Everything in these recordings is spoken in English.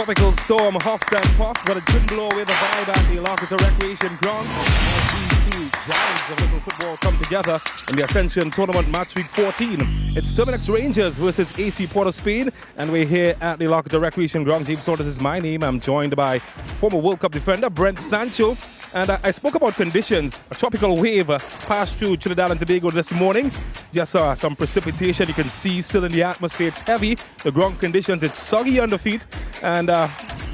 tropical storm huffed and puffed, but it couldn't blow away the vibe at the La Horquetta Recreation Ground as these two giants of local football come together in the Ascension Tournament Matchweek 14. It's Terminix Rangers versus AC Port of Spain, and we're here at the La Horquetta Recreation Ground. James Saunders is my name. I'm joined by former World Cup defender Brent Sancho. And I spoke about conditions. A tropical wave passed through Trinidad and Tobago this morning. Just some precipitation you can see still in the atmosphere. It's heavy. The ground conditions, it's soggy on the feet. And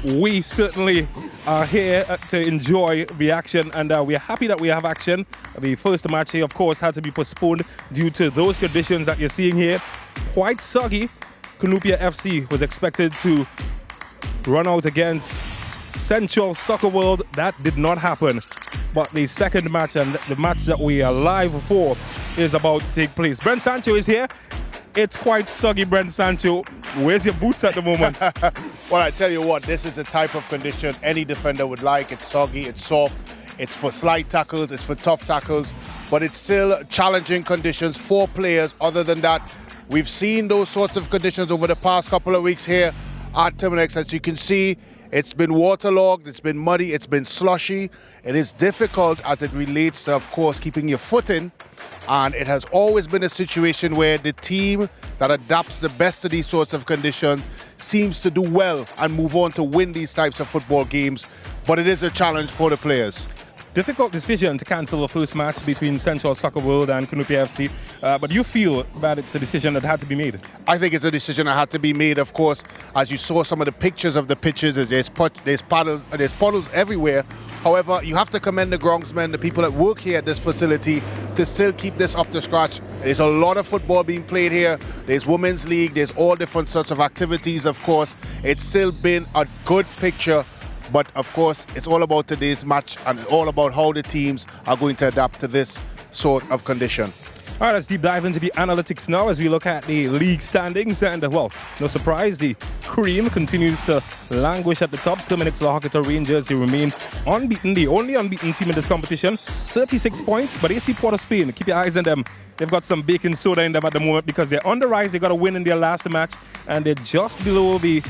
we certainly are here to enjoy the action. And we're happy that we have action. The first match here, of course, had to be postponed due to those conditions that you're seeing here. Quite soggy. Cunupia FC was expected to run out against Central Soccer World. That did not happen, but the second match and the match that we are live for is about to take place. Brent Sancho is here. It's quite soggy, Brent Sancho. Where's your boots at the moment? Well, I tell you what, this is a type of condition any defender would like. It's soggy, it's soft, it's for slight tackles, it's for tough tackles, but it's still challenging conditions for players. Other than that, we've seen those sorts of conditions over the past couple of weeks here at Terminix. As you can see, it's been waterlogged, it's been muddy, it's been slushy. It is difficult as it relates to, of course, keeping your foot in. And it has always been a situation where the team that adapts the best to these sorts of conditions seems to do well and move on to win these types of football games. But it is a challenge for the players. Difficult decision to cancel the first match between Central Soccer World and Cunupia FC, but you feel that it's a decision that had to be made? I think it's a decision that had to be made. Of course, as you saw some of the pictures of the pitches, there's puddles everywhere. However, you have to commend the groundsmen, the people that work here at this facility, to still keep this up to scratch. There's a lot of football being played here. There's women's league, there's all different sorts of activities, of course. It's still been a good picture. But of course, it's all about today's match and all about how the teams are going to adapt to this sort of condition. All right, let's deep dive into the analytics now as we look at the league standings. And, well, no surprise, the cream continues to languish at the top. Terminix La Horquetta Rangers, they remain unbeaten, the only unbeaten team in this competition. 36 points, but AC Port of Spain, keep your eyes on them. They've got some baking soda in them at the moment because they're on the rise. They got a win in their last match, and they're just below the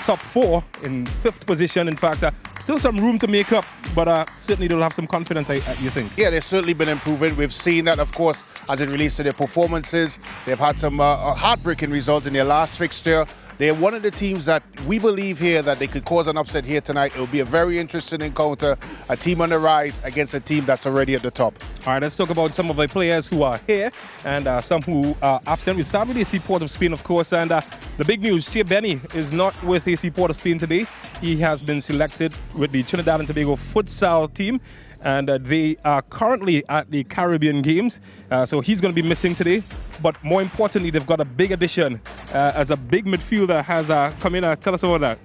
top four in 5th position. In fact, still some room to make up, but certainly they'll have some confidence, you think? Yeah, they've certainly been improving. We've seen that, of course, as it relates to their performances. They've had some heartbreaking results in their last fixture. They're one of the teams that we believe here that they could cause an upset here tonight. It will be a very interesting encounter, a team on the rise against a team that's already at the top. All right, let's talk about some of the players who are here and some who are absent. We start with AC Port of Spain, of course, and the big news, Che Benny is not with AC Port of Spain today. He has been selected with the Trinidad and Tobago futsal team, and they are currently at the Caribbean Games, so he's going to be missing today. But more importantly, they've got a big addition as a big midfielder has come in. Tell us about that.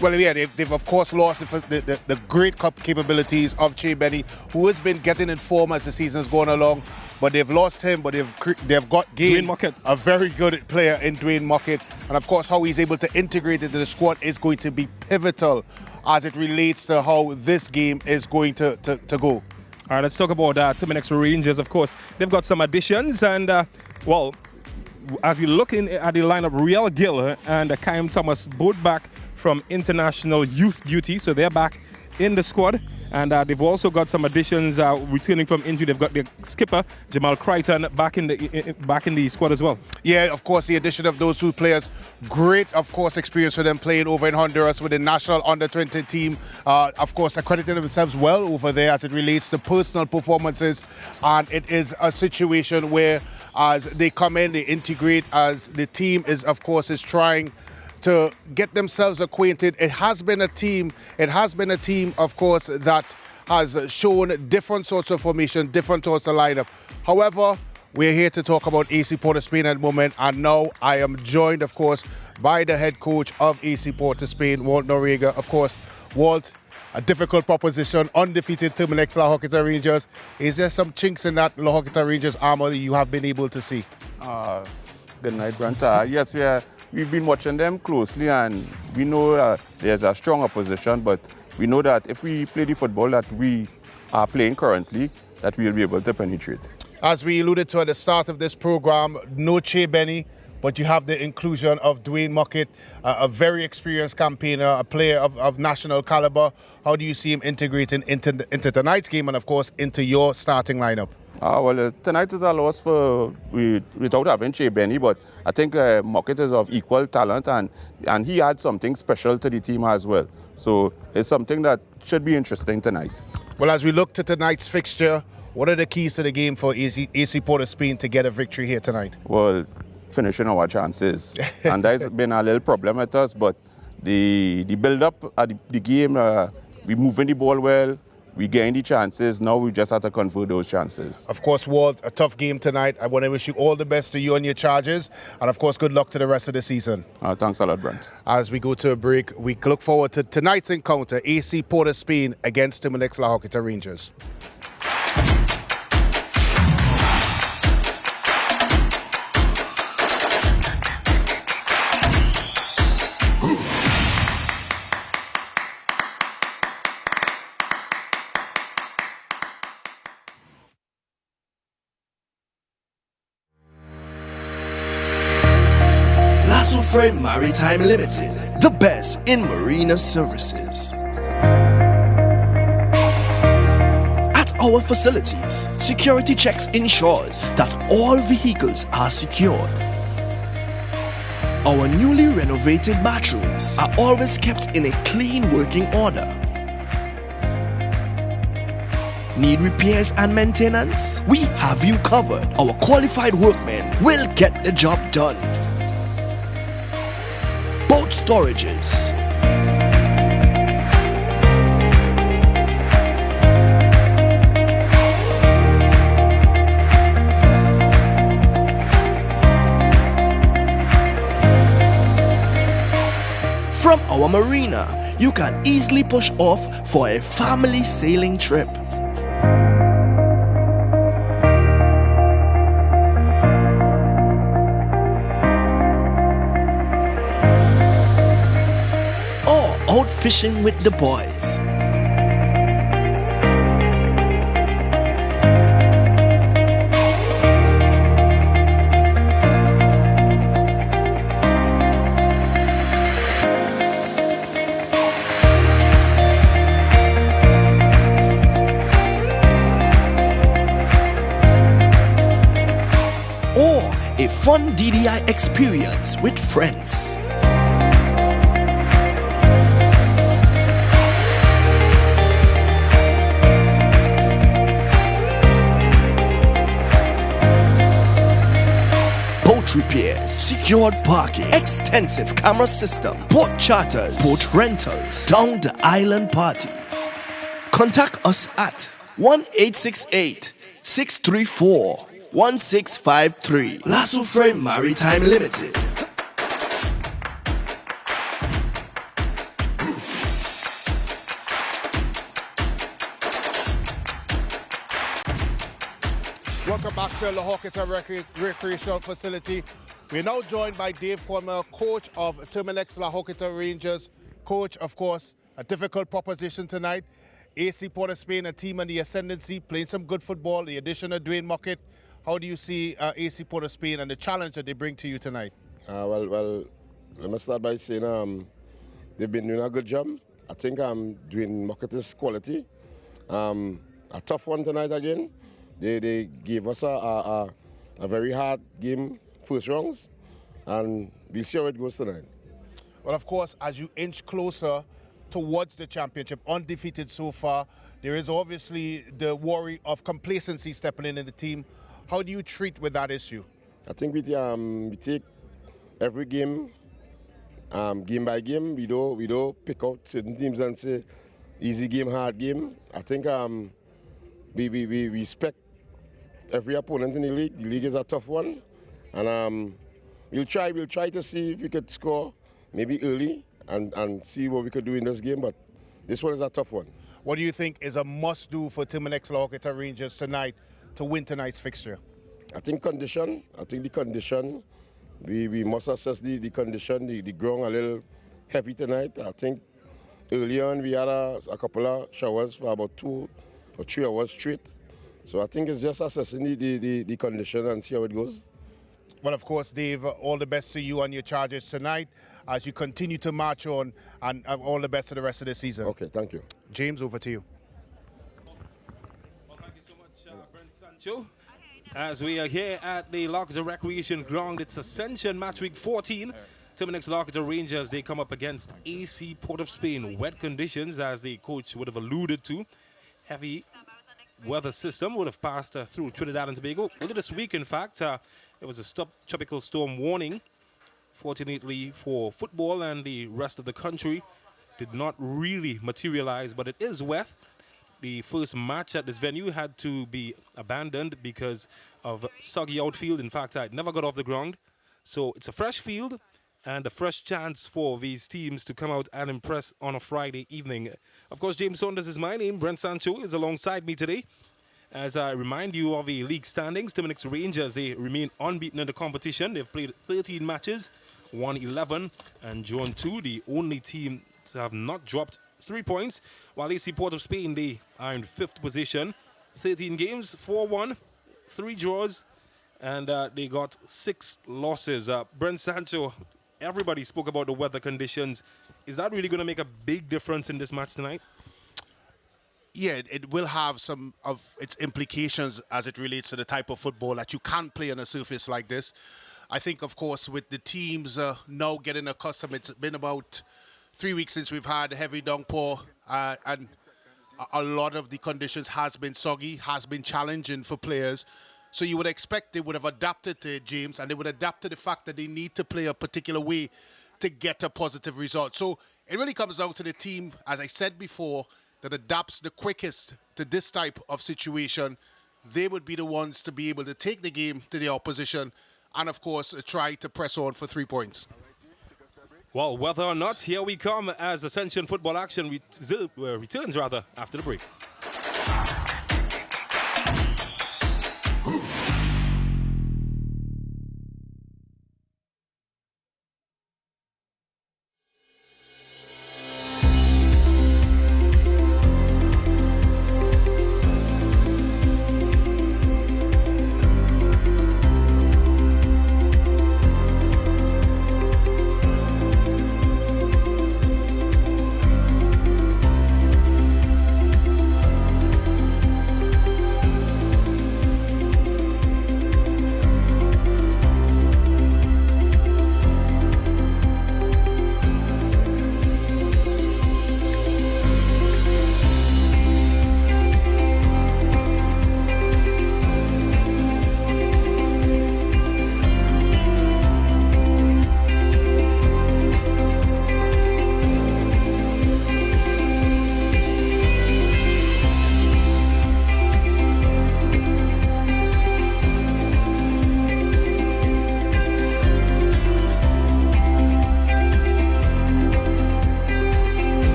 Well, yeah, they've of course lost the great capabilities of Che Benny, who has been getting in form as the season's gone along. But they've lost him, but they've gained a very good player in Dwayne Muckett. And of course, how he's able to integrate into the squad is going to be pivotal as it relates to how this game is going to go. All right, let's talk about Terminix Rangers. Of course, they've got some additions, and well, as we look at the lineup, Riel Gill and Kaim Thomas both back from international youth duty, so they're back in the squad. And they've also got some additions returning from injury. They've got their skipper Jamal Crichton back in the squad as well. Yeah, of course, the addition of those two players, great, of course, experience for them playing over in Honduras with the national under-20 team. Of course, accrediting themselves well over there as it relates to personal performances. And it is a situation where, as they come in, they integrate, as the team is, of course, is trying to get themselves acquainted. It has been a team, of course, that has shown different sorts of formation, different sorts of lineup. However, we're here to talk about AC Port of Spain at the moment, and now I am joined, of course, by the head coach of AC Port of Spain, Walt Noriega. Of course, Walt, a difficult proposition, undefeated Terminix La Horquetta Rangers. Is there some chinks in that La Horquetta Rangers armor that you have been able to see? Good night, Brent. Yes, we've been watching them closely, and we know there's a strong opposition, but we know that if we play the football that we are playing currently, that we'll be able to penetrate. As we alluded to at the start of this program, no Che Benny, but you have the inclusion of Dwayne Muckett, a very experienced campaigner, a player of national caliber. How do you see him integrating into tonight's game and, of course, into your starting lineup? Well, tonight is a loss without having Che Benny, but I think Muckett is of equal talent and he adds something special to the team as well. So it's something that should be interesting tonight. Well, as we look to tonight's fixture, what are the keys to the game for AC Port of Spain to get a victory here tonight? Well, finishing our chances. And that's been a little problem with us, but the build-up at the game, we moving the ball well, we getting the chances. Now we just have to convert those chances. Of course, Walt, a tough game tonight. I want to wish you all the best to you and your charges. And, of course, good luck to the rest of the season. Thanks a lot, Brent. As we go to a break, we look forward to tonight's encounter, AC Port of Spain against Terminix La Horquetta Rangers. Frame Maritime Limited, the best in marina services. At our facilities, security checks ensures that all vehicles are secured. Our newly renovated bathrooms are always kept in a clean working order. Need repairs and maintenance? We have you covered. Our qualified workmen will get the job done. Boat storages, from our marina, you can easily push off for a family sailing trip. Out fishing with the boys. Or a fun DDI experience with friends. Repairs, secured parking, extensive camera system, boat charters, boat rentals, down the island parties. Contact us at 1-868-634-1653. Lasso Frame Maritime Limited. Welcome back to La Horquetta Recreational Facility. We're now joined by Dave Cornwell, coach of Terminix La Horquetta Rangers. Coach, of course, a difficult proposition tonight. AC Port of Spain, a team on the ascendancy, playing some good football, the addition of Dwayne Muckett. How do you see AC Port of Spain and the challenge that they bring to you tonight? Well, let me start by saying they've been doing a good job. I think Dwayne Muckett's quality. A tough one tonight again. They gave us a very hard game, first rounds, and we'll see how it goes tonight. Well, of course, as you inch closer towards the championship, undefeated so far, there is obviously the worry of complacency stepping in the team. How do you treat with that issue? I think we take every game, game by game. We don't pick out certain teams and say easy game, hard game. I think we respect every opponent in the league. The league is a tough one, and we'll try to see if we could score maybe early and see what we could do in this game. But this one is a tough one. What do you think is a must-do for Terminix La Horquetta Rangers tonight to win tonight's fixture? I think condition. I think the condition. We must assess the condition. The ground a little heavy tonight. I think early on we had a couple of showers for about 2 or 3 hours straight. So I think it's just assessing the condition and see how it goes. Well, of course, Dave, all the best to you on your charges tonight as you continue to march on, and all the best to the rest of the season. Okay, thank you. James, over to you. Well, thank you so much, Brent Sancho. As we are here at the La Horquetta Recreation Ground, it's Ascension Matchweek 14. Terminix La Horquetta Rangers, they come up against AC Port of Spain. Wet conditions, as the coach would have alluded to. Heavy weather system would have passed through Trinidad and Tobago. Earlier this week, in fact, there was a tropical storm warning. Fortunately for football and the rest of the country, did not really materialize, but it is wet. The first match at this venue had to be abandoned because of soggy outfield. In fact, it never got off the ground. So it's a fresh field and a fresh chance for these teams to come out and impress on a Friday evening. Of course, James Saunders is my name. Brent Sancho is alongside me today. As I remind you of the league standings, Terminix Rangers, they remain unbeaten in the competition. They've played 13 matches, won 11, and drawn 2. The only team to have not dropped 3 points, while AC Port of Spain, they are in 5th position. 13 games, 4-1, 3 draws, and they got 6 losses. Brent Sancho, everybody spoke about the weather conditions. Is that really going to make a big difference in this match tonight? Yeah, it will have some of its implications as it relates to the type of football that you can't play on a surface like this. I think, of course, with the teams now getting accustomed, it's been about 3 weeks since we've had heavy downpour, and a lot of the conditions has been soggy, has been challenging for players. So you would expect they would have adapted to it, James, and they would adapt to the fact that they need to play a particular way to get a positive result. So it really comes down to the team, as I said before, that adapts the quickest to this type of situation. They would be the ones to be able to take the game to the opposition and, of course, try to press on for 3 points. Well, whether or not, here we come as Ascension football action returns after the break.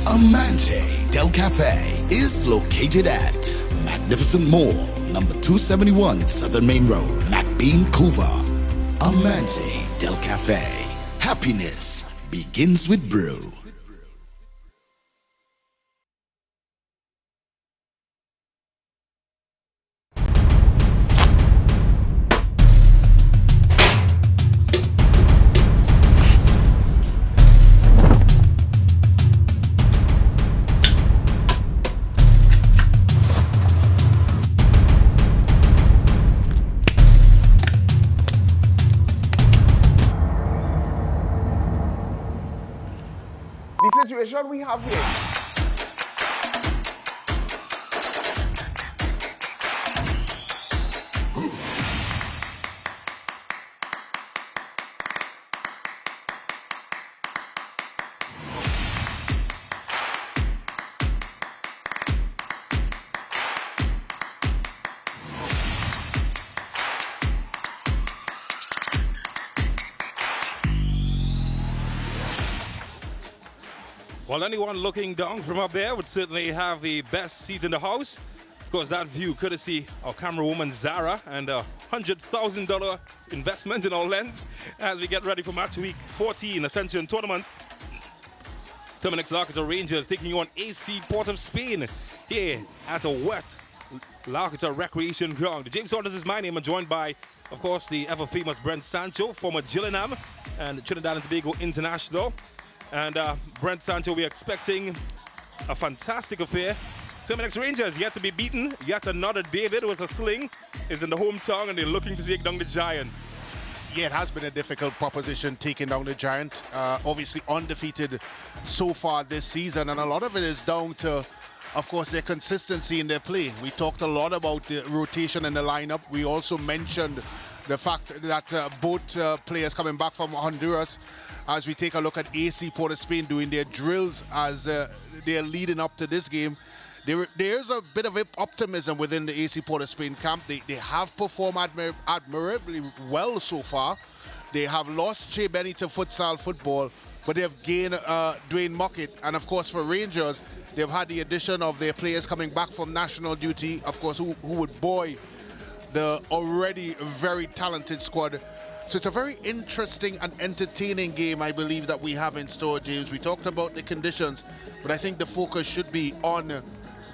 Amante Del Cafe is located at Magnificent Mall, number 271 Southern Main Road, McBean, Couva. Amante Del Cafe. Happiness begins with brew. The situation we have here. Well, anyone looking down from up there would certainly have the best seat in the house. Of course, that view courtesy of camera woman Zara and a $100,000 investment in our lens as we get ready for match week 14 Ascension tournament. Terminix La Horquetta Rangers taking on AC Port of Spain here at a wet La Horquetta Recreation Ground. James Saunders is my name. I'm joined by, of course, the ever-famous Brent Sancho, former Gillingham and Trinidad and Tobago International. And Brent Sancho, we're expecting a fantastic affair. Terminix Rangers yet to be beaten. Yet another David with a sling is in the hometown and they're looking to take down the Giant. Yeah, it has been a difficult proposition taking down the Giant. Obviously undefeated so far this season, and a lot of it is down to, of course, their consistency in their play. We talked a lot about the rotation in the lineup. We also mentioned the fact that both players coming back from Honduras, as we take a look at AC Port of Spain doing their drills as they're leading up to this game. There's a bit of optimism within the AC Port of Spain camp. They have performed admirably well so far. They have lost Che Benny to futsal football, but they have gained Dwayne Muckett. And of course for Rangers, they've had the addition of their players coming back from national duty, of course, who would buoy the already very talented squad. So it's a very interesting and entertaining game, I believe, that we have in store, James. We talked about the conditions, but I think the focus should be on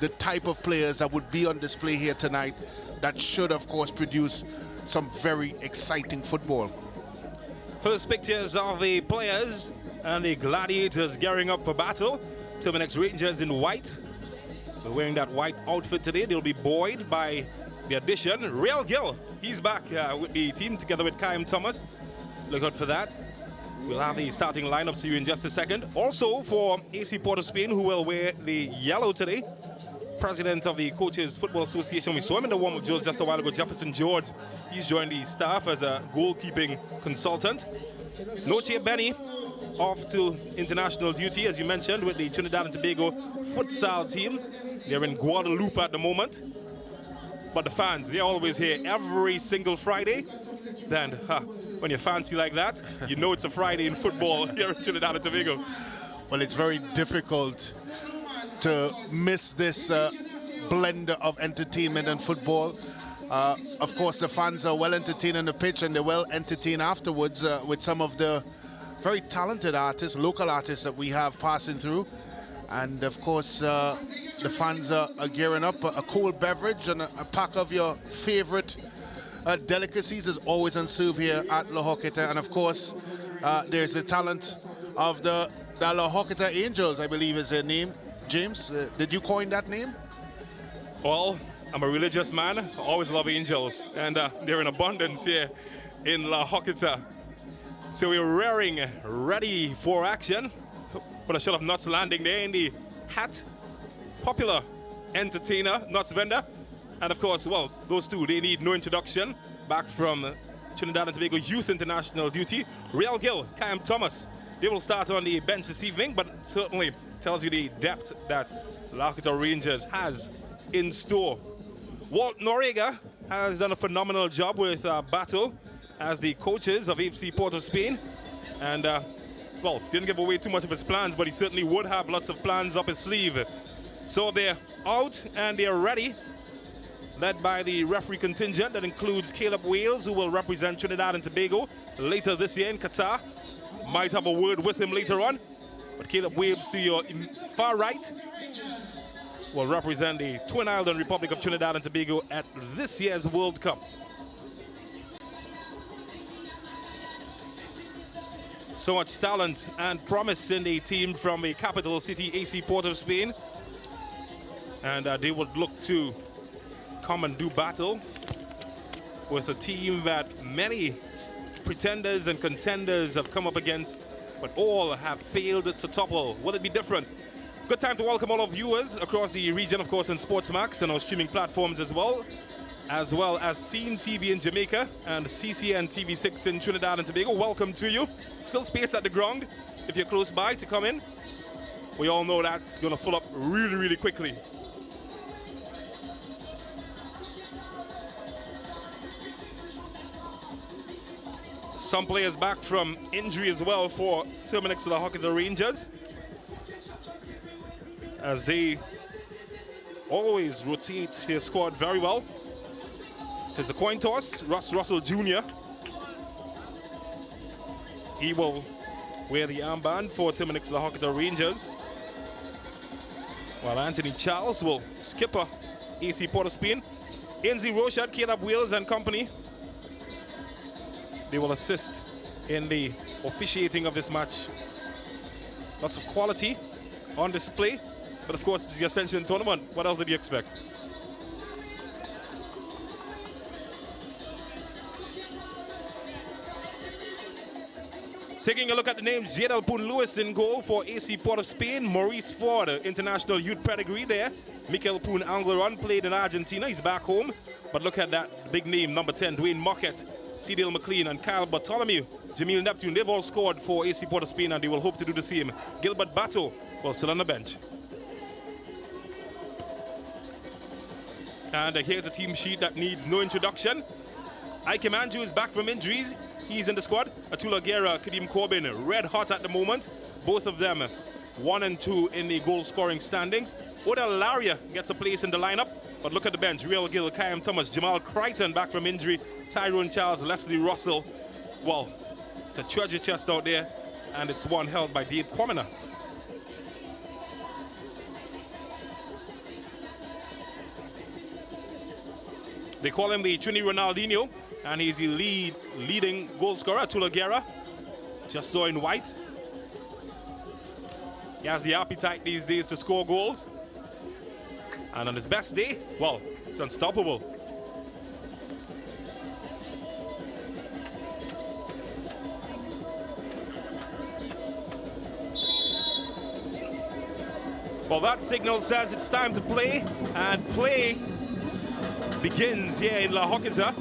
the type of players that would be on display here tonight that should, of course, produce some very exciting football. First pictures of the players and the gladiators gearing up for battle. Terminix Rangers in white. They're wearing that white outfit today. They'll be buoyed by the addition. Real Gill, he's back with the team together with Kyle Thomas. Look out for that. We'll have the starting lineup to you in just a second. Also for AC Port of Spain, who will wear the yellow today, President of the Coaches Football Association. We saw him in the warm-up drills just a while ago, Jefferson George. He's joined the staff as a goalkeeping consultant. Noche Benny off to international duty, as you mentioned, with the Trinidad and Tobago futsal team. They're in Guadeloupe at the moment. But the fans, they're always here every single Friday. Then, when you're fancy like that, you know it's a Friday in football here in Trinidad and Tobago. Well, it's very difficult to miss this blend of entertainment and football. Of course, the fans are well entertained on the pitch, and they're well entertained afterwards with some of the very talented artists, local artists that we have passing through. And of course, the fans are gearing up. A cold beverage and a pack of your favorite delicacies is always on serve here at La Horquetta. And of course, there's the talent of the La Horquetta Angels, I believe is their name. James, did you coin that name? Well, I'm a religious man. I always love angels, and they're in abundance here in La Horquetta. So we're raring, ready for action. But a shot of Nuts landing there in the hat. Popular entertainer, Nuts vendor. And of course, well, those two, they need no introduction. Back from Trinidad and Tobago Youth International duty. Real Gill, Kyle Thomas. They will start on the bench this evening, but certainly tells you the depth that La Horquetta Rangers has in store. Walt Noriega has done a phenomenal job with Battle as the coaches of AFC Port of Spain. And, well, didn't give away too much of his plans, but he certainly would have lots of plans up his sleeve. So they're out and they're ready, led by the referee contingent that includes Caleb Wales, who will represent Trinidad and Tobago later this year in Qatar. Might have a word with him later on. But Caleb Wales to your far right will represent the Twin Island Republic of Trinidad and Tobago at this year's World Cup. So much talent and promise in the team from the capital city, AC Port of Spain. And they would look to come and do battle with a team that many pretenders and contenders have come up against, but all have failed to topple. Will it be different? Good time to welcome all our viewers across the region, of course, on Sportsmax and our streaming platforms as well as Scene TV in Jamaica and CCN TV6 in Trinidad and Tobago. Welcome to you. Still space at the ground if you're close by to come in. We all know that's going to fill up really, really quickly. Some players back from injury as well for Terminix La Horquetta Rangers, as they always rotate his squad very well. It is a coin toss. Russ Russell Jr. He will wear the armband for Terminix La Horquetta Rangers, while Anthony Charles will skipper AC Port of Spain. Ainsley Rochard, Caleb Wales and company, they will assist in the officiating of this match. Lots of quality on display, but of course it's the Ascension tournament. What else did you expect? Taking a look at the names, Jadel Poon-Lewis in goal for AC Port of Spain. Maurice Ford, international youth pedigree there. Mikel Poon-Angleron played in Argentina. He's back home. But look at that big name, number 10, Dwayne Mockett, Cedil McLean, and Kyle Bartholomew. Jamil Neptune, they've all scored for AC Port of Spain, and they will hope to do the same. Gilbert Bato, well, still on the bench. And here's a team sheet that needs no introduction. Ike Manju is back from injuries. He's in the squad. Atula Guerra, Kadeem Corbin, red hot at the moment. Both of them 1 and 2 in the goal scoring standings. Odell Laria gets a place in the lineup. But look at the bench. Real Gill, Kayam Thomas, Jamal Crichton back from injury. Tyrone Charles, Leslie Russell. Well, it's a treasure chest out there. And it's one held by Dave Quamina. They call him the Trini Ronaldinho. And he's the leading goal scorer, Atula Guerra. Just so in white. He has the appetite these days to score goals. And on his best day, well, it's unstoppable. Well, that signal says it's time to play, and play begins here in La Horquetta.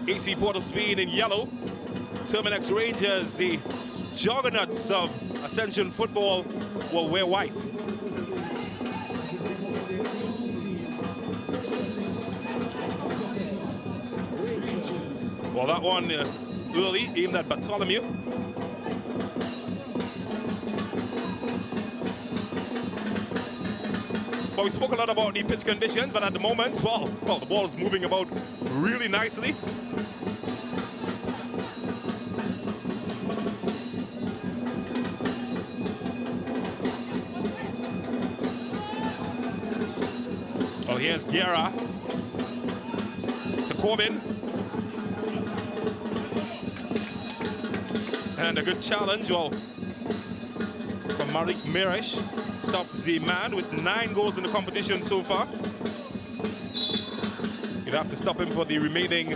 AC Port of Spain in yellow. Terminix Rangers, the juggernauts of Ascension football, will wear white. Well, that one early, aimed at Bartholomew. Well, we spoke a lot about the pitch conditions, but at the moment, well, the ball is moving about really nicely. Well, here's Guerra to Corbin. And a good challenge, well, from Marik Mirish. Stops the man with 9 goals in the competition so far. You'd have to stop him for the remaining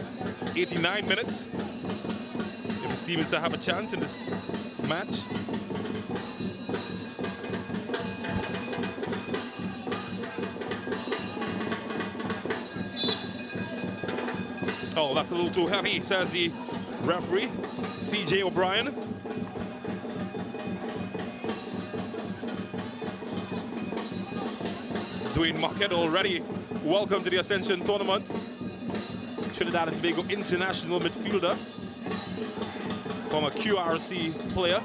89 minutes if his team is to have a chance in this match. Oh, that's a little too heavy, says the referee, C.J. O'Brien. Dwayne Mockett already welcome to the Ascension tournament. Trinidad and Tobago international midfielder, former QRC player.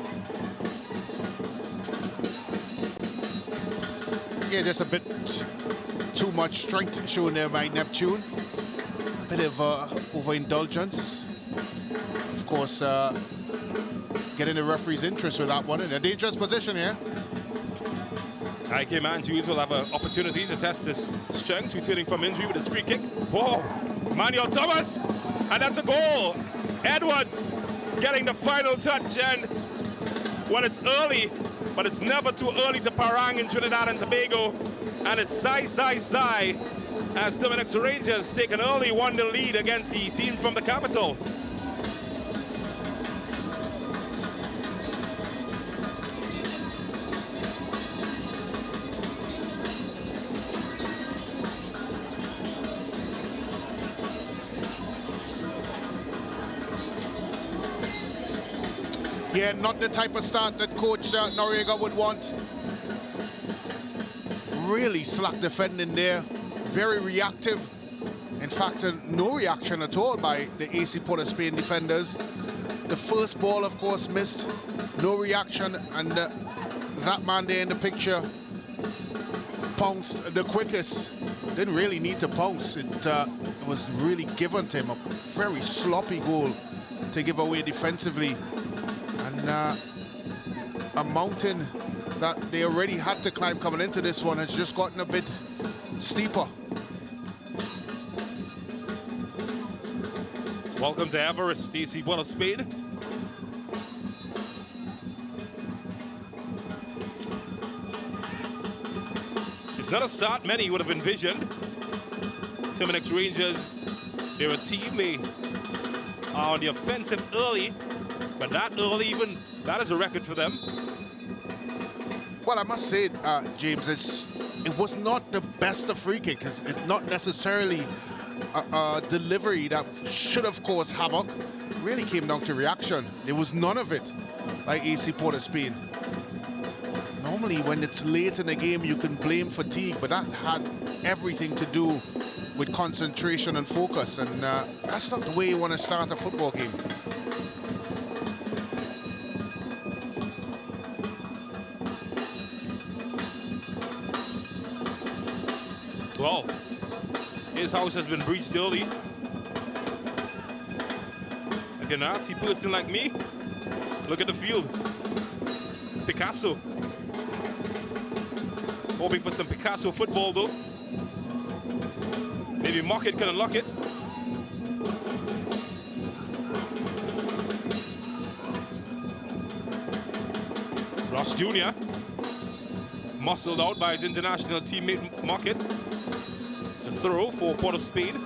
Yeah, just a bit too much strength shown there by Neptune. A bit of overindulgence. Of course, getting the referee's interest with that one in a dangerous position here. Ike Manjus will have an opportunity to test his strength, returning from injury with his free kick. Whoa, Manuel Thomas, and that's a goal. Edwards getting the final touch, and well, it's early, but it's never too early to parang in Trinidad and Tobago. And it's Sai as Terminix Rangers take an early 1-0 lead against the team from the capital. Yeah, not the type of start that Coach Noriega would want. Really slack defending there. Very reactive. In fact, no reaction at all by the AC Port of Spain defenders. The first ball, of course, missed. No reaction, and that man there in the picture pounced the quickest. Didn't really need to pounce. It was really given to him. A very sloppy goal to give away defensively. And a mountain that they already had to climb coming into this one has just gotten a bit steeper. Welcome to Everest, Stacey Bull of Spade. It's not a start many would have envisioned. Terminix Rangers, they're a team, they are on the offensive early, but that early even, that is a record for them. Well, I must say, James, it was not the best of free kick. It's not necessarily a delivery that should have caused havoc. It really came down to reaction. There was none of it like AC Port of Spain. Normally, when it's late in the game, you can blame fatigue, but that had everything to do with concentration and focus, and that's not the way you want to start a football game. Well, his house has been breached early. If you're an artsy person like me, look at the field. Picasso. Hoping for some Picasso football though. Maybe Mockett can unlock it. Ross Jr. muscled out by his international teammate Mockett. It's a throw for Port of Spain.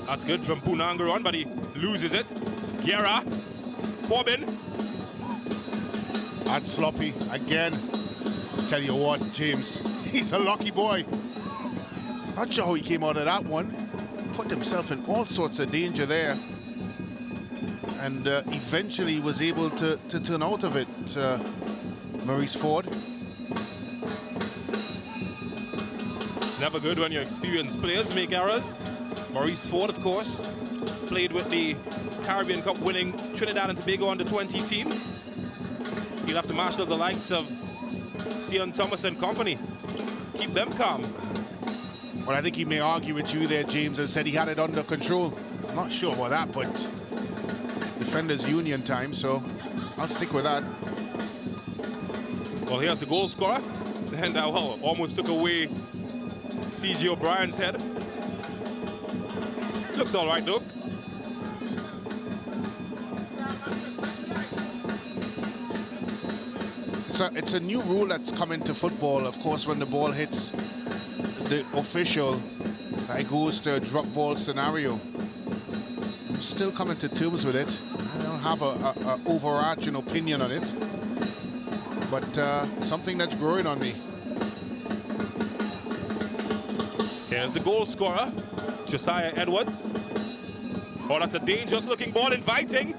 That's good from Punangaron, but he loses it. Guerra, Corbin. That's sloppy again. Tell you what, James, he's a lucky boy. Not sure how he came out of that one. Put himself in all sorts of danger there. And eventually was able to turn out of it, Maurice Ford. Never good when your experienced players make errors. Maurice Ford, of course, played with the Caribbean Cup winning Trinidad and Tobago under-20 team. He'll have to marshal the likes of Cian Thomas and company. Keep them calm. Well, I think he may argue with you there, James, and said he had it under control. I'm not sure about that, but defenders union time, so I'll stick with that. Well, here's the goal scorer. And well, almost took away C.G. O'Brien's head. Looks all right, though. It's a new rule that's come into football. Of course, when the ball hits the official, it goes to a drop ball scenario. I'm still coming to terms with it. I don't have a overarching opinion on it, but something that's growing on me. Here's the goal scorer, Josiah Edwards. Oh, that's a dangerous looking ball, inviting.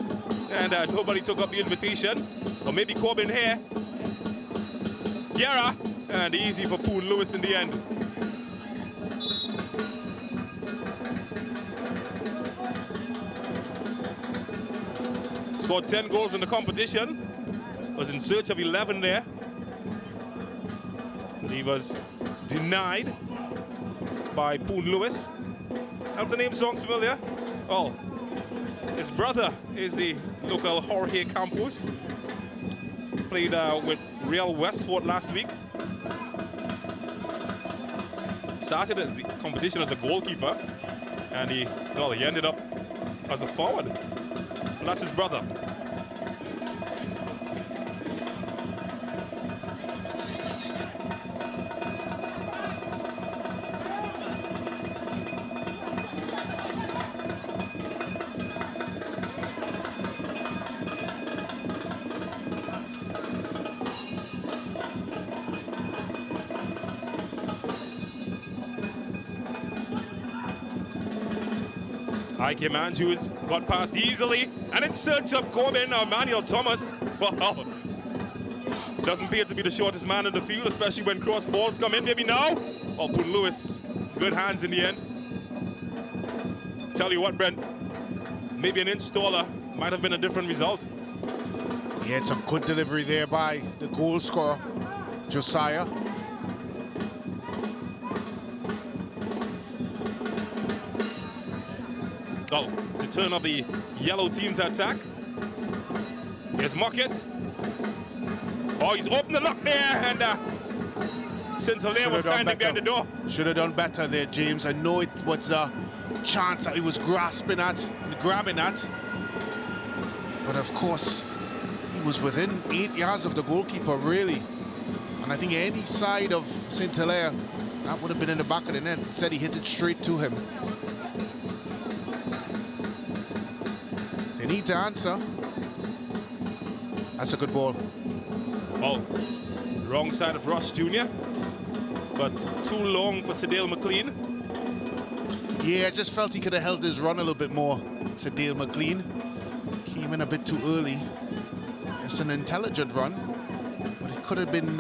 And nobody took up the invitation. Or maybe Corbin here. Guerra. And easy for Poon Lewis in the end. Scored 10 goals in the competition. Was in search of 11 there. He was denied by Poon Lewis. Have the name songs familiar? Oh, his brother is the local Jorge Campos. Played with Real Westford last week. Started at the competition as a goalkeeper, and he ended up as a forward. And that's his brother. Ike Andrews got past easily, and in search of Corbin or Manuel Thomas. Wow. Doesn't appear to be the shortest man in the field, especially when cross balls come in. Maybe now. Oh, Poon Lewis, good hands in the end. Tell you what, Brent, maybe an inch taller might have been a different result. He had some good delivery there by the goal scorer, Josiah. Oh, it's a turn of the yellow team to attack. Here's Muckett. Oh, he's opened the lock there, and St-Hilaire was standing behind the door. Should have done better there, James. I know it was a chance that he was grasping at and grabbing at, but of course he was within 8 yards of the goalkeeper, really. And I think any side of St-Hilaire, that would have been in the back of the net. Instead, he hit it straight to him. They need to answer. That's a good ball. Oh, wrong side of Ross Jr., but too long for Sedale McLean. Yeah, I just felt he could have held his run a little bit more. Sedale McLean came in a bit too early. It's an intelligent run, but it could have been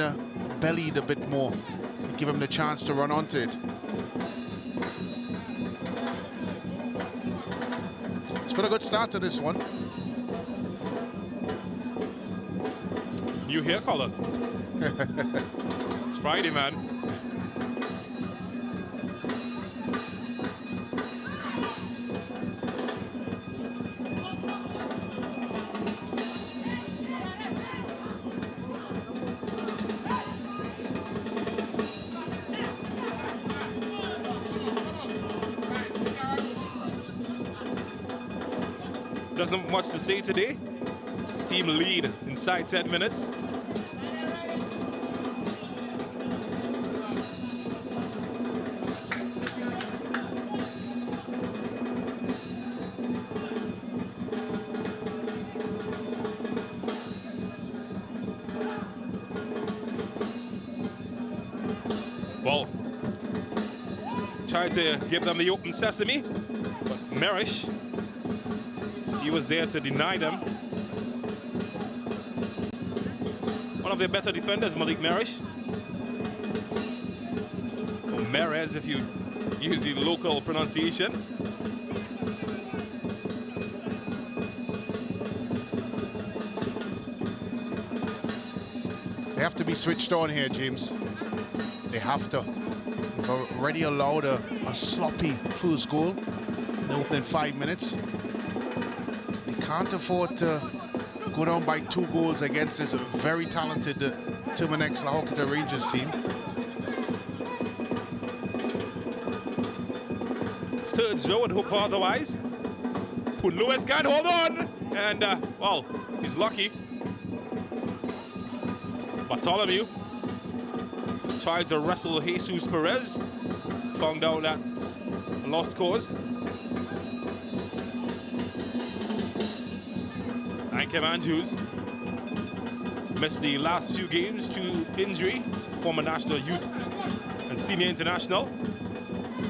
bellied a bit more to give him the chance to run onto it. It's got a good start to this one. New hair color. It's Friday, man. Doesn't much to say today. This team lead inside 10 minutes. Well, tried to give them the open sesame, but Merish, he was there to deny them. One of their better defenders, Malik Merish. Or Merez, if you use the local pronunciation. They have to be switched on here, James. They have to. They've already allowed a sloppy first goal in the opening 5 minutes. They can't afford to go down by 2 goals against this very talented Terminix La Horquetta Rangers team. Sturge Joe would hope for otherwise. Poon Lewis can't hold on. And, well, he's lucky. Bartholomew tried to wrestle Jesus Perez. Found out that's a lost cause. Ankem Andrews missed the last few games due to injury. Former national youth and senior international.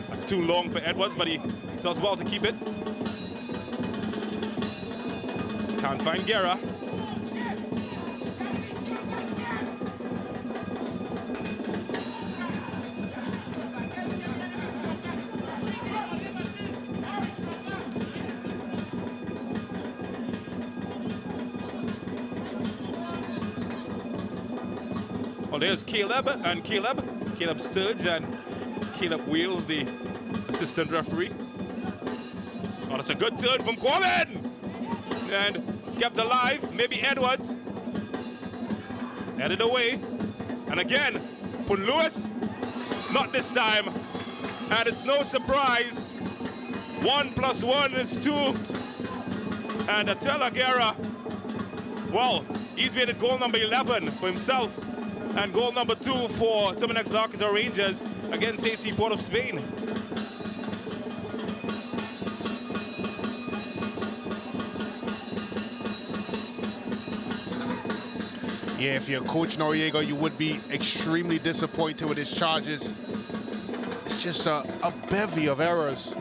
That's too long for Edwards, but he does well to keep it. Can't find Guerra. Well, there's Caleb Sturge and Caleb Wales, the assistant referee. Oh, that's a good turn from Kwame! And it's kept alive. Maybe Edwards. Headed away. And again, Poon Lewis. Not this time. And it's no surprise. 1 + 1 is 2. And Atela Guerra, well, he's made it goal number 11 for himself. And goal number 2 for Terminix La Horquetta Rangers against AC Port of Spain. Yeah, if you're Coach Noriega, you would be extremely disappointed with his charges. It's just a bevy of errors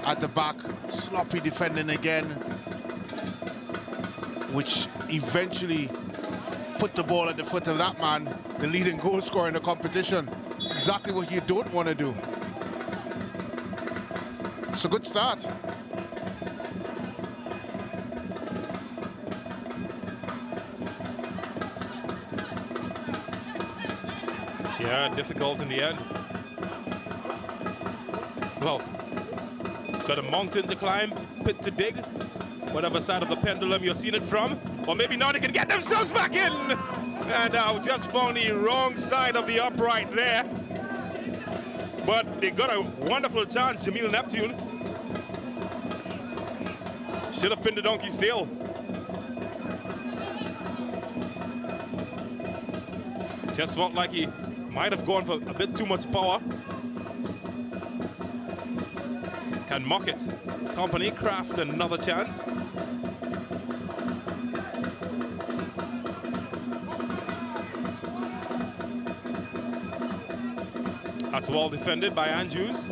at the back. Sloppy defending again, which eventually put the ball at the foot of that man, the leading goal scorer in the competition. Exactly what you don't want to do. It's a good start. Yeah, difficult in the end. Well, got a mountain to climb, pit to dig, whatever side of the pendulum you're seeing it from. Or maybe now they can get themselves back in. And just found the wrong side of the upright there. But they got a wonderful chance, Jamil Neptune. Should have pinned the donkey's tail. Just felt like he might have gone for a bit too much power. Can mock it. Company craft another chance. That's well defended by Andrews.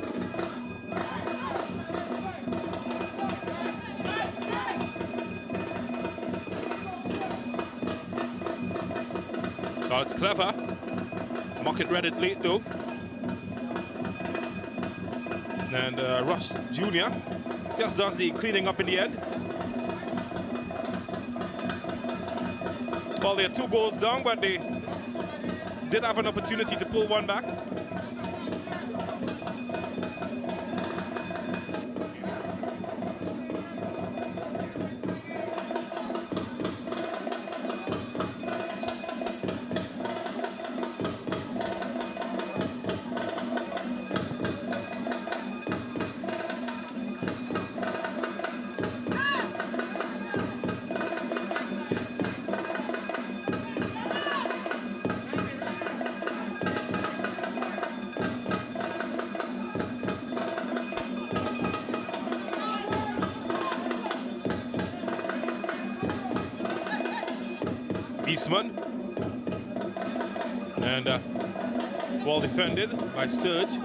Oh, it's clever. Mockett read it late though. And Rush Jr. just does the cleaning up in the end. Well, they're 2 goals down, but they did have an opportunity to pull one back. Eastman, and well defended by Sturge.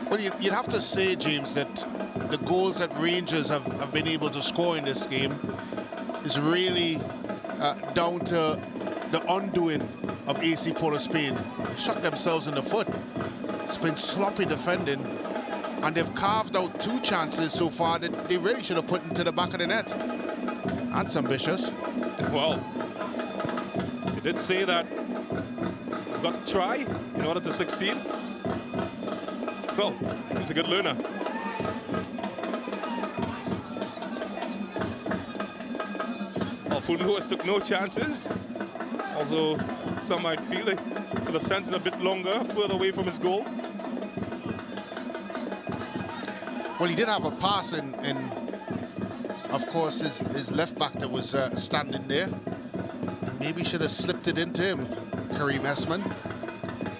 Well, you'd have to say, James, that the goals that Rangers have been able to score in this game is really down to the undoing of AC Port of Spain. They shot themselves in the foot. It's been sloppy defending, and they've carved out 2 chances so far that they really should have put into the back of the net. That's ambitious. Well, they did say that you've got to try in order to succeed. Well, he's a good learner. Well, Pulduas took no chances. Also, some might feel they could have sent it a bit longer, further away from his goal. Well, he did have a pass, and of course his left back that was standing there. And maybe should have slipped it into him, Kareem Esman.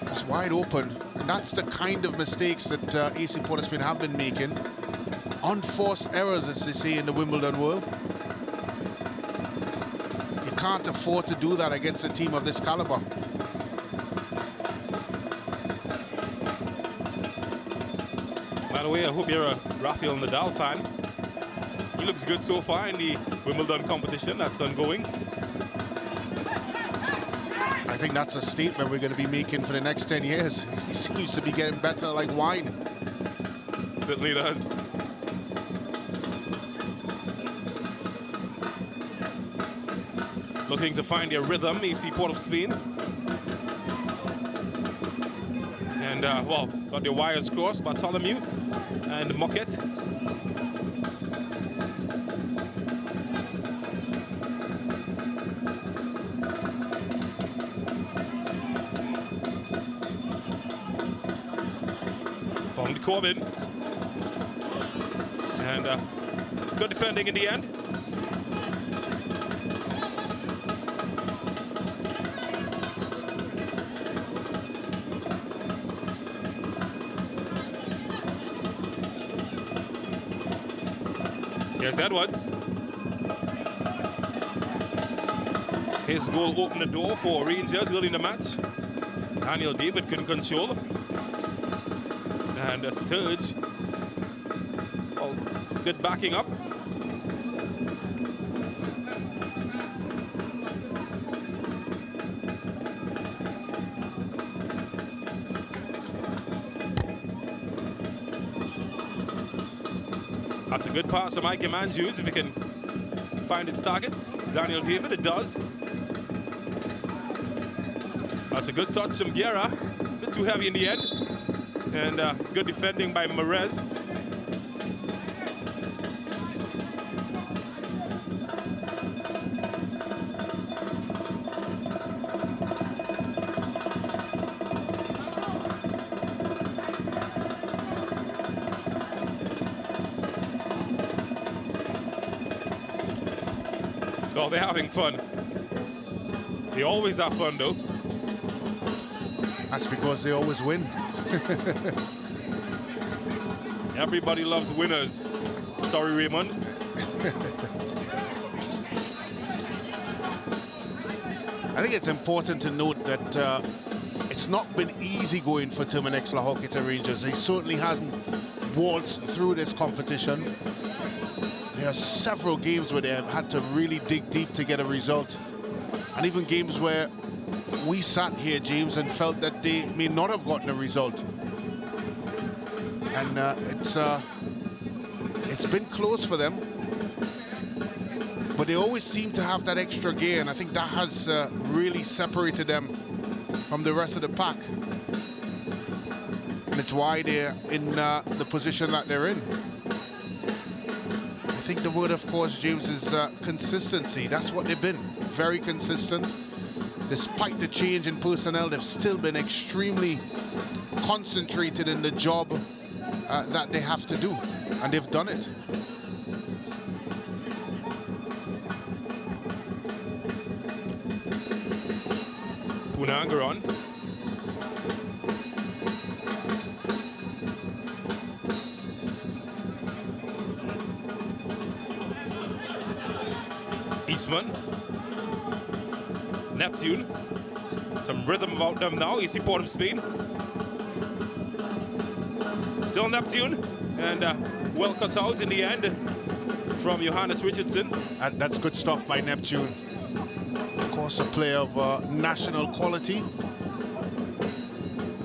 It was wide open. And that's the kind of mistakes that AC Port of Spain have been making. Unforced errors, as they say in the Wimbledon world. You can't afford to do that against a team of this caliber. By the way, I hope you're a Rafael Nadal fan. He looks good so far in the Wimbledon competition that's ongoing. I think that's a statement we're going to be making for the next 10 years. He seems to be getting better like wine. Certainly does. Looking to find their rhythm, AC Port of Spain. And, well, got their wires crossed, Bartholomew and Mockett. Found Corbin. And good defending in the end. Here's Edwards. His goal opened the door for Rangers early in the match. Daniel David couldn't control. And Sturge. Oh, good backing up. That's a good pass to Mikey Manjus if he can find its target. Daniel David, it does. That's a good touch from Guerra. A bit too heavy in the end. And good defending by Merez. Oh, they're having fun. They always have fun, though. That's because they always win. Everybody loves winners. Sorry, Raymond. I think it's important to note that it's not been easy going for Terminix La Horquetta Rangers. They certainly hasn't waltzed through this competition. There are several games where they have had to really dig deep to get a result. And even games where we sat here, James, and felt that they may not have gotten a result. And it's been close for them. But they always seem to have that extra gear, and I think that has really separated them from the rest of the pack. And it's why they're in the position that they're in. I think the word, of course, James, is consistency. That's what they've been, very consistent. Despite the change in personnel, they've still been extremely concentrated in the job that they have to do, and they've done it. Unangaron. Eastman. Neptune. Some rhythm about them now. Easy Port of Spain. Still Neptune. And well cut out in the end from Johannes Richardson. And that's good stuff by Neptune. Of course, a player of national quality.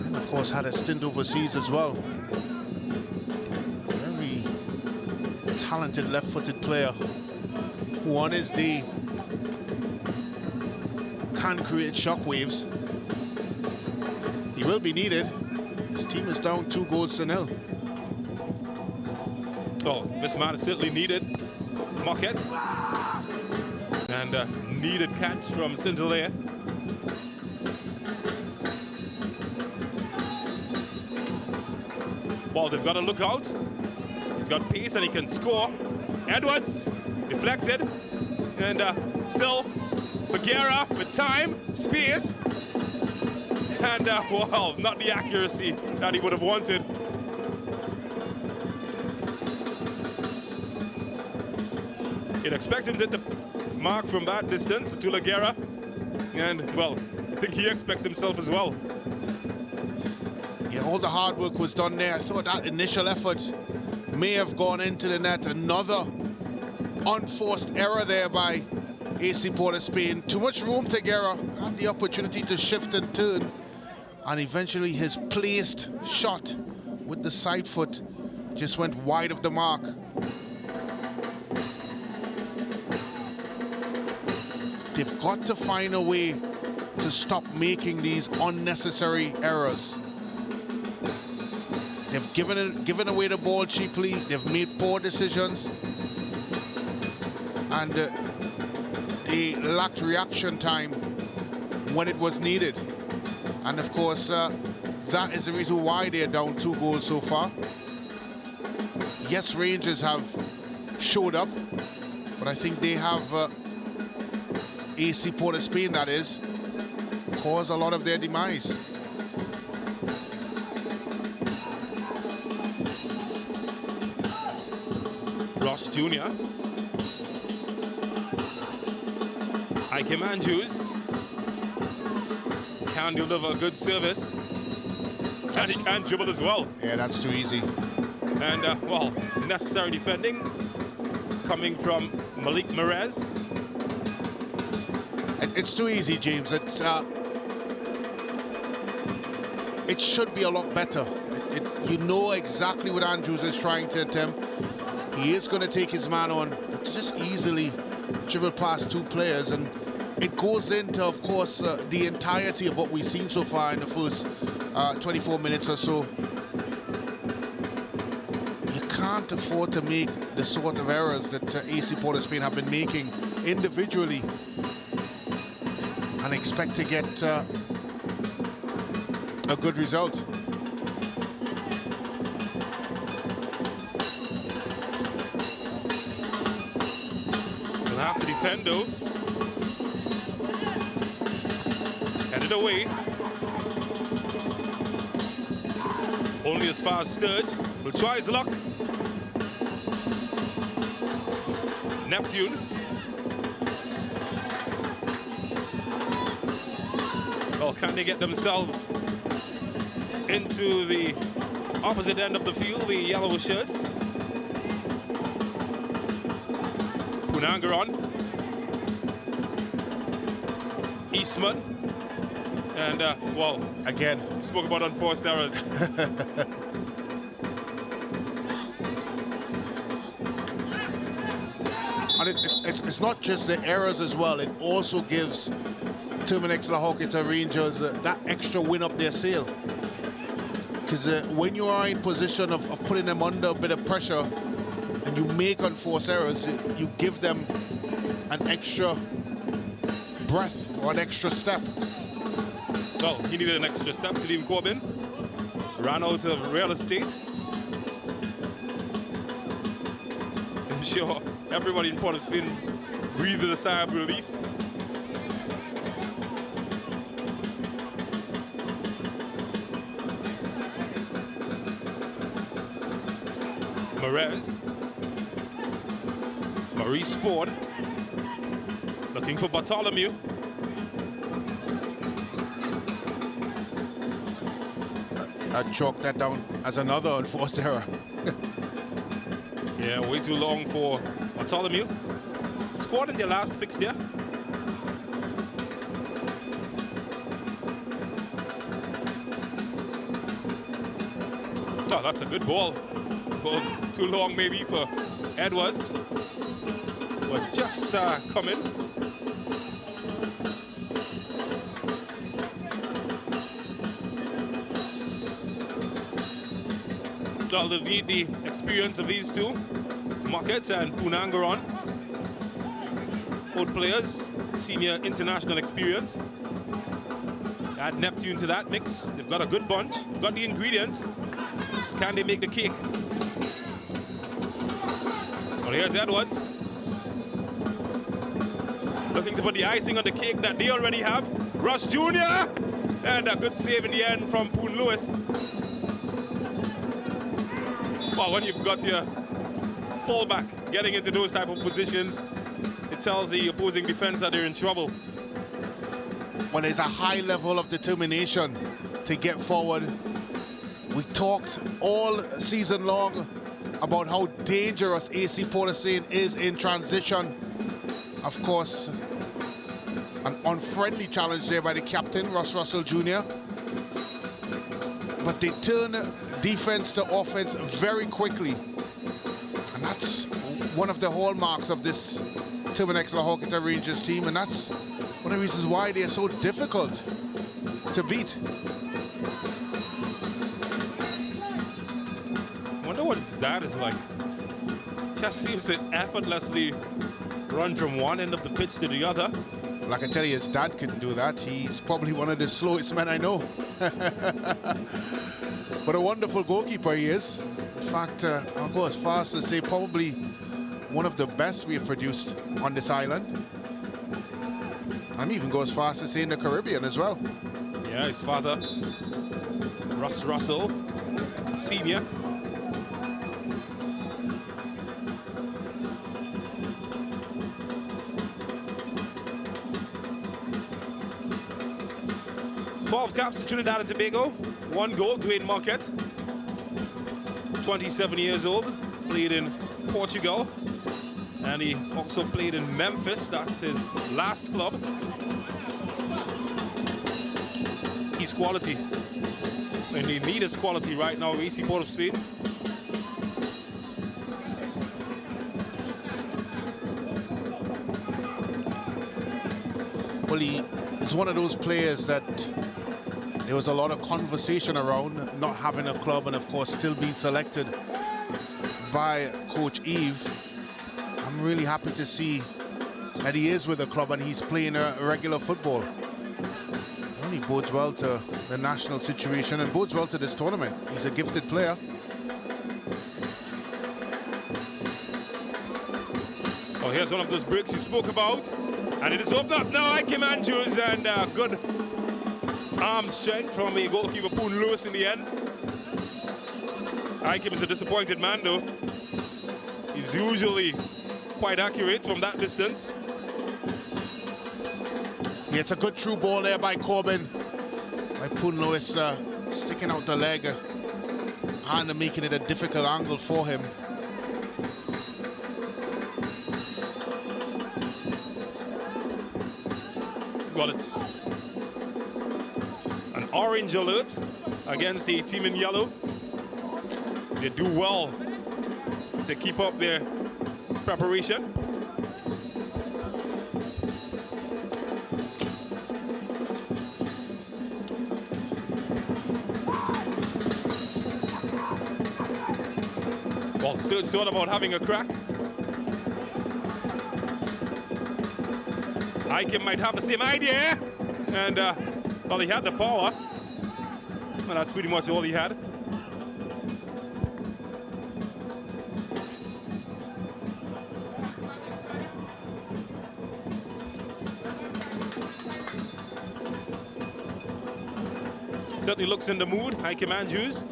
And of course, had a stint overseas as well. Very talented left-footed player who on his day can create shockwaves. He will be needed. His team is down 2-0. Oh, this man is certainly needed. Moquette. And needed catch from Saint-Hilaire. Well, they've got to look out. He's got pace and he can score. Edwards, deflected. And still, Bagheera with time, space. And, well, not the accuracy that he would have wanted. You'd expect him to hit the mark from that distance to Laguerra. And, well, I think he expects himself as well. Yeah, all the hard work was done there. I thought that initial effort may have gone into the net. Another unforced error there by AC Port of Spain. Too much room to Guerra. Had the opportunity to shift and turn. And eventually his placed shot with the side foot just went wide of the mark. They've got to find a way to stop making these unnecessary errors. They've given away the ball cheaply. They've made poor decisions. And they lacked reaction time when it was needed. And of course, that is the reason why they're down 2 goals so far. Yes, Rangers have showed up, but I think they have AC Port of Spain, that is, caused a lot of their demise. Ross Jr. Ike Manjus can deliver a good service. And he can dribble as well. Yeah, that's too easy. And, well, necessary defending coming from Malik Merez. It's too easy, James. It should be a lot better. You know exactly what Andrews is trying to attempt. He is going to take his man on, but to just easily dribble past two players, and it goes into, of course, the entirety of what we've seen so far in the first 24 minutes or so. You can't afford to make the sort of errors that AC Port of Spain have been making individually and expect to get a good result. Will have to defend though. Headed away. Only as far as Sturge. Will try his luck. Neptune. Well, can they get themselves into the opposite end of the field, the yellow shirts? Punangaron, Eastman, and well, Again, spoke about unforced errors. and it's not just the errors as well. It also gives Terminix La Horquetta Rangers that extra win up their sail. Because when you are in position of putting them under a bit of pressure and you make unforced errors, you give them an extra breath or an extra step. Well, he needed an extra step. Liam Corbin ran out of real estate. I'm sure everybody in Port of Spain breathed a sigh of relief. Merez, Maurice Ford, looking for Bartholomew. I'd chalk that down as another unforced error. Yeah, way too long for Bartholomew. Scored in their last fixture. Oh, that's a good ball. Ball too long maybe for Edwards. But just coming. Well, they'll need the experience of these two, Muckett and Punangaron. Both players, senior international experience. Add Neptune to that mix. They've got a good bunch, got the ingredients. Can they make the cake? Well, here's Edwards. Looking to put the icing on the cake that they already have. Russ Jr. And a good save in the end from Poon Lewis. Well, when you've got your fullback getting into those type of positions, it tells the opposing defense that they're in trouble. When there's a high level of determination to get forward. We talked all season long about how dangerous AC Port of Spain is in transition. Of course, an unfriendly challenge there by the captain, Russ Russell Jr. But they turn defense to offense very quickly. And that's one of the hallmarks of this Terminix La Horquetta Rangers team, and that's one of the reasons why they are so difficult to beat. I wonder what his dad is like. Just seems to effortlessly run from one end of the pitch to the other. Well, I can tell you his dad couldn't do that. He's probably one of the slowest men I know. But a wonderful goalkeeper he is. In fact, I'll go as far as to say probably one of the best we have produced on this island. I'm even go as far as to say in the Caribbean as well. Yeah, his father, Russ Russell, senior. Caps to Trinidad and Tobago. 1 goal, Dwayne Marquette. 27 years old, played in Portugal. And he also played in Memphis, that's his last club. He's quality. And they need his quality right now, AC Port of Spain. Well, he is one of those players that there was a lot of conversation around not having a club and, of course, still being selected by Coach Eve. I'm really happy to see that he is with a club and he's playing a regular football. Only bodes well to the national situation and bodes well to this tournament. He's a gifted player. Oh, here's one of those breaks you spoke about. And it is opened up now. Ike Andrews and good arm strength from a goalkeeper, Poon Lewis, in the end. Ike is a disappointed man, though. He's usually quite accurate from that distance. Yeah, it's a good through ball there by Corbin. By Poon Lewis sticking out the leg and making it a difficult angle for him. Well, it's an orange alert against the team in yellow. They do well to keep up their preparation. Well, it's all about having a crack. Ike might have the same idea, and well, he had the power, and that's pretty much all he had. Certainly looks in the mood, Ike Andrews.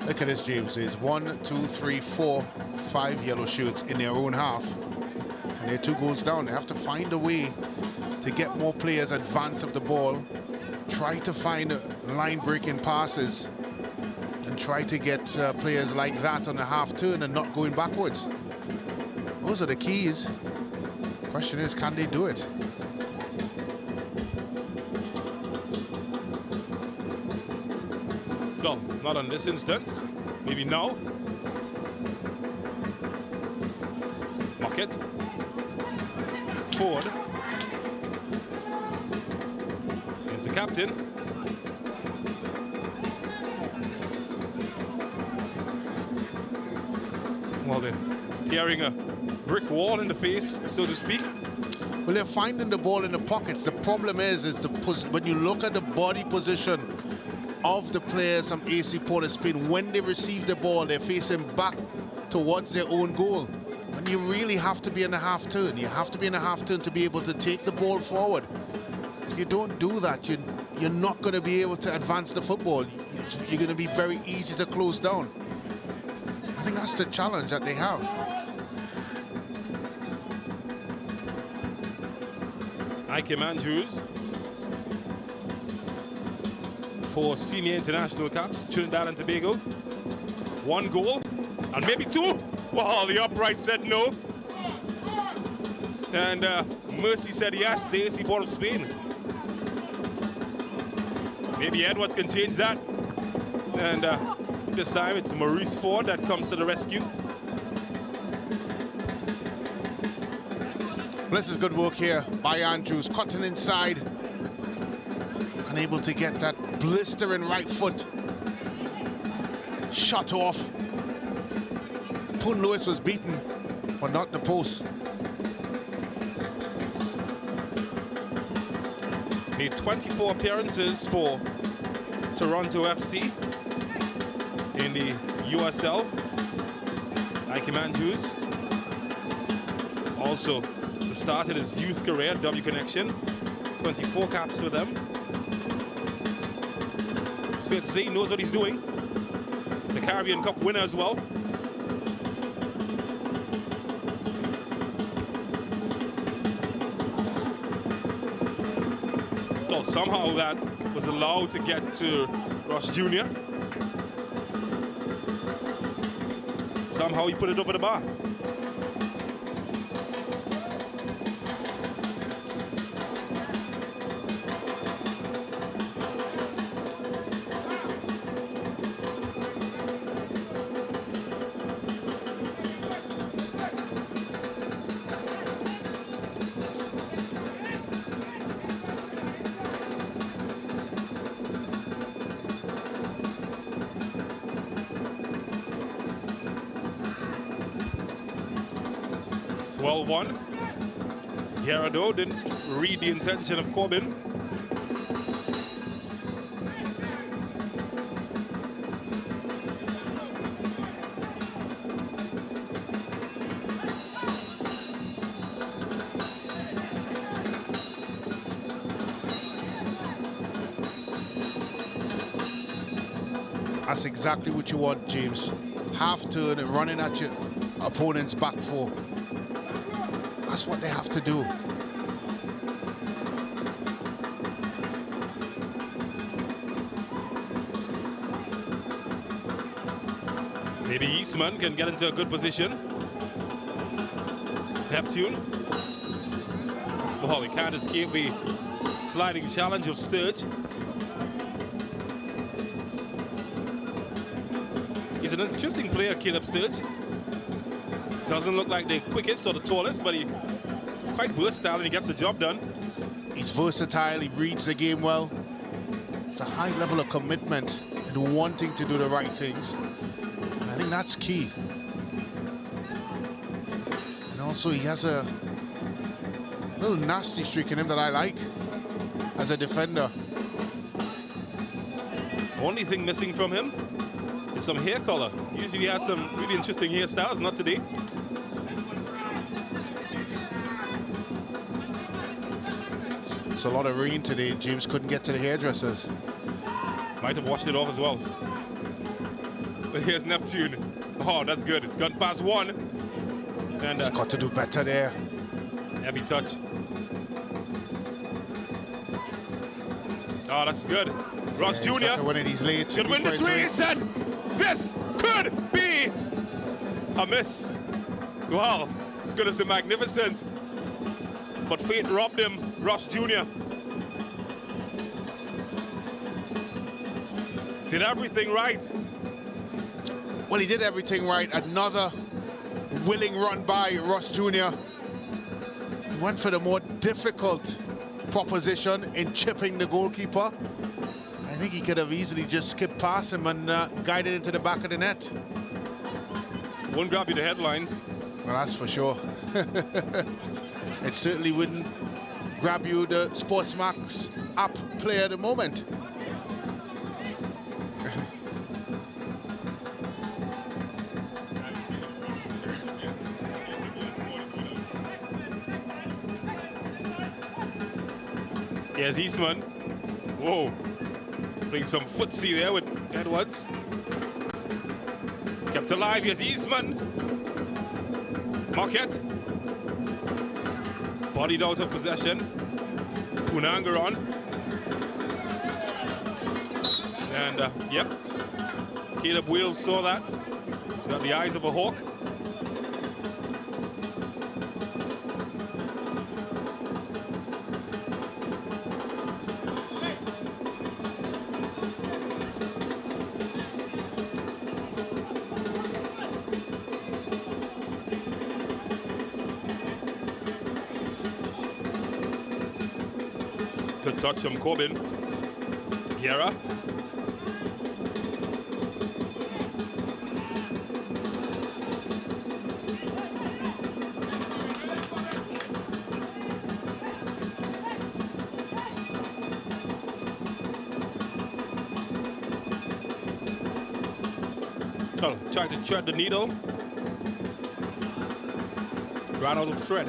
Look at this, James. There's 1, 2, 3, 4, 5 yellow shirts in their own half. And they're 2 goals down. They have to find a way to get more players advance of the ball. Try to find line-breaking passes. And try to get players like that on the half turn and not going backwards. Those are the keys. Question is, can they do it? Well, not on this instance. Maybe now. Marquette. Ford. Here's the captain. Well, they're staring a brick wall in the face, so to speak. Well, they're finding the ball in the pockets. The problem is when you look at the body position of the players from AC Port of Spain, when they receive the ball, they're facing back towards their own goal. When you really have to be in the half turn, you have to be in the half turn to be able to take the ball forward. If you don't do that, you're not going to be able to advance the football. You're going to be very easy to close down. I think that's the challenge that they have. Ike Andrews. 4 senior international caps, Trinidad and Tobago. 1 goal, and maybe 2. Well, the upright said no. And Mercy said yes, the AC Port of Spain. Maybe Edwards can change that. And this time it's Maurice Ford that comes to the rescue. Well, this is good work here by Andrews, cutting inside. Unable to get that blistering right foot shot off. Poon Lewis was beaten, but not the post. Made 24 appearances for Toronto FC in the USL. Ike Andrews also started his youth career at W Connection. 24 caps for them. It's fair to say he knows what he's doing. The Caribbean Cup winner as well. So somehow that was allowed to get to Ross Jr. Somehow he put it over the bar. Well won. Gerardo didn't read the intention of Corbin. That's exactly what you want, James. Half turn and running at your opponent's back four. That's what they have to do. Maybe Eastman can get into a good position. Neptune. Oh, he can't escape the sliding challenge of Sturge. He's an interesting player, Caleb Sturge. Doesn't look like the quickest or the tallest, but he's quite versatile and he gets the job done. He's versatile, he reads the game well. It's a high level of commitment and wanting to do the right things. And I think that's key. And also he has a little nasty streak in him that I like as a defender. Only thing missing from him is some hair color. Usually he has some really interesting hairstyles, not today. It's a lot of rain today. James couldn't get to the hairdressers. Might have washed it off as well. But here's Neptune. Oh, that's good. It's gone past one. And He's got to do better there. heavy touch. Oh, that's good. Ross Yeah, he's got to Jr. win it. He's late. should win this race, and this could be a miss. Wow, it's going to be magnificent. But fate robbed him, Ross Jr. Did everything right. Well, he did everything right. Another willing run by Ross Jr. He went for the more difficult proposition in chipping the goalkeeper. I think he could have easily just skipped past him and guided into the back of the net. Won't grab you the headlines. Well, that's for sure. It certainly wouldn't grab you the Sportsmax app player at the moment. Here's Eastman. Whoa. Playing some footsie there with Edwards. Kept alive. Here's Eastman. Marquette. Bodied out of possession. Unangaron. And, yep. Caleb Wales saw that. He's got the eyes of a hawk. Good touch from Corbin. Guerra. Oh, tried to thread the needle. Ran out of thread.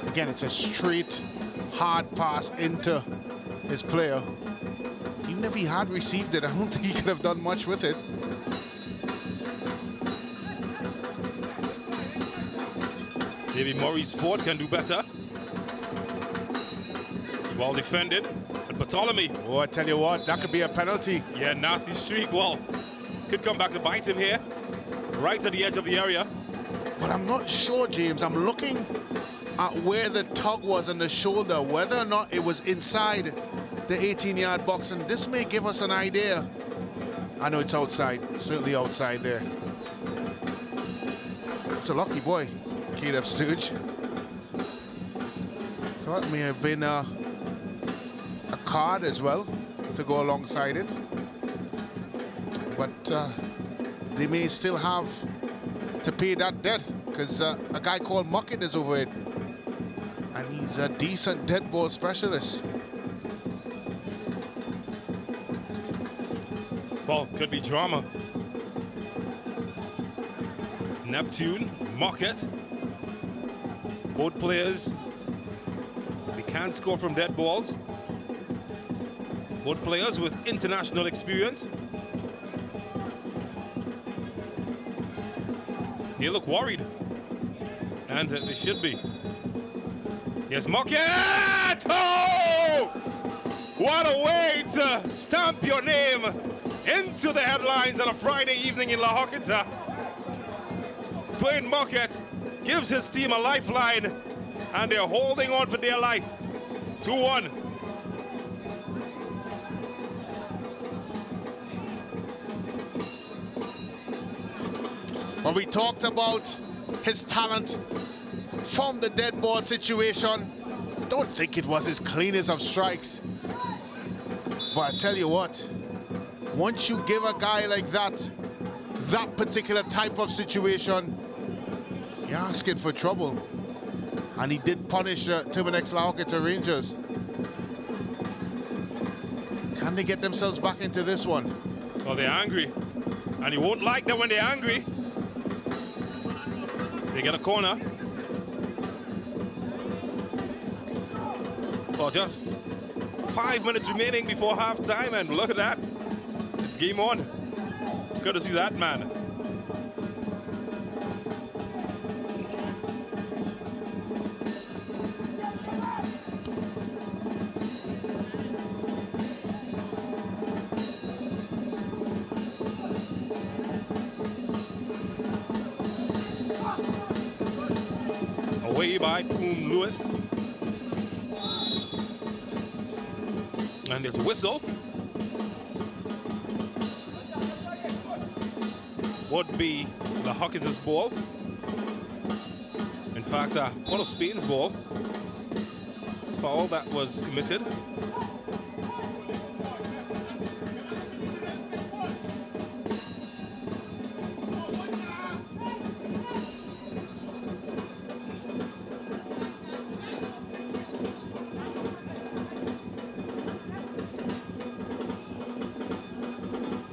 Again, it's a straight, hard pass into his player. Even if he had received it, I don't think he could have done much with it. Maybe Maurice Ford can do better. Well defended. But Bartholomew. Oh, I tell you what, that could be a penalty. Yeah, nasty streak. Well, could come back to bite him here. Right at the edge of the area. But I'm not sure, James. I'm looking at where the tug was on the shoulder, whether or not it was inside the 18-yard box, and this may give us an idea. I know it's outside, certainly outside there. It's a lucky boy, Caleb Sturge. Thought it may have been a card as well to go alongside it. But they may still have to pay that debt, because a guy called Muckett is over it. And he's a decent dead ball specialist. Well, could be drama. Neptune, Muckett. Both players, they can score from dead balls. Both players with international experience. They look worried. And they should be. Yes, Muckett! Oh! What a way to stamp your name into the headlines on a Friday evening in La Horquetta. Dwayne Muckett gives his team a lifeline, and they're holding on for their life. 2-1. When we talked about his talent from the dead ball situation, don't think it was his cleanest of strikes. But I tell you what, once you give a guy like that particular type of situation, you're asking for trouble. And he did punish Terminix La Horquetta Rangers. Can they get themselves back into this one? Well, they're angry. And you won't like them when they're angry. They get a corner. Well, just 5 minutes remaining before halftime, and look at that. It's game on. Good to see that, man. Away by Poom Lewis. And there's a whistle. Would be the Hawkins' ball. In fact, one of Spain's ball. Foul that was committed.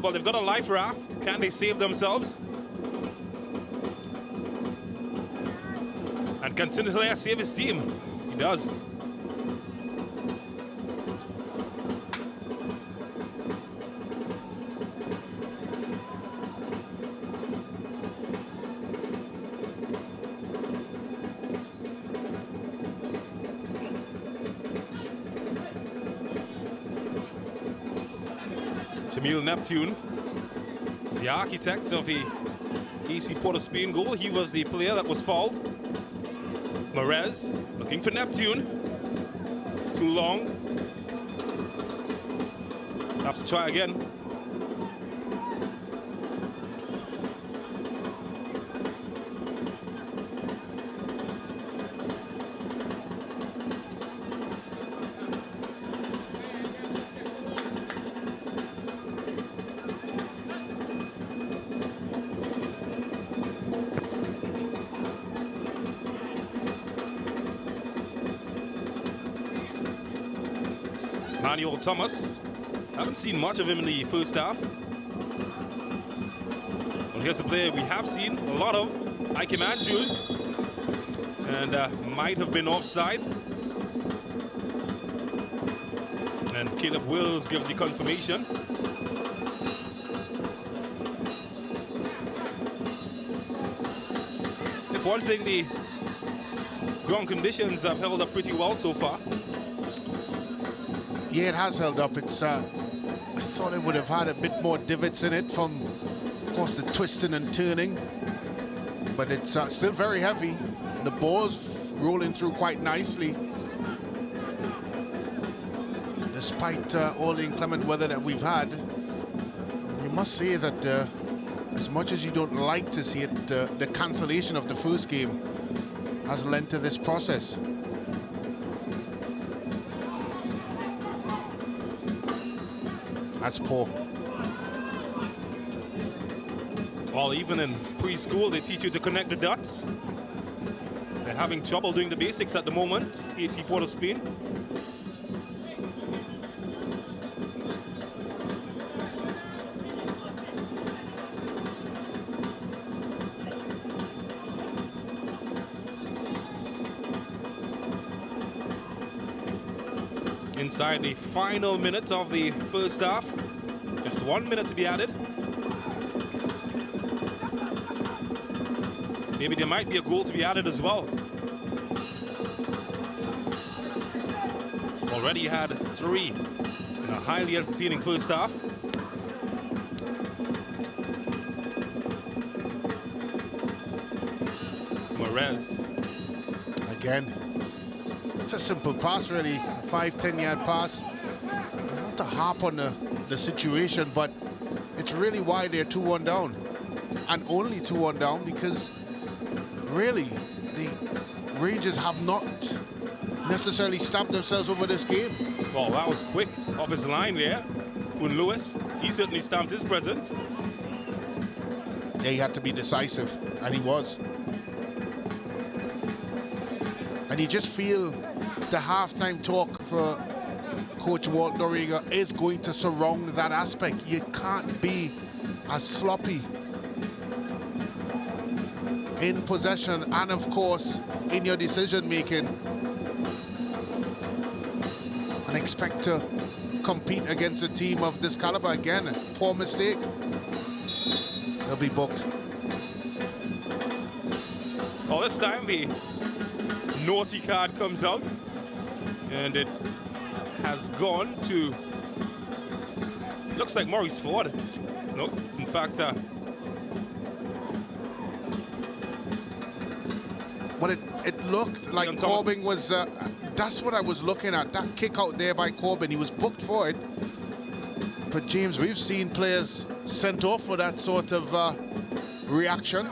Well, they've got a life raft. Can they save themselves? And can Sinclair save his team? He does. Jamil Neptune, the architect of the AC Port of Spain goal. He was the player that was fouled. Marez looking for Neptune. Too long. Have to try again. Manuel Thomas. Haven't seen much of him in the first half. Well, here's a player we have seen a lot of, Ike Andrews, and might have been offside. And Caleb Wills gives the confirmation. If one thing the ground conditions have held up pretty well so far. Yeah, it has held up. It's I thought it would have had a bit more divots in it from, of course, the twisting and turning. But it's still very heavy. The ball's rolling through quite nicely. Despite all the inclement weather that we've had, you must say that as much as you don't like to see it, the cancellation of the first game has led to this process. That's poor. Well, even in preschool, they teach you to connect the dots. They're having trouble doing the basics at the moment, AC Port of Spain. Inside the final minute of the first half, just 1 minute to be added. Maybe there might be a goal to be added as well. Already had 3 in a highly entertaining first half. Perez. Again, it's a simple pass, really. A 5-10 yard pass. Not to harp on the situation, but it's really why they're 2-1 down. And only 2-1 down because really the Rangers have not necessarily stamped themselves over this game. Well, that was quick off his line there. Kun Lewis, he certainly stamped his presence. Yeah, he had to be decisive, and he was. And you just feel the halftime talk for Coach Walt Noriega is going to surround that aspect. You can't be as sloppy in possession and, of course, in your decision making and expect to compete against a team of this caliber. Again, poor mistake. They'll be booked. Well, this time the naughty card comes out, and it has gone to, looks like Maurice Ford. No, in fact, but it looked like Corbin was, that's what I was looking at, that kick out there by Corbin. He was booked for it. But James, we've seen players sent off for that sort of reaction.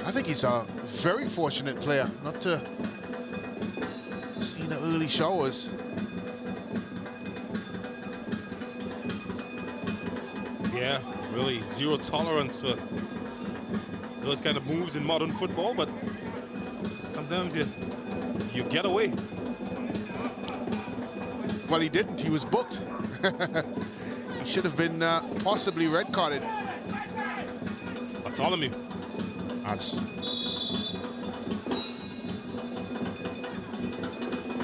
I think he's a very fortunate player not to see the early showers. yeah, really zero tolerance for those kind of moves in modern football, but sometimes you get away. Well, he didn't. He was booked. He should have been possibly red carded. Autonomy. That's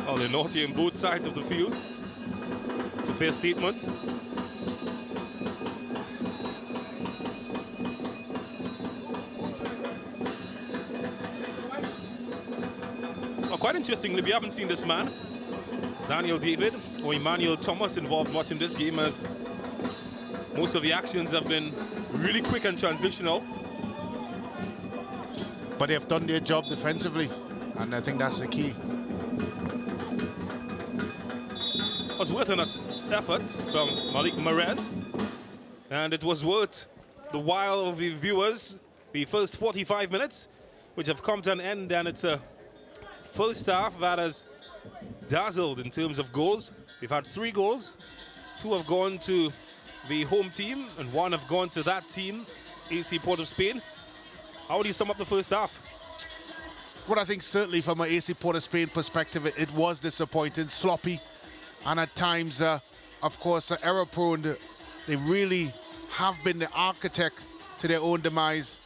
well, they're naughty on both sides of the field. It's a fair statement. Well, quite interestingly, we haven't seen this man, Daniel David or Emmanuel Thomas, involved much in this game, as most of the actions have been really quick and transitional. but they have done their job defensively, and I think that's the key. It was worth an effort from Malik Marez, and it was worth the while of the viewers, the first 45 minutes, which have come to an end, and it's a first half that has dazzled in terms of goals. We've had 3 goals. 2 have gone to the home team, and 1 have gone to that team, AC Port of Spain. How would you sum up the first half? Well, I think certainly from an AC Port of Spain perspective, it was disappointing, sloppy, and at times, of course, error-prone. They really have been the architect to their own demise.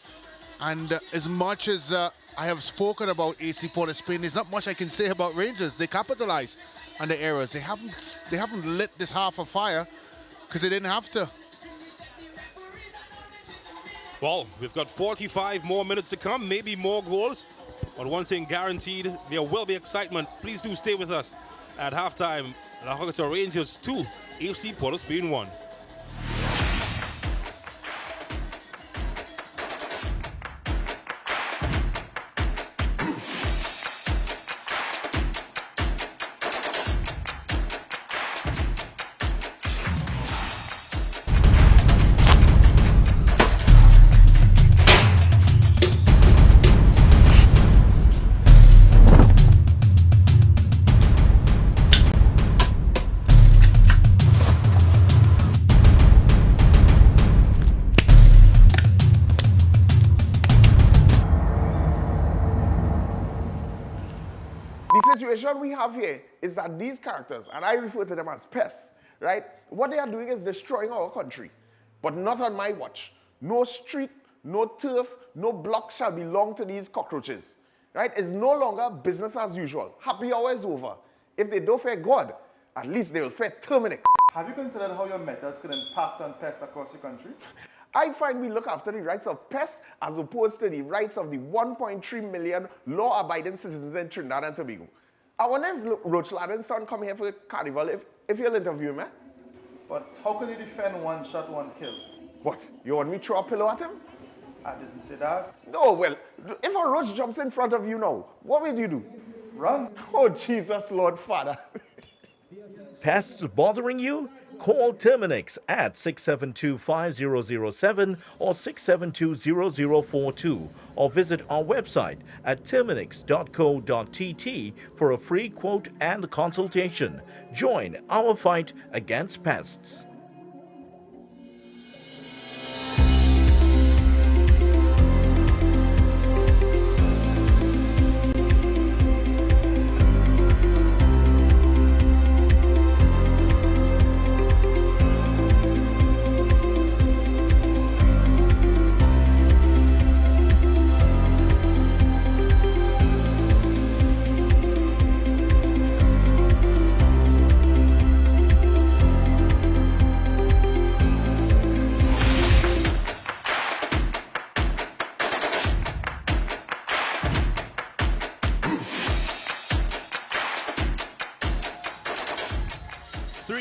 And as much as I have spoken about AC Port of Spain, there's not much I can say about Rangers. They capitalized on the errors. They haven't lit this half of fire because they didn't have to. Well, we've got 45 more minutes to come, maybe more goals. But one thing guaranteed, there will be excitement. Please do stay with us. At halftime, La Horquetta Rangers 2, AFC Port of Spain 1. The situation we have here is that these characters, and I refer to them as pests, right? What they are doing is destroying our country, but not on my watch. No street, no turf, no block shall belong to these cockroaches, right? It's no longer business as usual. Happy hour is over. If they don't fear God, at least they will fear Terminix. Have you considered how your methods could impact on pests across the country? I find we look after the rights of pests as opposed to the rights of the 1.3 million law-abiding citizens in Trinidad and Tobago. I wonder if Roach Ladden's son come here for the carnival, if you'll interview him, eh? But how could you defend one shot, one kill? What, you want me to throw a pillow at him? I didn't say that. No, well, if a roach jumps in front of you now, what will you do? Run. Oh, Jesus, Lord Father. Pests bothering you? Call Terminix at 672-5007 or 672-0042 or visit our website at terminix.co.tt for a free quote and consultation. Join our fight against pests.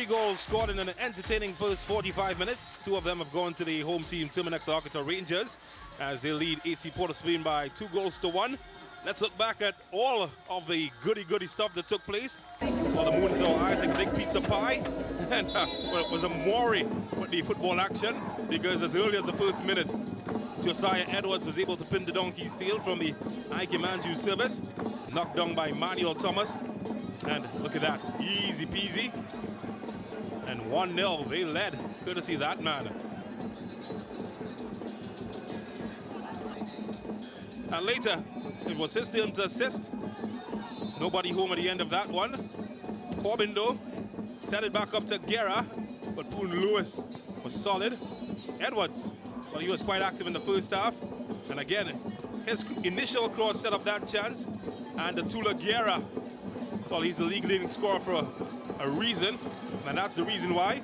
Goals scored in an entertaining first 45 minutes. Two of them have gone to the home team, Terminix La Horquetta Rangers, as they lead AC Port of Spain by 2-1. Let's look back at all of the goody stuff that took place. Well, the moon fell eyes like a big pizza pie, and well, it was a maury with the football action, because as early as the first minute, Josiah Edwards was able to pin the donkey's tail from the Ike Manju service, knocked down by Manuel Thomas, and look at that, easy peasy. And 1-0, they led, courtesy of that man. And later, it was his turn to assist. Nobody home at the end of that one. Corbin, though, set it back up to Guerra, but Poon Lewis was solid. Edwards, well, he was quite active in the first half. And again, his initial cross set up that chance. And the Tula Guerra, well, he's the league leading scorer for a reason. And that's the reason why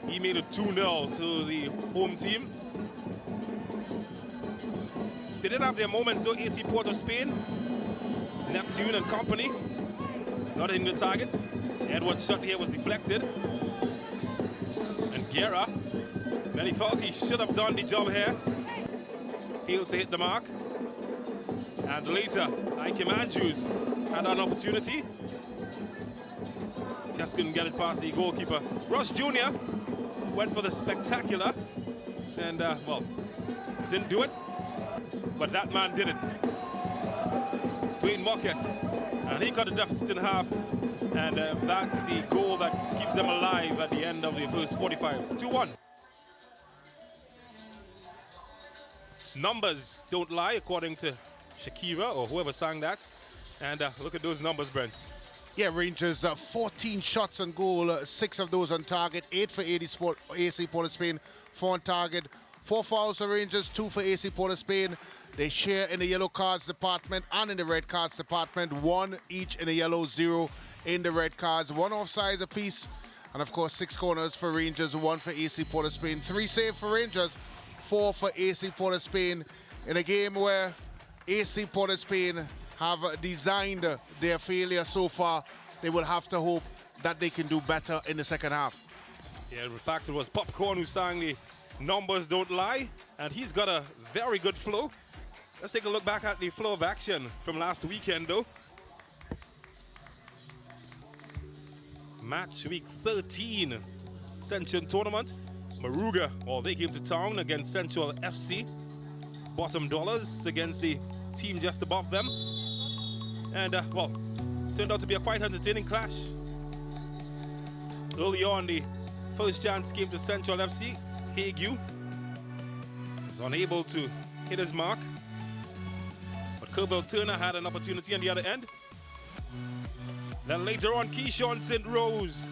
he made it 2-0 to the home team. They did have their moments though, AC Port of Spain, Neptune and company, not hitting the target. Edward's shot here was deflected. And Guerra, then he felt he should have done the job here. Failed to hit the mark. And later, Ike Manjus had an opportunity. Just couldn't get it past the goalkeeper. Ross Jr. went for the spectacular and, well, didn't do it, but that man did it. Dwayne Mockett, and he cut the deficit in half, and that's the goal that keeps them alive at the end of the first 45. 2-1. Numbers don't lie, according to Shakira, or whoever sang that. And look at those numbers, Brent. Yeah, Rangers 14 shots on goal, 6 of those on target, 8 for AC Port of Spain, 4 on target, 4 fouls for Rangers, 2 for AC Port of Spain. They share in the yellow cards department and in the red cards department, 1 each in the yellow, 0 in the red cards, 1 offsides apiece, and of course 6 corners for Rangers, 1 for AC Port of Spain, 3 saves for Rangers, 4 for AC Port of Spain, in a game where AC Port of Spain have designed their failure so far, they will have to hope that they can do better in the second half. Yeah, in fact, it was Popcorn who sang the numbers don't lie, and he's got a very good flow. Let's take a look back at the flow of action from last weekend, though. Match week 13, Ascension tournament. Moruga, well, they came to town against Central FC. Bottom dollars against the team just above them. And, well, turned out to be a quite entertaining clash. Early on, the first chance came to Central FC. Hague was unable to hit his mark. But Kerbal Turner had an opportunity on the other end. Then later on, Keyshawn St. Rose.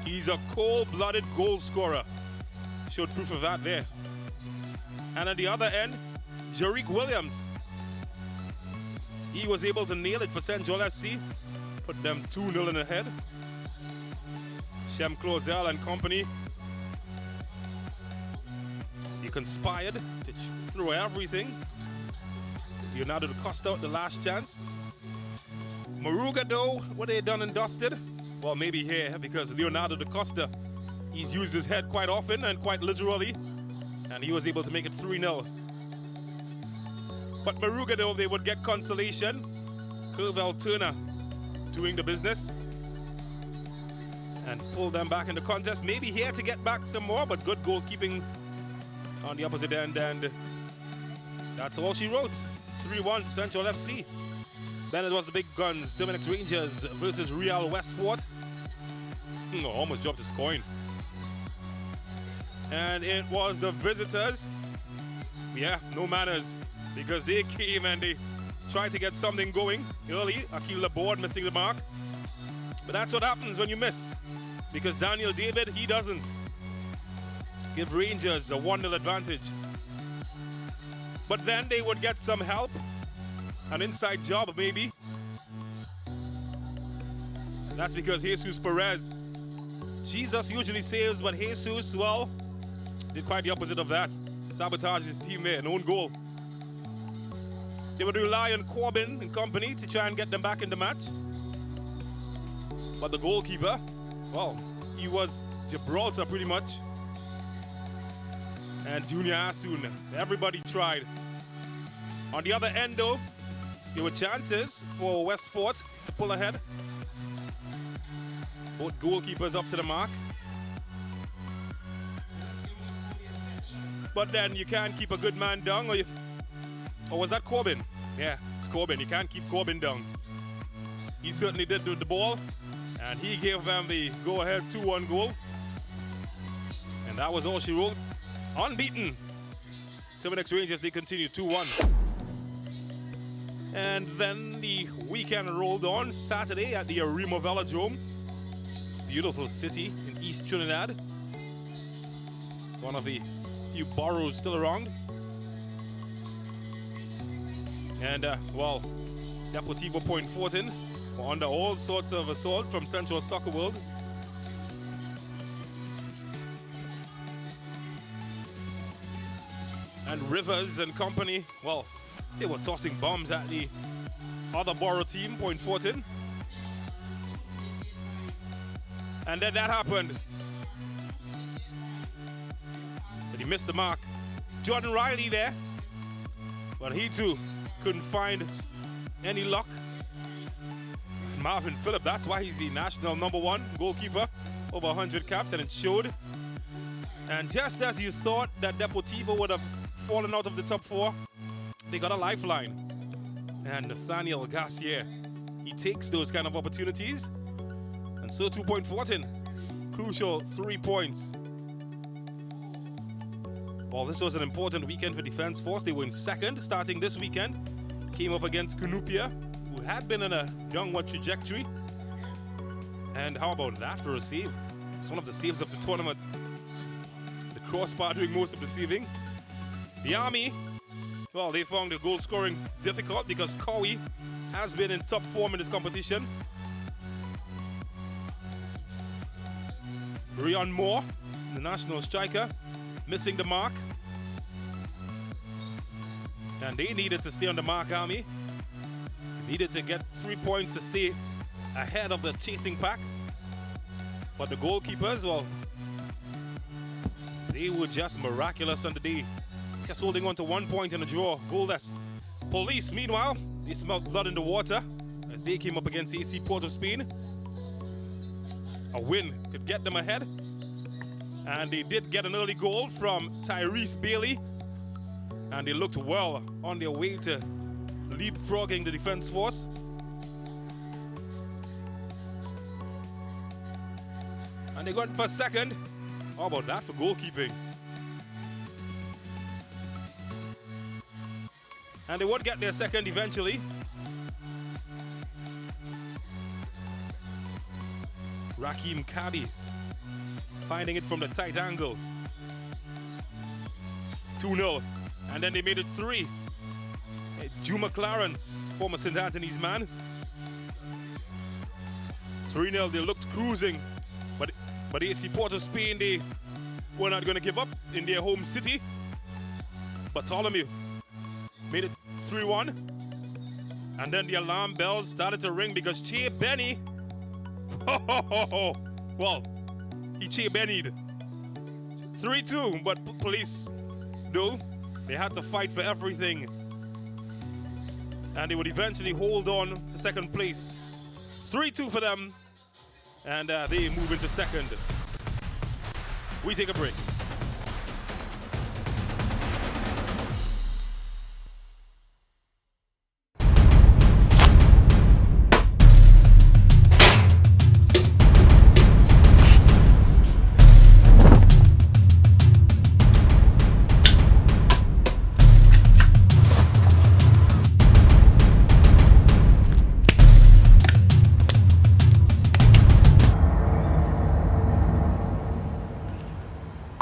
He's a cold-blooded goal scorer. Showed proof of that there. And at the other end, Jarick Williams. He was able to nail it for Central FC. Put them 2-0 in ahead. Shem Clozel and company. He conspired to throw everything. Leonardo da Costa out the last chance. Moruga, though, what they done and dusted? Well, maybe here, because Leonardo da Costa, he's used his head quite often and quite literally, and he was able to make it 3-0. But Moruga, though, they would get consolation. Kerbal Turner doing the business and pull them back in the contest. Maybe here to get back some more, but good goalkeeping on the opposite end, and that's all she wrote. 3-1 Central FC. Then it was the big guns, Terminix Rangers versus Real Westport. Almost dropped his coin. And it was the visitors. Yeah, no manners, because they came and they tried to get something going early. Akil Laborde missing the mark. But that's what happens when you miss, because Daniel David, he doesn't. Give Rangers a 1-0 advantage. But then they would get some help. An inside job, maybe. And that's because Jesus Perez. Jesus usually saves, but Jesus, well, did quite the opposite of that. Sabotaged his teammate, an own goal. They would rely on Corbin and company to try and get them back in the match. But the goalkeeper, well, he was Gibraltar pretty much. And Junior Asun, everybody tried. On the other end, though, there were chances for Westport to pull ahead. Both goalkeepers up to the mark. But then you can't keep a good man down, or was that Corbin? Yeah, it's Corbin. You can't keep Corbin down. He certainly did with the ball, and he gave them the go-ahead 2-1 goal. And that was all she wrote. Unbeaten. Terminix Rangers, they continue 2-1. And then the weekend rolled on. Saturday at the Arima Velodrome. Beautiful city in East Trinidad. One of the few boroughs still around. And, well, Deportivo Point Fortin were under all sorts of assault from Central Soccer World. And Rivers and company, well, they were tossing bombs at the other borough team, Point Fortin. And then that happened. But he missed the mark. Jordan Riley there. But he too couldn't find any luck. Marvin Phillip, that's why he's the national #1 goalkeeper. Over 100 caps, and it showed. And just as you thought that Deportivo would have fallen out of the top 4, they got a lifeline. And Nathaniel Gassier, he takes those kind of opportunities. And so 2 Point Fortin, crucial 3 points. Well, this was an important weekend for Defense Force. They were in second starting this weekend. Came up against Cunupia, who had been on a downward trajectory. And how about that for a save? It's one of the saves of the tournament. The crossbar doing most of the saving. The Army, well, they found the goal scoring difficult because Cowie has been in top form in this competition. Rion Moore, the national striker, missing the mark. And they needed to stay on the mark, Army. Needed to get 3 points to stay ahead of the chasing pack. But the goalkeepers, well, they were just miraculous on the day. Just holding on to 1 point in the draw, goalless. Police, meanwhile, they smelled blood in the water as they came up against AC Port of Spain. A win could get them ahead. And they did get an early goal from Tyrese Bailey. And they looked well on their way to leapfrogging the defense force. And they got for second. How about that for goalkeeping? And they would get their second eventually. Raheem Kabi finding it from the tight angle. It's 2-0. And then they made it 3. Juma Clarence, former St. Anthony's man. 3-0, they looked cruising. But AC Port of Spain, they were not going to give up in their home city. Bartholomew made it 3-1. And then the alarm bells started to ring because Che Benny, well, he Che Bennied. 3-2, but police, though, they had to fight for everything. And they would eventually hold on to second place. 3-2 for them. And they move into second. We take a break.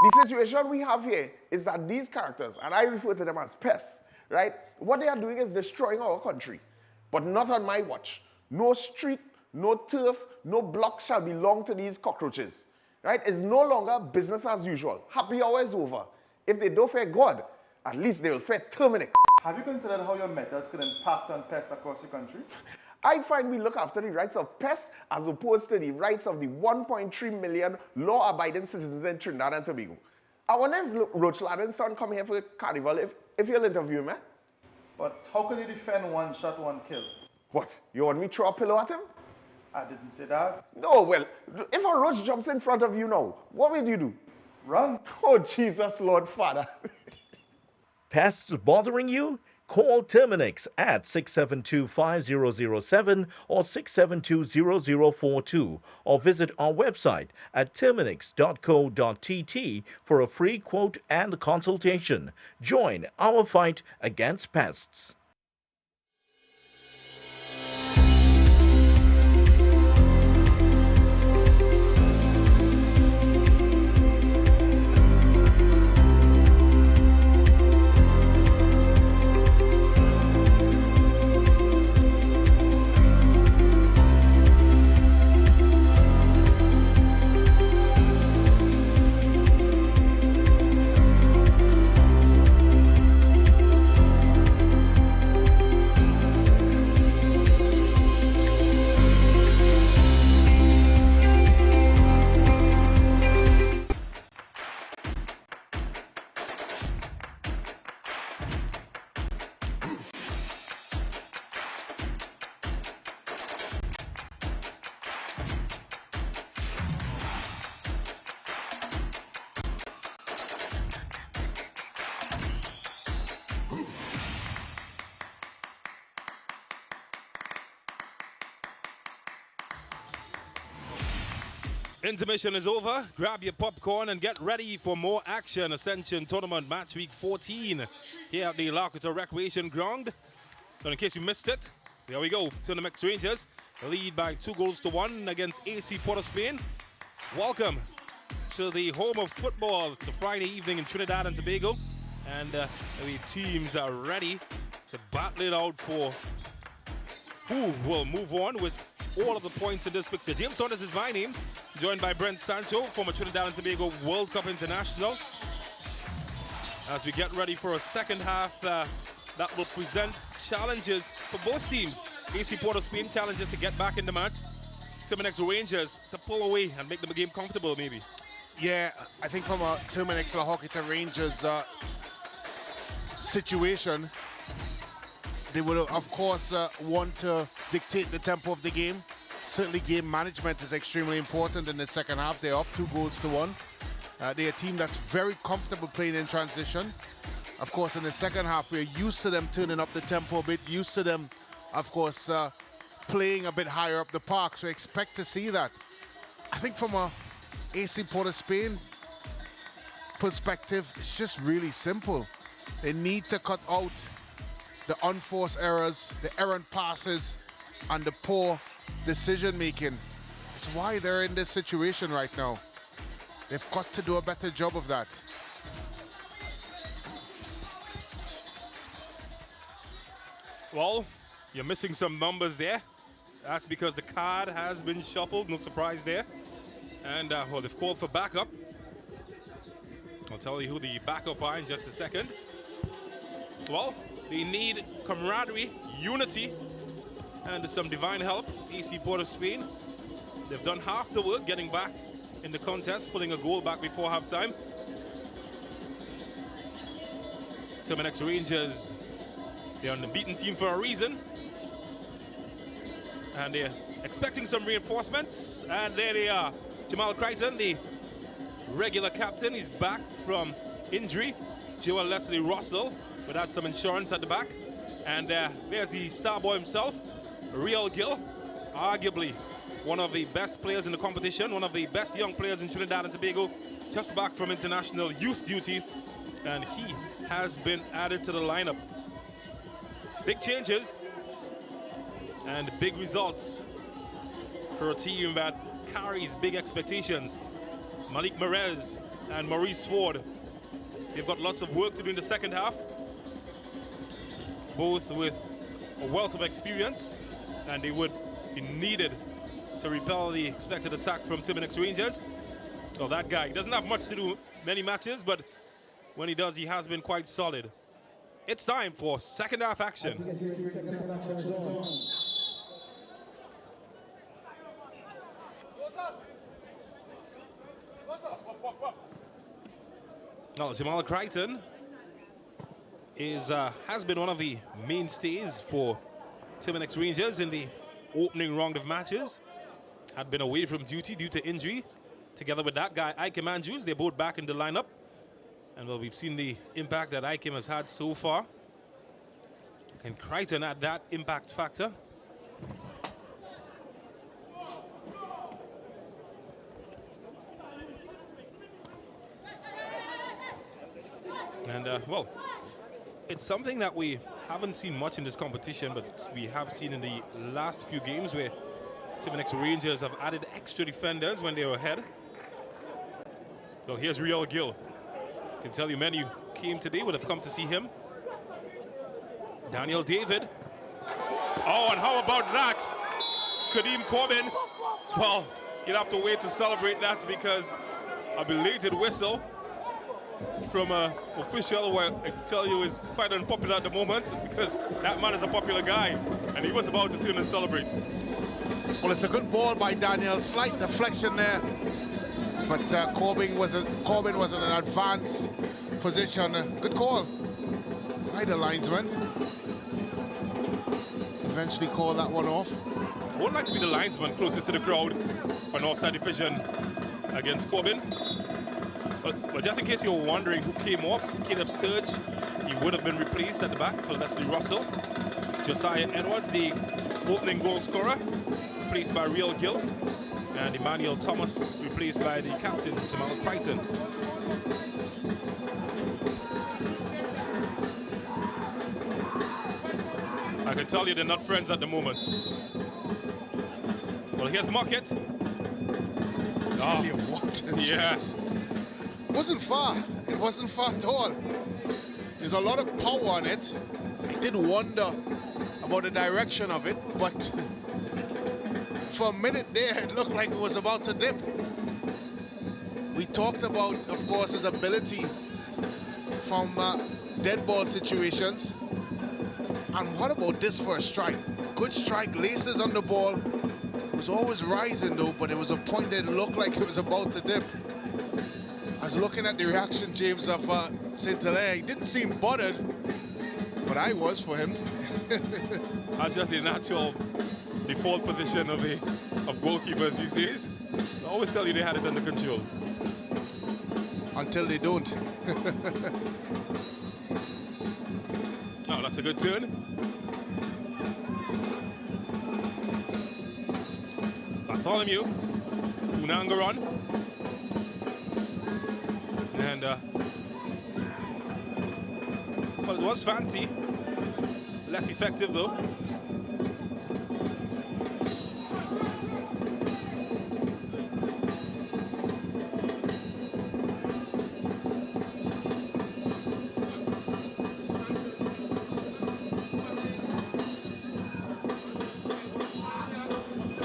The situation we have here is that these characters, and I refer to them as pests, right? What they are doing is destroying our country, but not on my watch. No street, no turf, no block shall belong to these cockroaches, right? It's no longer business as usual. Happy hour is over. If they don't fear God, at least they will fear Terminix. Have you considered how your methods could impact on pests across the country? I find we look after the rights of pests as opposed to the rights of the 1.3 million law-abiding citizens in Trinidad and Tobago. I wonder if Roach Ladden's son come here for the carnival, if you'll interview him, eh? But how could you defend one shot, one kill? What, you want me to throw a pillow at him? I didn't say that. No, well, if a roach jumps in front of you now, what will you do? Run. Oh, Jesus, Lord Father. Pests bothering you? Call Terminix at 672-5007 or 672-0042 or visit our website at terminix.co.tt for a free quote and consultation. Join our fight against pests. Intermission is over. Grab your popcorn and get ready for more action. Ascension Tournament Matchweek 14 here at the La Horquetta Recreation Ground. So in case you missed it, there we go. Terminix Rangers lead by 2-1 against AC Port of Spain. Welcome to the home of football. It's a Friday evening in Trinidad and Tobago. And the teams are ready to battle it out for who will move on with all of the points in this fixture. James Saunders is my name, joined by Brent Sancho, former Trinidad and Tobago World Cup international. As we get ready for a second half that will present challenges for both teams. AC Port of Spain challenges to get back in the match. Terminix Rangers to pull away and make the game comfortable, maybe. Yeah, I think from a Terminix La Horquetta Rangers situation, they would, of course, want to dictate the tempo of the game. Certainly game management is extremely important in the second half. They're up 2-1. They're a team that's very comfortable playing in transition. Of course, in the second half, we're used to them turning up the tempo a bit, used to them, of course, playing a bit higher up the park. So expect to see that. I think from a AC Port of Spain perspective, it's just really simple. They need to cut out the unforced errors, the errant passes, and the poor decision making. It's why they're in this situation right now. They've got to do a better job of that. Well, you're missing some numbers there. That's because the card has been shuffled. No surprise there. And, well, they've called for backup. I'll tell you who the backup are in just a second. Well, they need camaraderie, unity, and some divine help. AC Port of Spain. They've done half the work getting back in the contest, pulling a goal back before halftime. Terminix Rangers, they're on the beaten team for a reason. And they're expecting some reinforcements. And there they are. Jamal Crichton, the regular captain, is back from injury. Joel Leslie Russell, without some insurance at the back. And there's the star boy himself, Real Gill, arguably one of the best players in the competition, one of the best young players in Trinidad and Tobago, just back from international youth duty. And he has been added to the lineup. Big changes and big results for a team that carries big expectations. Malik Merez and Maurice Ford, they've got lots of work to do in the second half, both with a wealth of experience, and they would be needed to repel the expected attack from Terminix Rangers. Well, that guy, he doesn't have much to do many matches, but when he does, he has been quite solid. It's time for second half action. Now, Jamal Crichton has been one of the mainstays for Terminix Rangers in the opening round of matches. Had been away from duty due to injury. Together with that guy, Ike Manjus, they're both back in the lineup. And well, we've seen the impact that Ike has had so far. Can Crichton add that impact factor? And well, it's something that we haven't seen much in this competition, but we have seen in the last few games where Terminix Rangers have added extra defenders when they were ahead. Well, here's Real Gill. I can tell you many who came today would have come to see him. Daniel David. Oh, and how about that? Kadeem Corbin. Well, you'll have to wait to celebrate that because a belated whistle from an official, who I tell you is quite unpopular at the moment because that man is a popular guy and he was about to turn and celebrate. Well, it's a good ball by Daniel. Slight deflection there, but Corbin was in an advanced position. Good call by the linesman. Eventually call that one off. I would like to be the linesman closest to the crowd for an offside decision against Corbin. But just in case you're wondering who came off, Caleb Sturge, he would have been replaced at the back for Leslie Russell. Josiah Edwards, the opening goal scorer, replaced by Real Gill. And Emmanuel Thomas, replaced by the captain, Jamal Crichton. I can tell you they're not friends at the moment. Well, here's Muckett. Tell you what, yes. It wasn't far. It wasn't far at all. There's a lot of power on it. I did wonder about the direction of it, but for a minute there, it looked like it was about to dip. We talked about, of course, his ability from dead ball situations. And what about this for a strike? Good strike, laces on the ball. It was always rising though, but it was a point that looked like it was about to dip. I was looking at the reaction, James, of St. Hilaire. He didn't seem bothered, but I was for him. That's just the natural default position of goalkeepers these days. I always tell you they had it under control. Until they don't. Oh, that's a good turn. Bartholomew, Unangaron, and well, it was fancy, less effective though.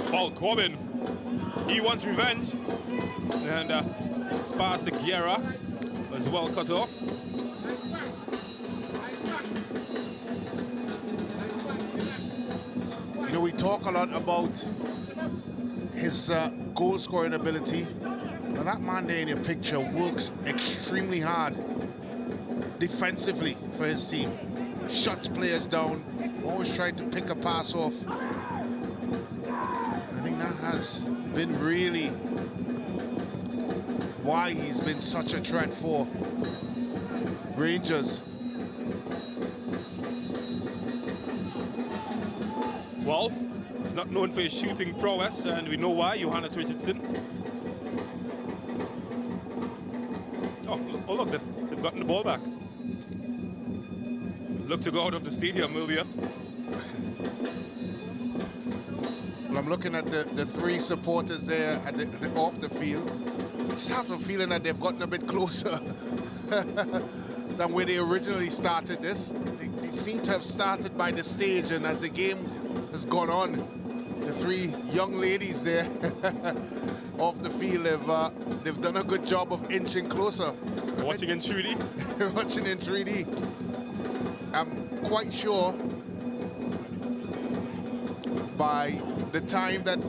Paul Corbin, he wants revenge, and it's past the Guerra, was well cut off. You know, we talk a lot about his goal scoring ability. Now that man there in your picture works extremely hard defensively for his team. Shuts players down, always trying to pick a pass off. I think that has been really why he's been such a threat for Rangers. Well, he's not known for his shooting prowess, and we know why, Johannes Richardson. Oh look, they've gotten the ball back. Look to go out of the stadium earlier. Well, I'm looking at the three supporters there at the off the field. I just have a feeling that they've gotten a bit closer than where they originally started this. They seem to have started by the stage, and as the game has gone on, the three young ladies there off the field they've done a good job of inching closer. Watching in 3D? Watching in 3D. I'm quite sure by the time that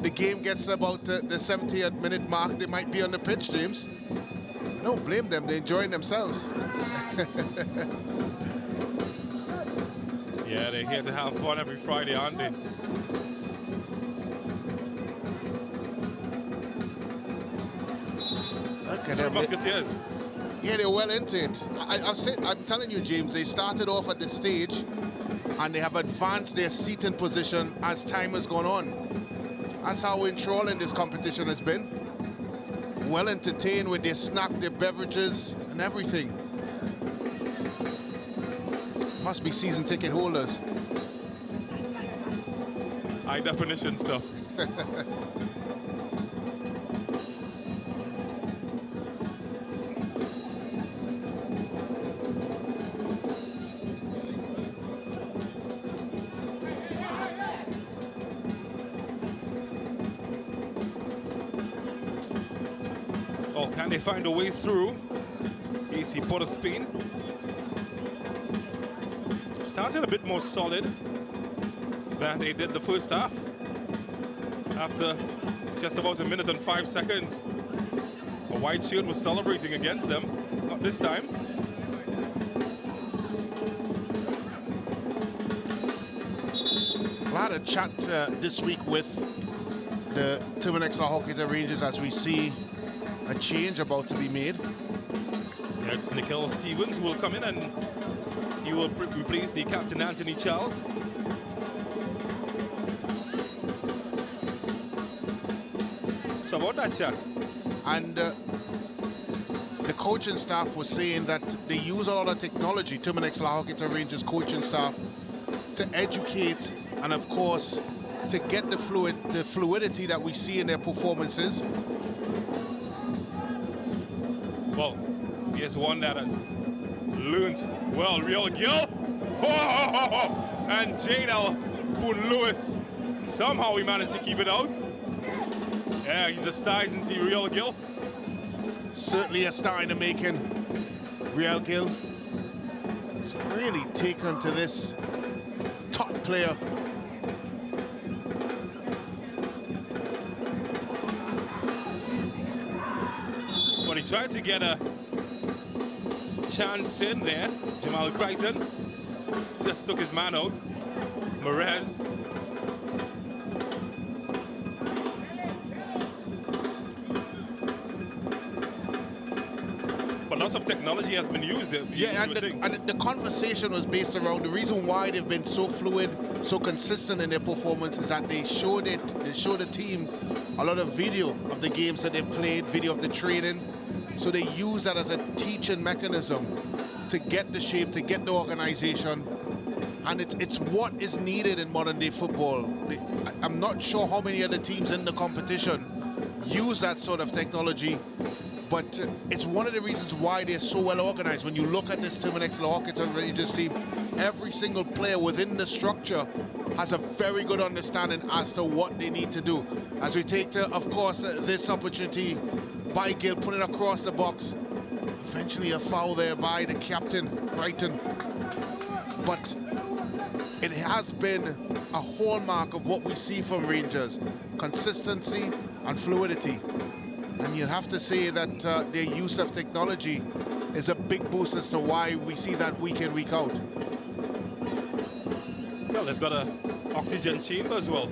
the game gets about the 70th minute mark, they might be on the pitch, James. I don't blame them, they're enjoying themselves. Yeah, they're here to have fun every Friday, aren't they? Look at The them. Musketeers. Yeah, they're well into it. I'm telling you, James, they started off at the stage and they have advanced their seating position as time has gone on. That's how enthralling this competition has been. Well entertained with their snack, their beverages and everything. Must be season ticket holders. High definition stuff. Oh, can they find a way through? AC Port of Spain. Started a bit more solid than they did the first half. After just about a minute and 5 seconds, a white shield was celebrating against them. Not this time. I had a chat this week with the Terminix La Horquetta Rangers as we see a change about to be made. Yeah, it's Nikhil Stevens who will come in and he will replace the captain Anthony Charles. So about that chat. And the coaching staff was saying that they use a lot of technology, Terminix La Horquetta Rangers coaching staff, to educate and of course to get the fluidity that we see in their performances. Well, here's one that has learned well, Real Gill. And Jadel Boone Lewis. Somehow he managed to keep it out. Yeah, he's a star, isn't he, Real Gill? Certainly a star in the making, Real Gill. It's really taken to this top player. But he tried to get a chance in there. Jamal Crichton just took his man out. Morez. But lots of technology has been used there. Yeah, and the conversation was based around the reason why they've been so fluid, so consistent in their performance is that they showed the team a lot of video of the games that they played, video of the training. So they use that as a teaching mechanism to get the shape, to get the organization. And it's what is needed in modern day football. I'm not sure how many other teams in the competition use that sort of technology, but it's one of the reasons why they're so well organized. When you look at this Terminix La Horquetta Rangers team, every single player within the structure has a very good understanding as to what they need to do. As we take, of course, this opportunity by Gill, put it across the box. Eventually a foul there by the captain, Brighton. But it has been a hallmark of what we see from Rangers, consistency and fluidity. And you have to say that their use of technology is a big boost as to why we see that week in, week out. Well, they've got an oxygen chamber as well.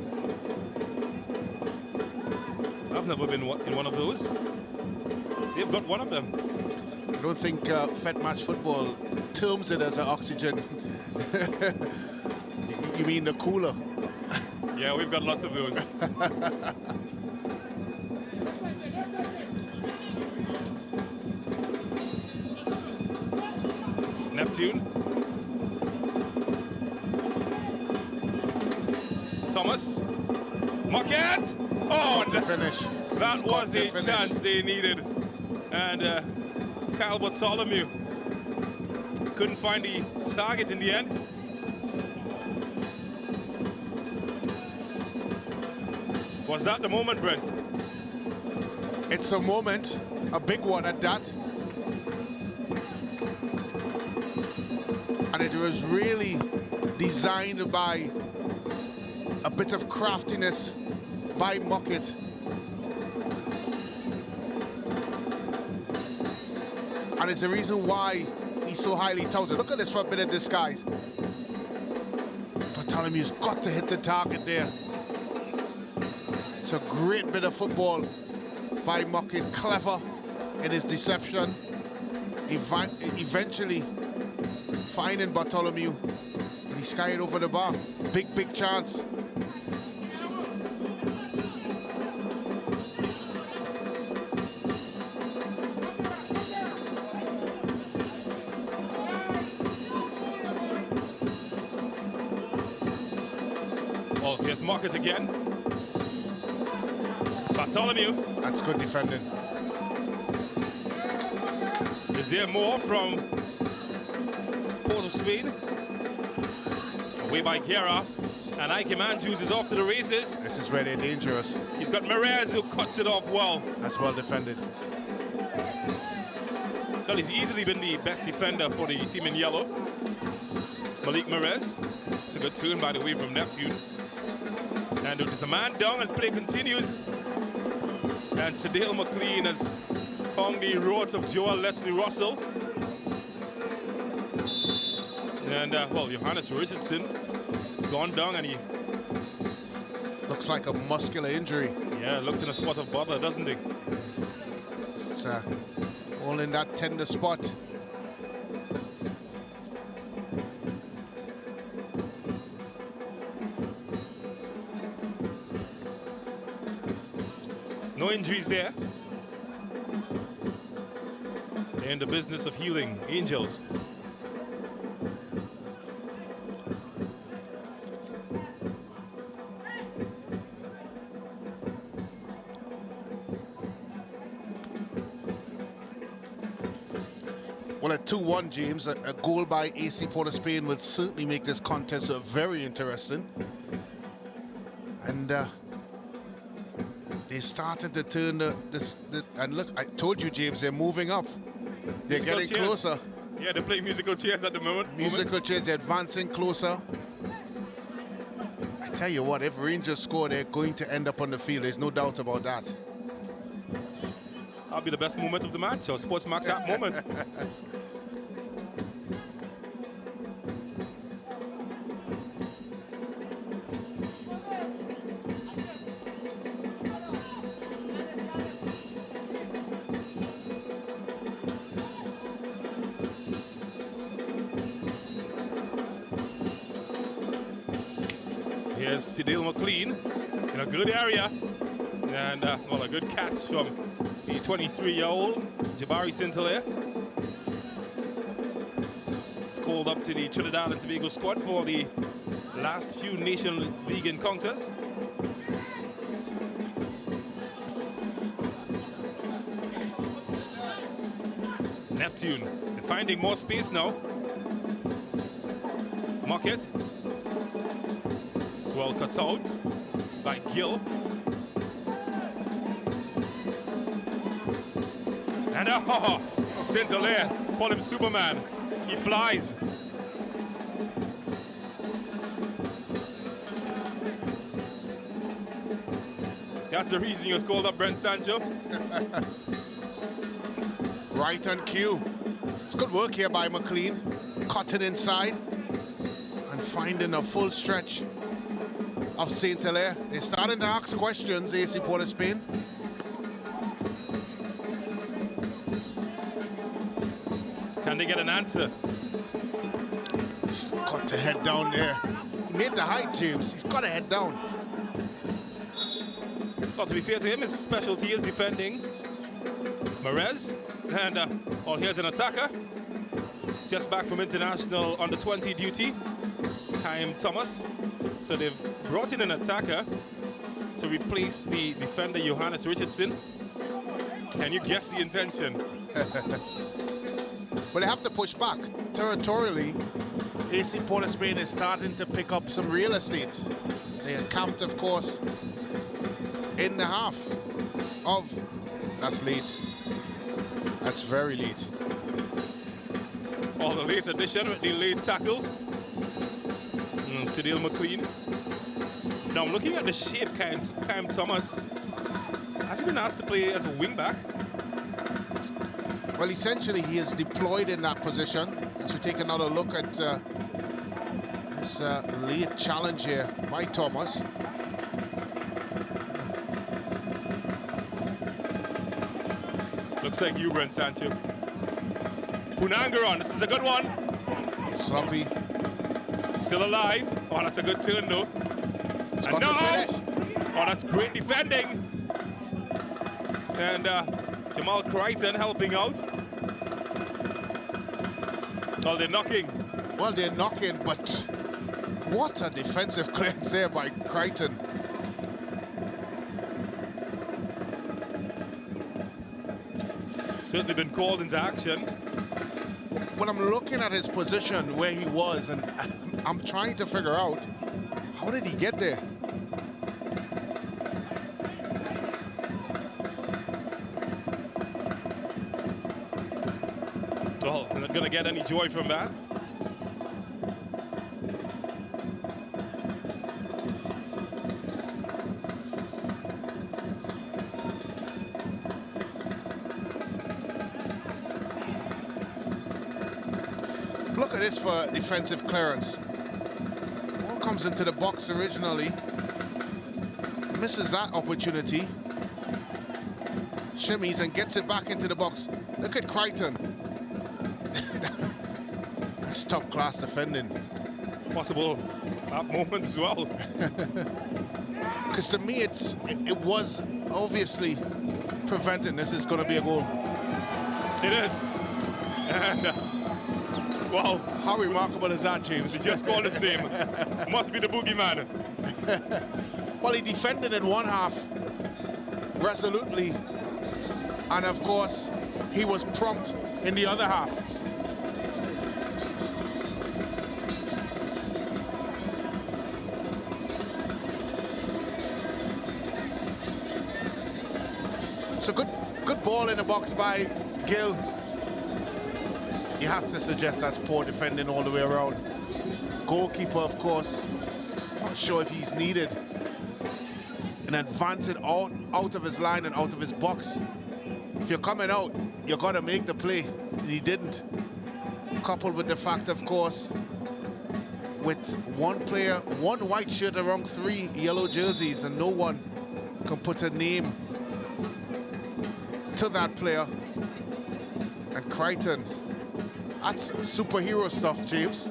I've never been in one of those. They've got one of them. I don't think Fed Match Football terms it as an oxygen. You mean the cooler? Yeah, we've got lots of those. Neptune. Thomas. Marquette! Oh, the finish. That was a chance they needed. And Kyle Bartholomew couldn't find the target in the end. Was that the moment, Brent? It's a moment, a big one at that. And it was really designed by a bit of craftiness by Muckett. And it's the reason why he's so highly touted. Look at this forbidden disguise. Bartholomew's got to hit the target there. It's a great bit of football by Muckett. Clever in his deception. Eventually finding Bartholomew. And he skied over the bar. Big, big chance. Oh, here's Muckett again. Bartholomew. That's good defending. Is there more from Port of Spain? Away by Guerra. And Ike Manjus is off to the races. This is where they're dangerous. He's got Morez who cuts it off well. That's well defended. Well, he's easily been the best defender for the team in yellow. Malik Morez. It's a good turn, by the way, from Neptune. And there's a man down and play continues. And Sadale McLean has found the roads of Joel Leslie Russell. And, well, Johannes Richardson has gone down and he... Looks like a muscular injury. Yeah, looks in a spot of bother, doesn't he? It's all in that tender spot. No injuries there. They're in the business of healing angels. Well, at 2-1, James, a goal by AC Port of Spain would certainly make this contest very interesting. And they started to turn and look, I told you, James, they're moving up. They're getting closer. Yeah, they're playing musical chairs at the moment. Musical chairs, they're advancing closer. tell you what, if Rangers score, they're going to end up on the field. There's no doubt about that. That'll be the best moment of the match, or Sports Max app moment. Here's Cedale McLean in a good area, and well, a good catch from the 23-year-old Jabari St-Hilaire. It's called up to the Trinidad and Tobago squad for the last few Nation League encounters. Neptune finding more space now. Muckett. Well cut out by Gill. And St-Hilaire, call him Superman. He flies. That's the reason he was called up, Brent Sancho. Right on cue. It's good work here by McLean. Cutting inside and finding a full stretch of St-Hilaire. They're starting to ask questions, AC Port of Spain. Can they get an answer? He's got to head down there. He made the height, James. He's got to head down. Well, to be fair to him, his specialty is defending. Merez, and oh, here's an attacker. Just back from international under-20 duty, Chaim Thomas. So they've brought in an attacker to replace the defender Johannes Richardson. Can you guess the intention? Well, they have to push back. Territorially, AC Port of Spain is starting to pick up some real estate. They encamped, of course, in the half of... That's late. That's very late. Oh, the late addition with the late tackle. Cedale McLean. Now I'm looking at the shape, Chaim Thomas. Has he been asked to play as a wing-back? Well, essentially, he is deployed in that position. As we take another look at this late challenge here by Thomas. Looks like you, Brent Sancho. Punangaron, this is a good one. Sloppy. Still alive. Oh, that's a good turn, though. And no! Oh, that's great defending. And Jamal Crichton helping out. Oh, they're knocking. Well, they're knocking, but what a defensive clearance there by Crichton. Certainly been called into action. When I'm looking at his position where he was, and I'm trying to figure out, how did he get there? Well, they're not going to get any joy from that. Look at this for defensive clearance. Ball comes into the box originally. Misses that opportunity. Shimmies and gets it back into the box. Look at Crichton. That's top-class defending. Possible that moment as well. Because to me, it was obviously preventing. This is going to be a goal. It is. And, wow. How remarkable is that, James? He just called his name. Must be the boogeyman. Well, he defended in one half resolutely. And, of course, he was prompt in the other half. So good ball in the box by Gill. You have to suggest that's poor defending all the way around. Goalkeeper, of course, Not sure if he's needed. And advance it out of his line and out of his box. If you're coming out, you got to make the play. And he didn't. Coupled with the fact, of course, with one player, one white shirt around 3 yellow jerseys, and no one can put a name to that player. And Crichton, that's superhero stuff, James.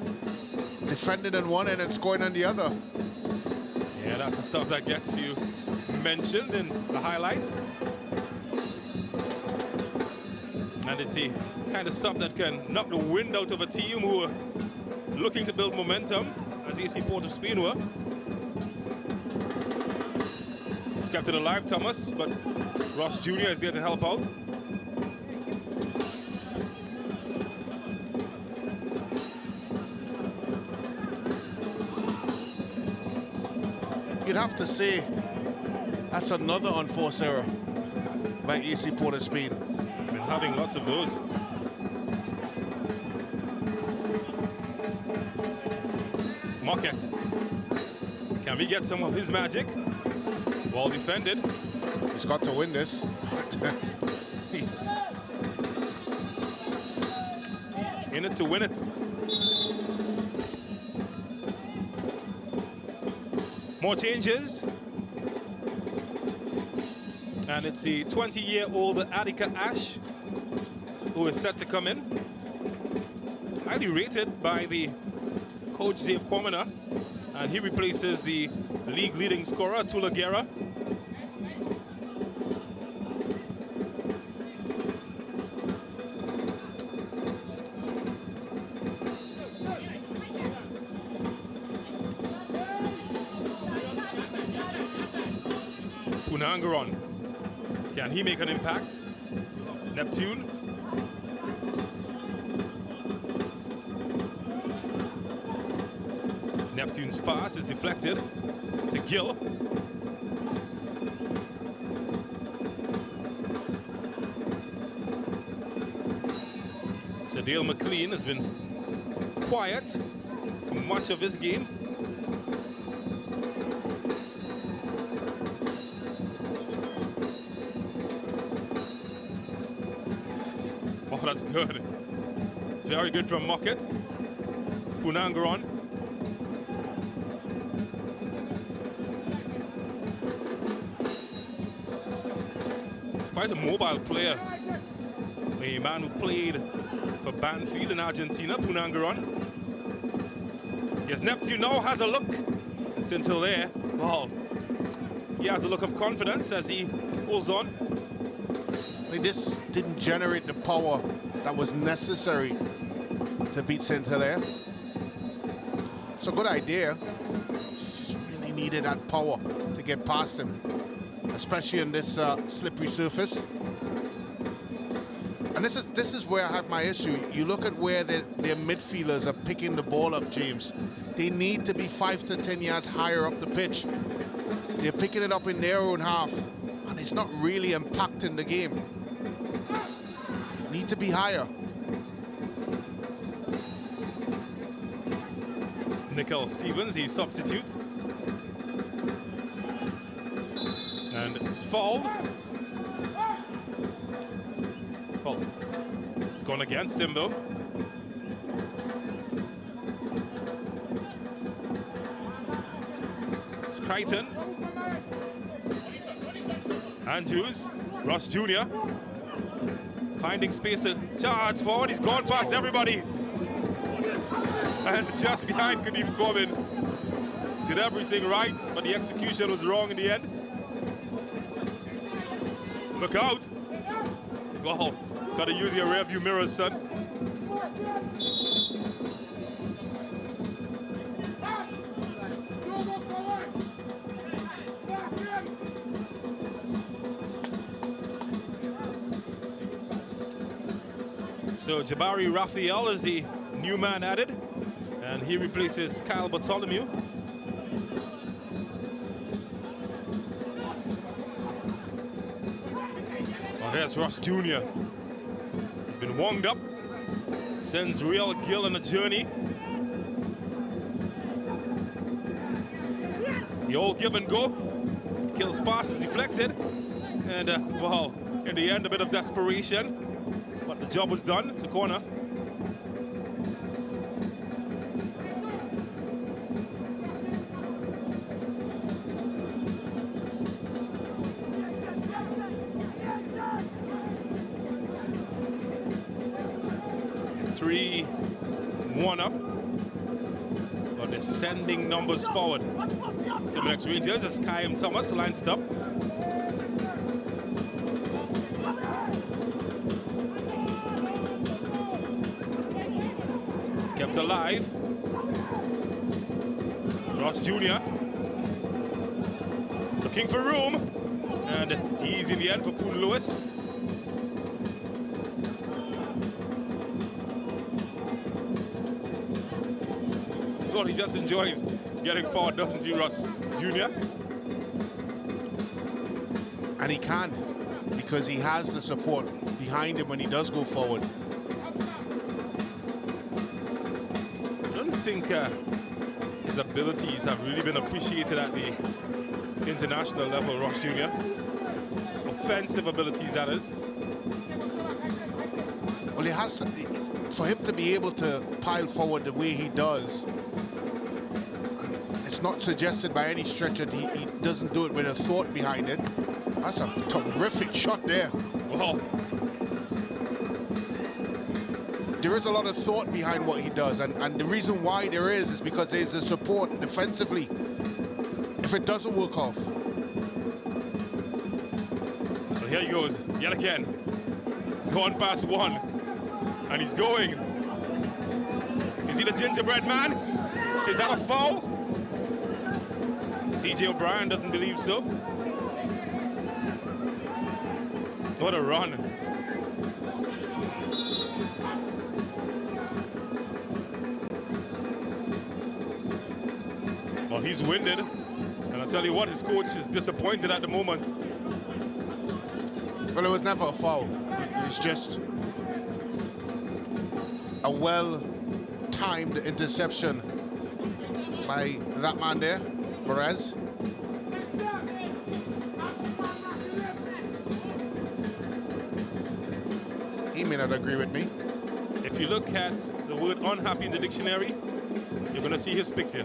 Defending on one end and scoring on the other. Yeah, that's the stuff that gets you mentioned in the highlights. And it's the kind of stuff that can knock the wind out of a team who are looking to build momentum, as AC Port of Spain were. It's kept it alive, Thomas, but Ross Jr. is there to help out. You'd have to say that's another unforced error by AC Port of Spain. Been having lots of those. Mocket. Can we get some of his magic? Well defended. He's got to win this. In it to win it. More changes. And it's the 20-year-old Attica Ash who is set to come in. Highly rated by the coach Dave Quamina, and he replaces the league leading scorer Tula Guerra. Punangaron, can he make an impact? Neptune. Neptune's pass is deflected to Gill. Sadale McLean has been quiet for much of this game. Oh, that's good. Very good from Mocket. Spunangaron. Quite a mobile player. A man who played for Banfield in Argentina, Punangaron. Yes, Neptune now has a look. It's until there. Wow. He has a look of confidence as he pulls on. This didn't generate the power that was necessary to beat St. Hilaire. It's a good idea. Just really needed that power to get past him, especially in this slippery surface. And this is where I have my issue. You look at where their midfielders are picking the ball up, James. They need to be 5 to 10 yards higher up the pitch. They're picking it up in their own half, and it's not really impacting the game. Need to be higher. Nickel Stevens, he substitute. And it's fouled. Well, it's gone against him though. It's Crichton. Andrews, Ross Jr. finding space to charge forward. He's gone past everybody. And just behind Kadeem Corbin. Did everything right, but the execution was wrong in the end. Look out. Wow, gotta use your rear view mirrors, son. So Jabari Raphael is the new man added, and he replaces Kyle Bartholomew. Oh, here's Ross Jr. He's been warmed up, sends Real Gill on a journey. The old give and go. Kills pass is deflected. And, well, in the end, a bit of desperation. But the job was done. It's a corner. Three, one up. But they're sending numbers forward. Terminix Rangers as Kyle Thomas lines it up. It's kept alive. Ross Jr. looking for room. And he's in the end for Poon Lewis. Well, he just enjoys getting forward, doesn't he, Ross Jr.? And he can, because he has the support behind him when he does go forward. I don't think his abilities have really been appreciated at the international level, Ross Jr. Offensive abilities, that is. Well, he has to, for him to be able to pile forward the way he does, it's not suggested by any stretch that he doesn't do it with a thought behind it. That's a terrific shot there. Wow. There is a lot of thought behind what he does, and the reason why there is because there's the support defensively if it doesn't work off. So here he goes, yet again. He's gone past one, and he's going. Is he the gingerbread man? Is that a foul? CJ O'Brien doesn't believe so. What a run. Well, he's winded. And I'll tell you what, his coach is disappointed at the moment. Well, it was never a foul. It was just a well-timed interception by that man there, Perez. He may not agree with me. If you look at the word unhappy in the dictionary, you're going to see his picture.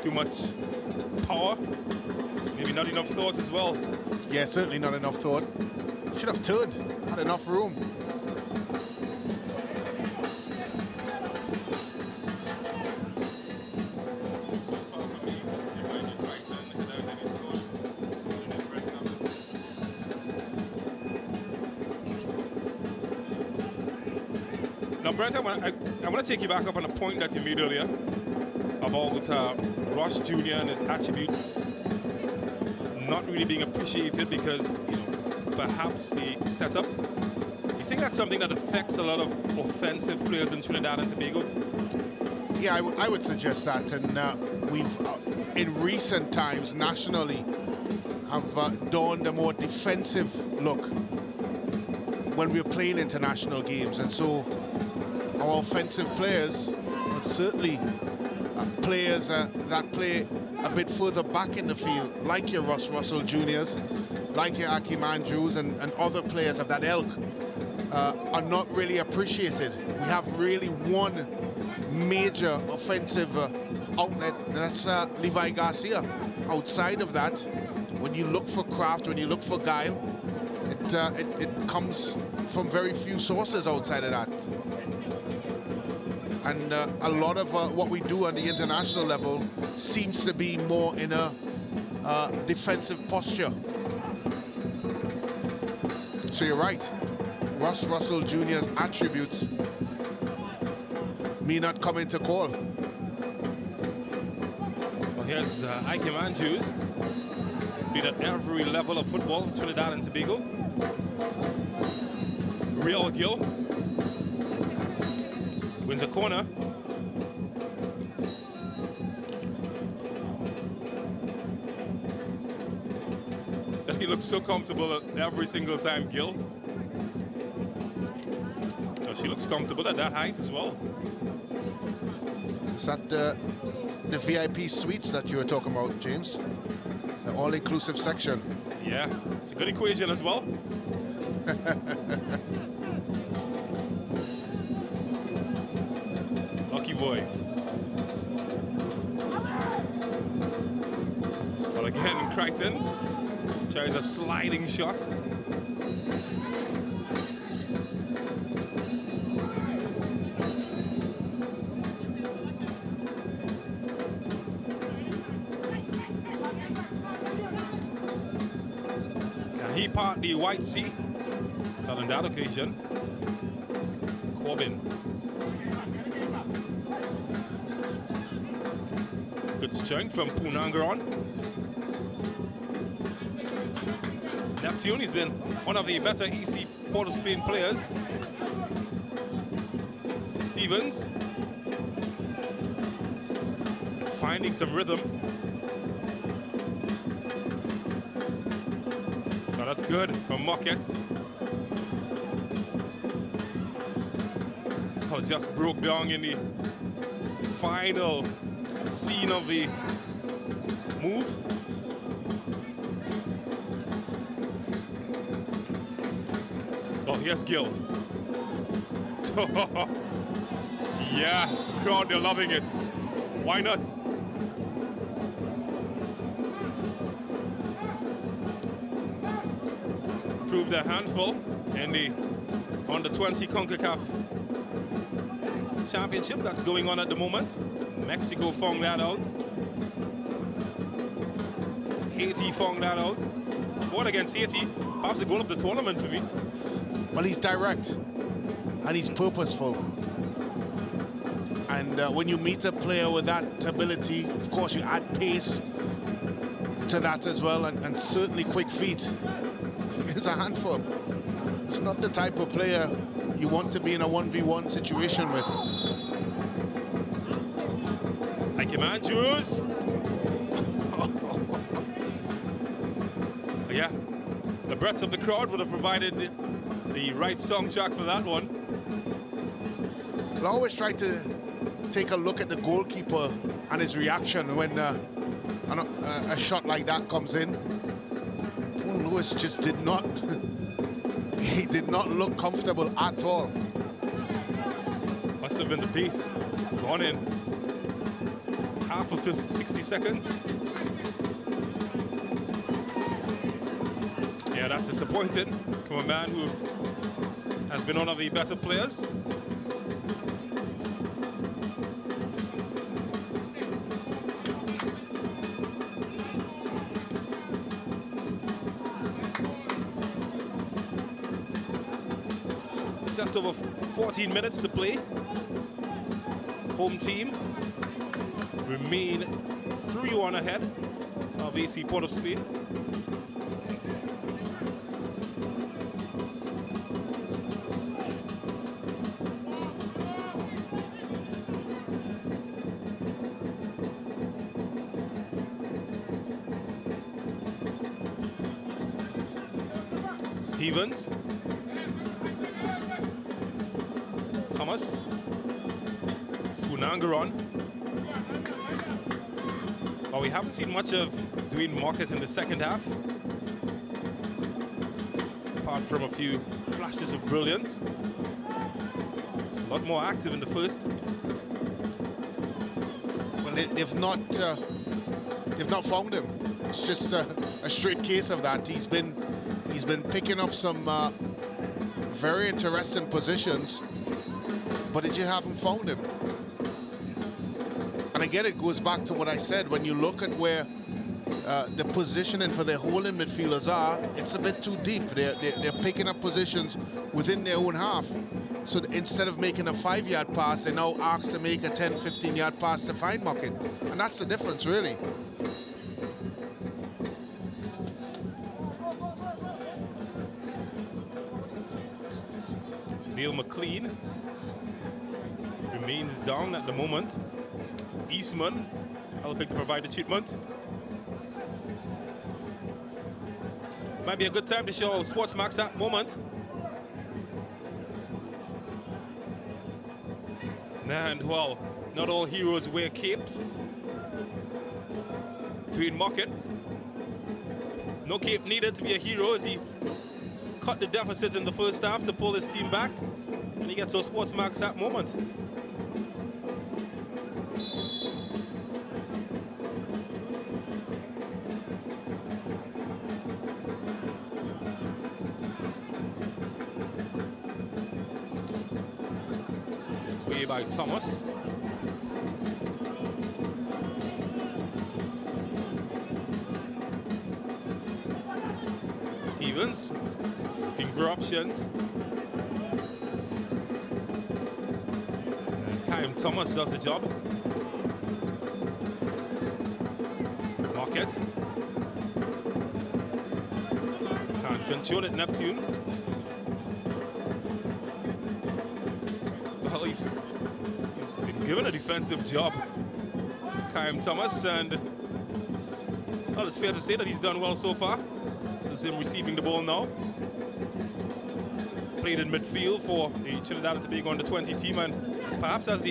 Too much power, maybe not enough thought as well. Yeah, certainly not enough thought. Should have turned, had enough room. Now, Brent, I want to take you back up on a point that you made earlier about Ross Jr. and his attributes not really being appreciated because, you know, perhaps the setup. You think that's something that affects a lot of offensive players in Trinidad and Tobago? Yeah, I would suggest that, and we've in recent times nationally have donned a more defensive look when we're playing international games, and so our offensive players are certainly players that play a bit further back in the field, like your Russ Russell Juniors, like your Akeem Andrews, and other players of that ilk, are not really appreciated. We have really one major offensive outlet, and that's Levi Garcia. Outside of that, when you look for craft, when you look for guile, it comes from very few sources outside of that. And a lot of what we do on the international level seems to be more in a defensive posture. So you're right. Ross Russell Jr.'s attributes may not come into call. Well, here's Ike Andrews. He's been at every level of football in Trinidad and Tobago. Real Gill. Wins a corner. He looks so comfortable every single time, Gill. So she looks comfortable at that height as well. Is that the VIP suites that you were talking about, James? The all-inclusive section. Yeah, it's a good equation as well. Lucky boy. But again, Crichton tries a sliding shot. Can he part the White Sea? Not on that occasion. Corbin. It's good strength from Punangaron. Neptune, he's been one of the better EC Port of Spain players. Stevens finding some rhythm. Oh, that's good from Mockett. Oh, just broke down in the final scene of the move. Oh, here's Gill. Yeah, crowd, they're loving it. Why not? Proved a handful in the Under-20 CONCACAF Championship that's going on at the moment. Mexico found that out. Haiti found that out. Scored against Haiti. Perhaps the goal of the tournament for me. Well, he's direct and he's purposeful. And when you meet a player with that ability, of course, you add pace to that as well, and certainly quick feet. It's a handful. It's not the type of player you want to be in a 1v1 situation with. Thank you, man. Jules. Yeah, the breadth of the crowd would have provided the right song track for that one. I always try to take a look at the goalkeeper and his reaction when a shot like that comes in. Paul Lewis just did not, he did not look comfortable at all. Must have been the piece. Gone in. Half of 60 seconds. Yeah, that's disappointing from a man who has been one of the better players. Just over 14 minutes to play. Home team remain 3-1 ahead of AC Port of Spain. Stevens. Thomas. Spoonangaron. Well, we haven't seen much of Dwayne Mockett in the second half. Apart from a few flashes of brilliance. He's a lot more active in the first. Well, they've not found him. It's just a straight case of that. He's been picking up some very interesting positions, but they just haven't found him. And again, it goes back to what I said. When you look at where the positioning for their holding midfielders are, it's a bit too deep. They're picking up positions within their own half. So instead of making a 5-yard pass, they're now asked to make a 10, 15-yard pass to find Muckett. And that's the difference, really. Neil McLean remains down at the moment. Eastman helping to provide the treatment. Might be a good time to show Sportsmax that moment. And well, not all heroes wear capes. Between Muckett, no cape needed to be a hero as he cut the deficit in the first half to pull his team back, and he gets those Sportsmax that moment. Way by Thomas. Stevens looking for options. And Kyle Thomas does the job. Muckett. Can't control it, Neptune. Well, he's been given a defensive job, Kyle Thomas, and well, it's fair to say that he's done well so far. This is him receiving the ball now. Played in midfield for the Trinidad and Tobago under-20 team, and perhaps as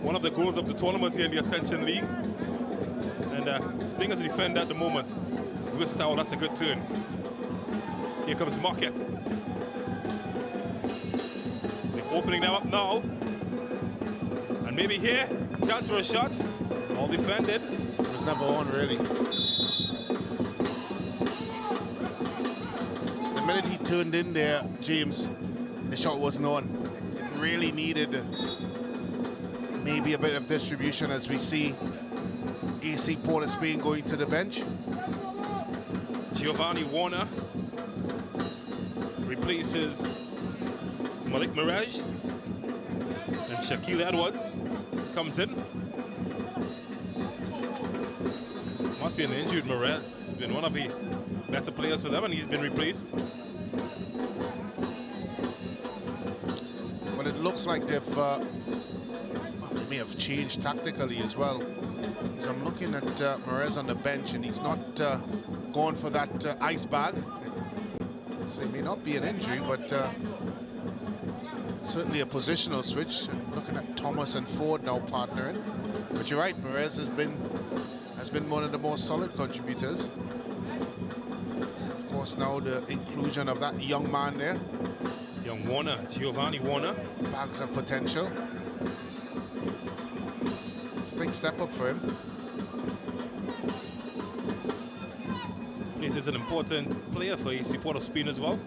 one of the goals of the tournament here in the Ascension League. And he's playing as a defender at the moment. Gustavo, that's a good turn. Here comes Muckett. They're opening them up now. And maybe here, chance for a shot. All defended. It was never on, really. The minute he turned in there, James, the shot wasn't on. It really needed maybe a bit of distribution as we see AC Port of Spain going to the bench. Giovanni Warner replaces Malik Mirage, and Shaquille Edwards comes in. Must be an injured Mirage. He's been one of the better players for them, and he's been replaced. Well, it looks like they may have changed tactically as well. So I'm looking at Perez on the bench, and he's not going for that ice bag. So it may not be an injury, but certainly a positional switch. And looking at Thomas and Ford now partnering. But you're right, Perez has been one of the most solid contributors. Of course, now the inclusion of that young man there. Young Warner, Giovanni Warner. Bags of potential. It's a big step up for him. This is an important player for AC Port of Spain as well.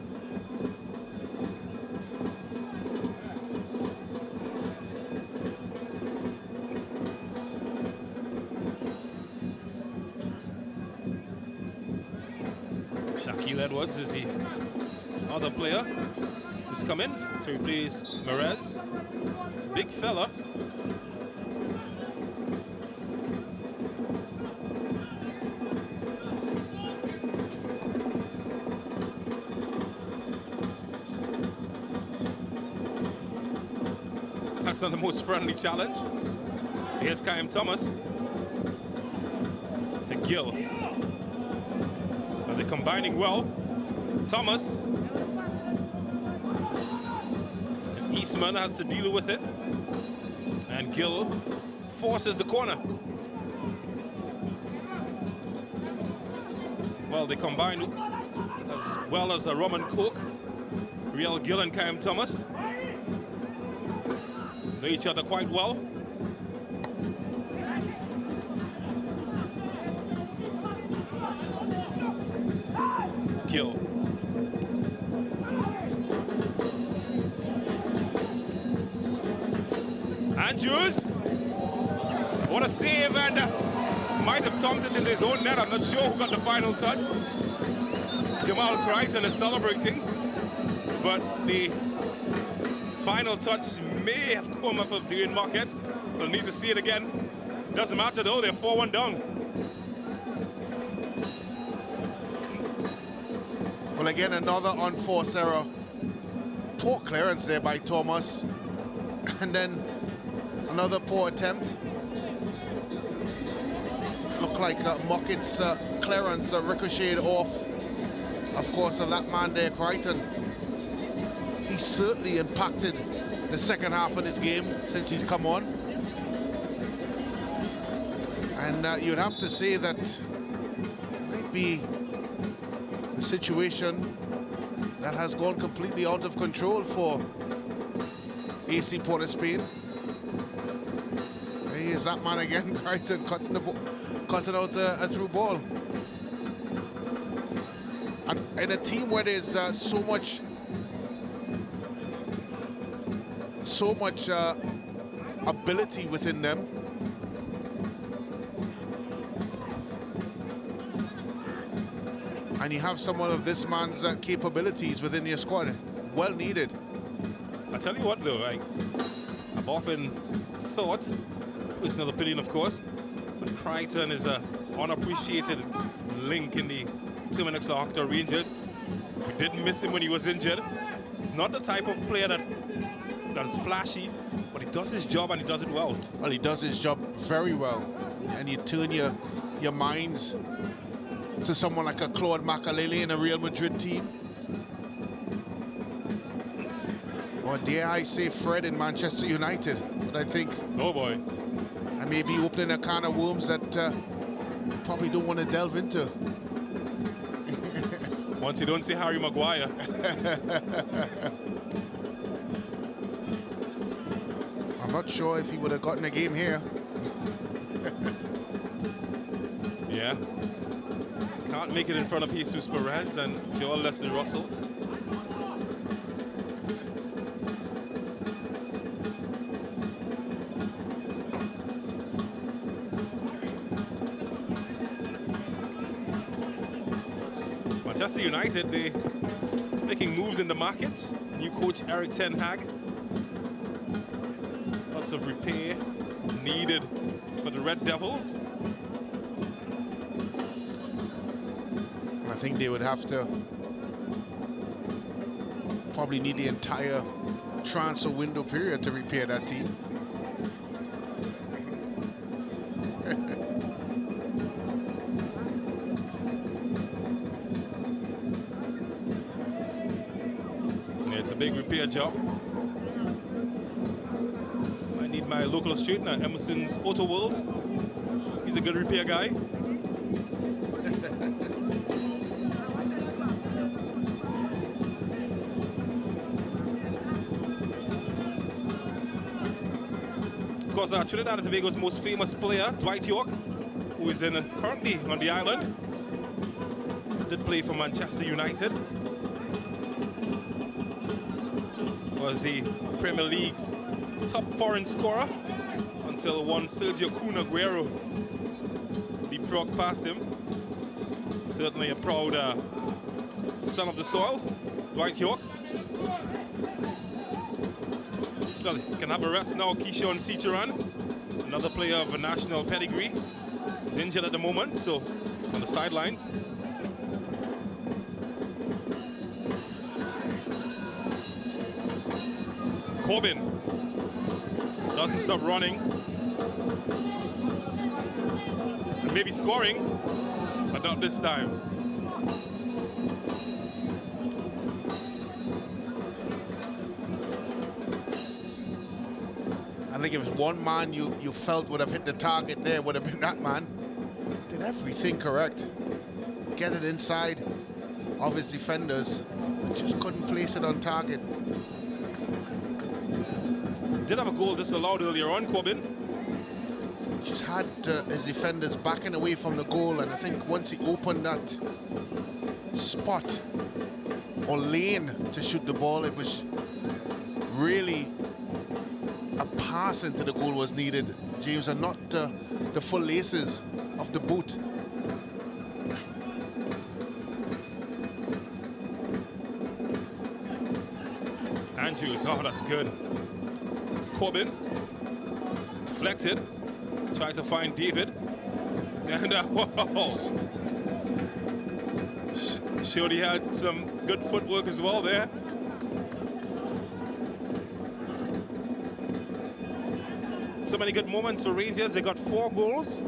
Shaquille Edwards is the other player who's come in to replace Merez. It's a big fella. That's not the most friendly challenge. Here's Kyle Thomas to Gill. They're combining well. Thomas. And Eastman has to deal with it. And Gill forces the corner. Well, they combine as well as a rum and coke. Real Gill and Kyle Thomas know each other quite well. Skill. Andrews. What a save, and might have thumped it into his own net. I'm not sure who got the final touch. Jamal Crichton is celebrating, but the final touch may have come off of Dwayne Marquette. We'll need to see it again. Doesn't matter though, they're 4-1 down. Well, again, another unforced error. Poor clearance there by Thomas. And then another poor attempt. Looked like Mockett's clearance ricocheted off, of course, of that man there, Crichton. He certainly impacted the second half of this game since he's come on. And you'd have to say that might be a situation that has gone completely out of control for AC Port of Spain. Here's that man again, Crichton cutting out a through ball. And in a team where there's so much ability within them, and you have someone of this man's capabilities within your squad, well needed. I tell you what though, I've often thought, personal opinion of course, but Crichton is an unappreciated link in the Terminix La Horquetta Rangers. We didn't miss him when he was injured. He's not the type of player that's flashy, but he does his job and he does it well. Well, he does his job very well. And you turn your minds to someone like a Claude Makalele in a Real Madrid team. Or dare I say Fred in Manchester United. But I think, oh boy, I may be opening a can of worms that I probably don't want to delve into. Once you don't see Harry Maguire. I'm not sure if he would have gotten a game here. Yeah. Can't make it in front of Jesus Perez and Joel Leslie Russell. Manchester United, they making moves in the market. New coach Eric Ten Hag. Lots of repair needed for the Red Devils. I think they would have to probably need the entire transfer window period to repair that team. It's a big repair job. I need my local straightener, Emerson's Auto World. He's a good repair guy. Of course, Trinidad and Tobago's most famous player, Dwight York, who is currently on the island, did play for Manchester United. Was the Premier League's top foreign scorer until one Sergio Kun Aguero leapfrogged past him. Certainly a proud son of the soil, Dwight York. Well, he can have a rest now. Keyshawn Cicheran, another player of a national pedigree, is injured at the moment, so on the sidelines. Corbin doesn't stop running. And maybe scoring, but not this time. I think if one man you felt would have hit the target there, would have been that man. Did everything correct. Get it inside of his defenders, but just couldn't place it on target. Did have a goal disallowed earlier on, Corbin. Just had his defenders backing away from the goal, and I think once he opened that spot or lane to shoot the ball, it was really a pass into the goal was needed, James, and not the full laces of the boot. Andrews, oh, that's good. Corbin, deflected, tried to find David. And whoa. Showed he had some good footwork as well there. So many good moments for Rangers. They got 4 goals.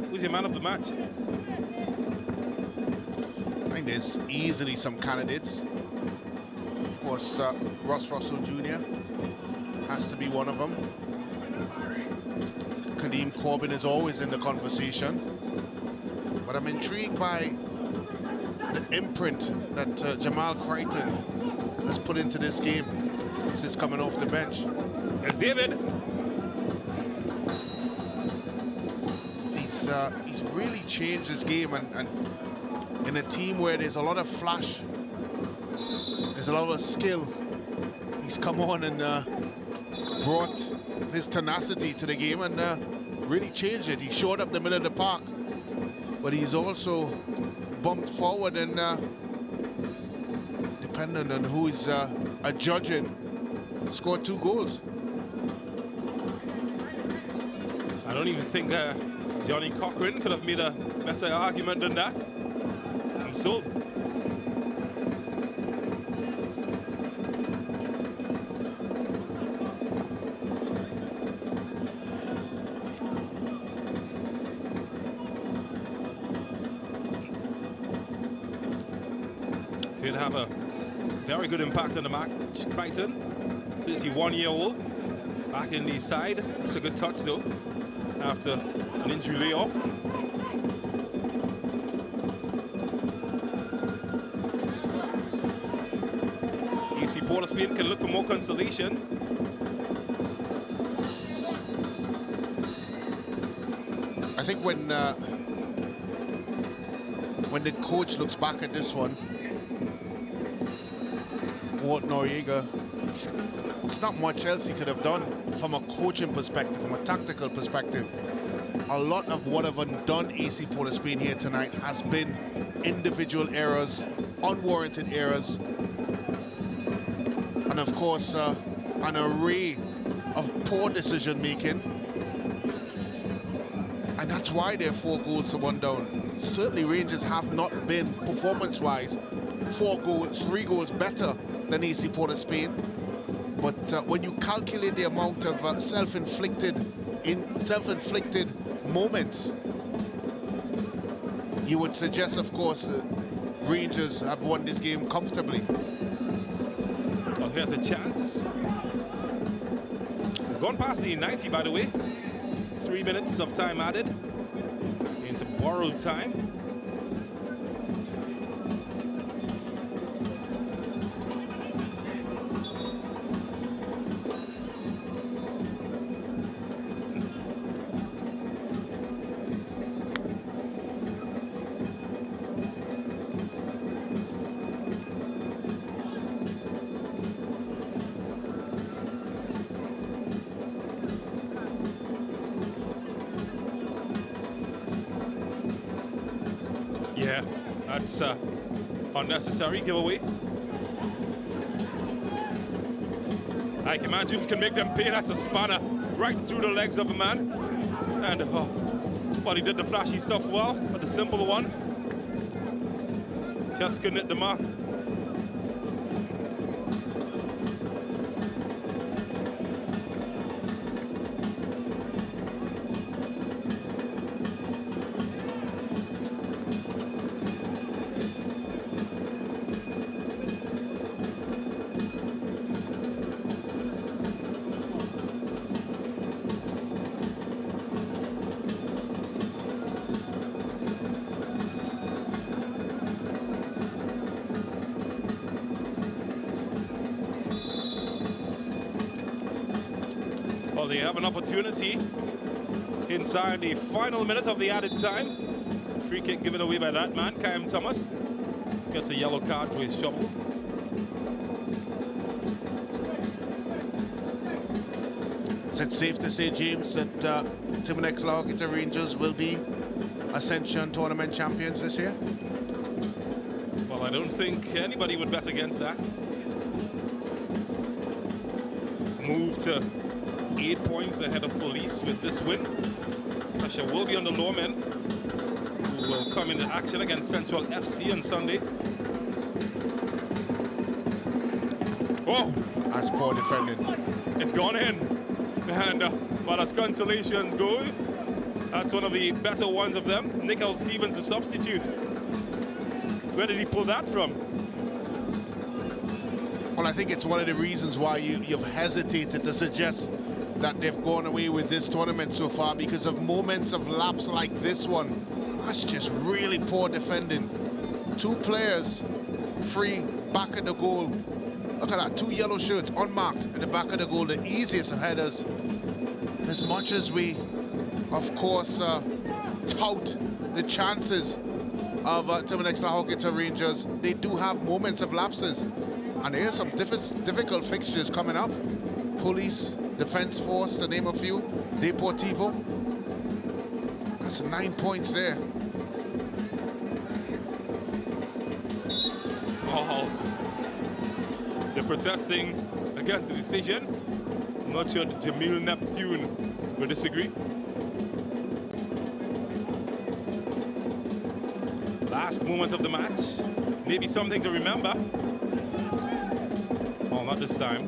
Who's your man of the match? I think there's easily some candidates. Of course, Ross Russell Jr. has to be one of them. Kadeem Corbin is always in the conversation. But I'm intrigued by the imprint that Jamal Crichton has put into this game since coming off the bench. There's David. He's really changed his game, and in a team where there's a lot of flash, there's a lot of skill, he's come on and brought his tenacity to the game and really changed it. He showed up the middle of the park, but he's also bumped forward and depending on who is judging, scored 2 goals. I don't even think Johnny Cochran could have made a better argument than that. I'm sold. Did have a very good impact on the match. Crichton, 31-year-old, back in the side. It's a good touch though, after an injury layoff. AC Port of Spain can look for more consolation. I think when the coach looks back at this one, Walt Noriega, it's not much else he could have done from a coaching perspective, from a tactical perspective. A lot of what have done AC Port of Spain here tonight has been individual errors, unwarranted errors, and of course an array of poor decision making. And that's why they're 4 goals to 1 down. Certainly Rangers have not been, performance-wise, 3 goals better than AC Port of Spain. But when you calculate the amount of self-inflicted moments, you would suggest, of course, Rangers have won this game comfortably. Well, here's a chance. We've gone past the 90, by the way. 3 minutes of time added into borrowed time. Yeah, that's unnecessary giveaway. Ike Manjus can make them pay. That's a spanner right through the legs of a man. And well, he did the flashy stuff well, but the simple one just couldn't hit the mark. Well, they have an opportunity inside the final minute of the added time. Free kick given away by that man, Kyle Thomas. Gets a yellow card for his shovel. Is it safe to say, James, that Terminix La Horquetta Rangers will be Ascension tournament champions this year? Well, I don't think anybody would bet against that. Move to 8 points ahead of Police with this win. Pressure will be on the Lawmen, who will come into action against Central FC on Sunday. Oh! That's poor defending. It's gone in. And but as consolation goal, that's one of the better ones of them. Nickel Stevens, the substitute. Where did he pull that from? Well, I think it's one of the reasons why you've hesitated to suggest that they've gone away with this tournament so far, because of moments of lapse like this one. That's just really poor defending. 2 players free back of the goal. Look at that, 2 yellow shirts unmarked in the back of the goal, the easiest of headers. As much as we, of course, tout the chances of Terminix La Horquetta Rangers, they do have moments of lapses. And there's some difficult fixtures coming up. Police, Defense Force, to name a few, Deportivo. That's 9 points there. Oh, they're protesting against the decision. I'm not sure Jamil Neptune will disagree. Last moment of the match. Maybe something to remember. Oh, not this time.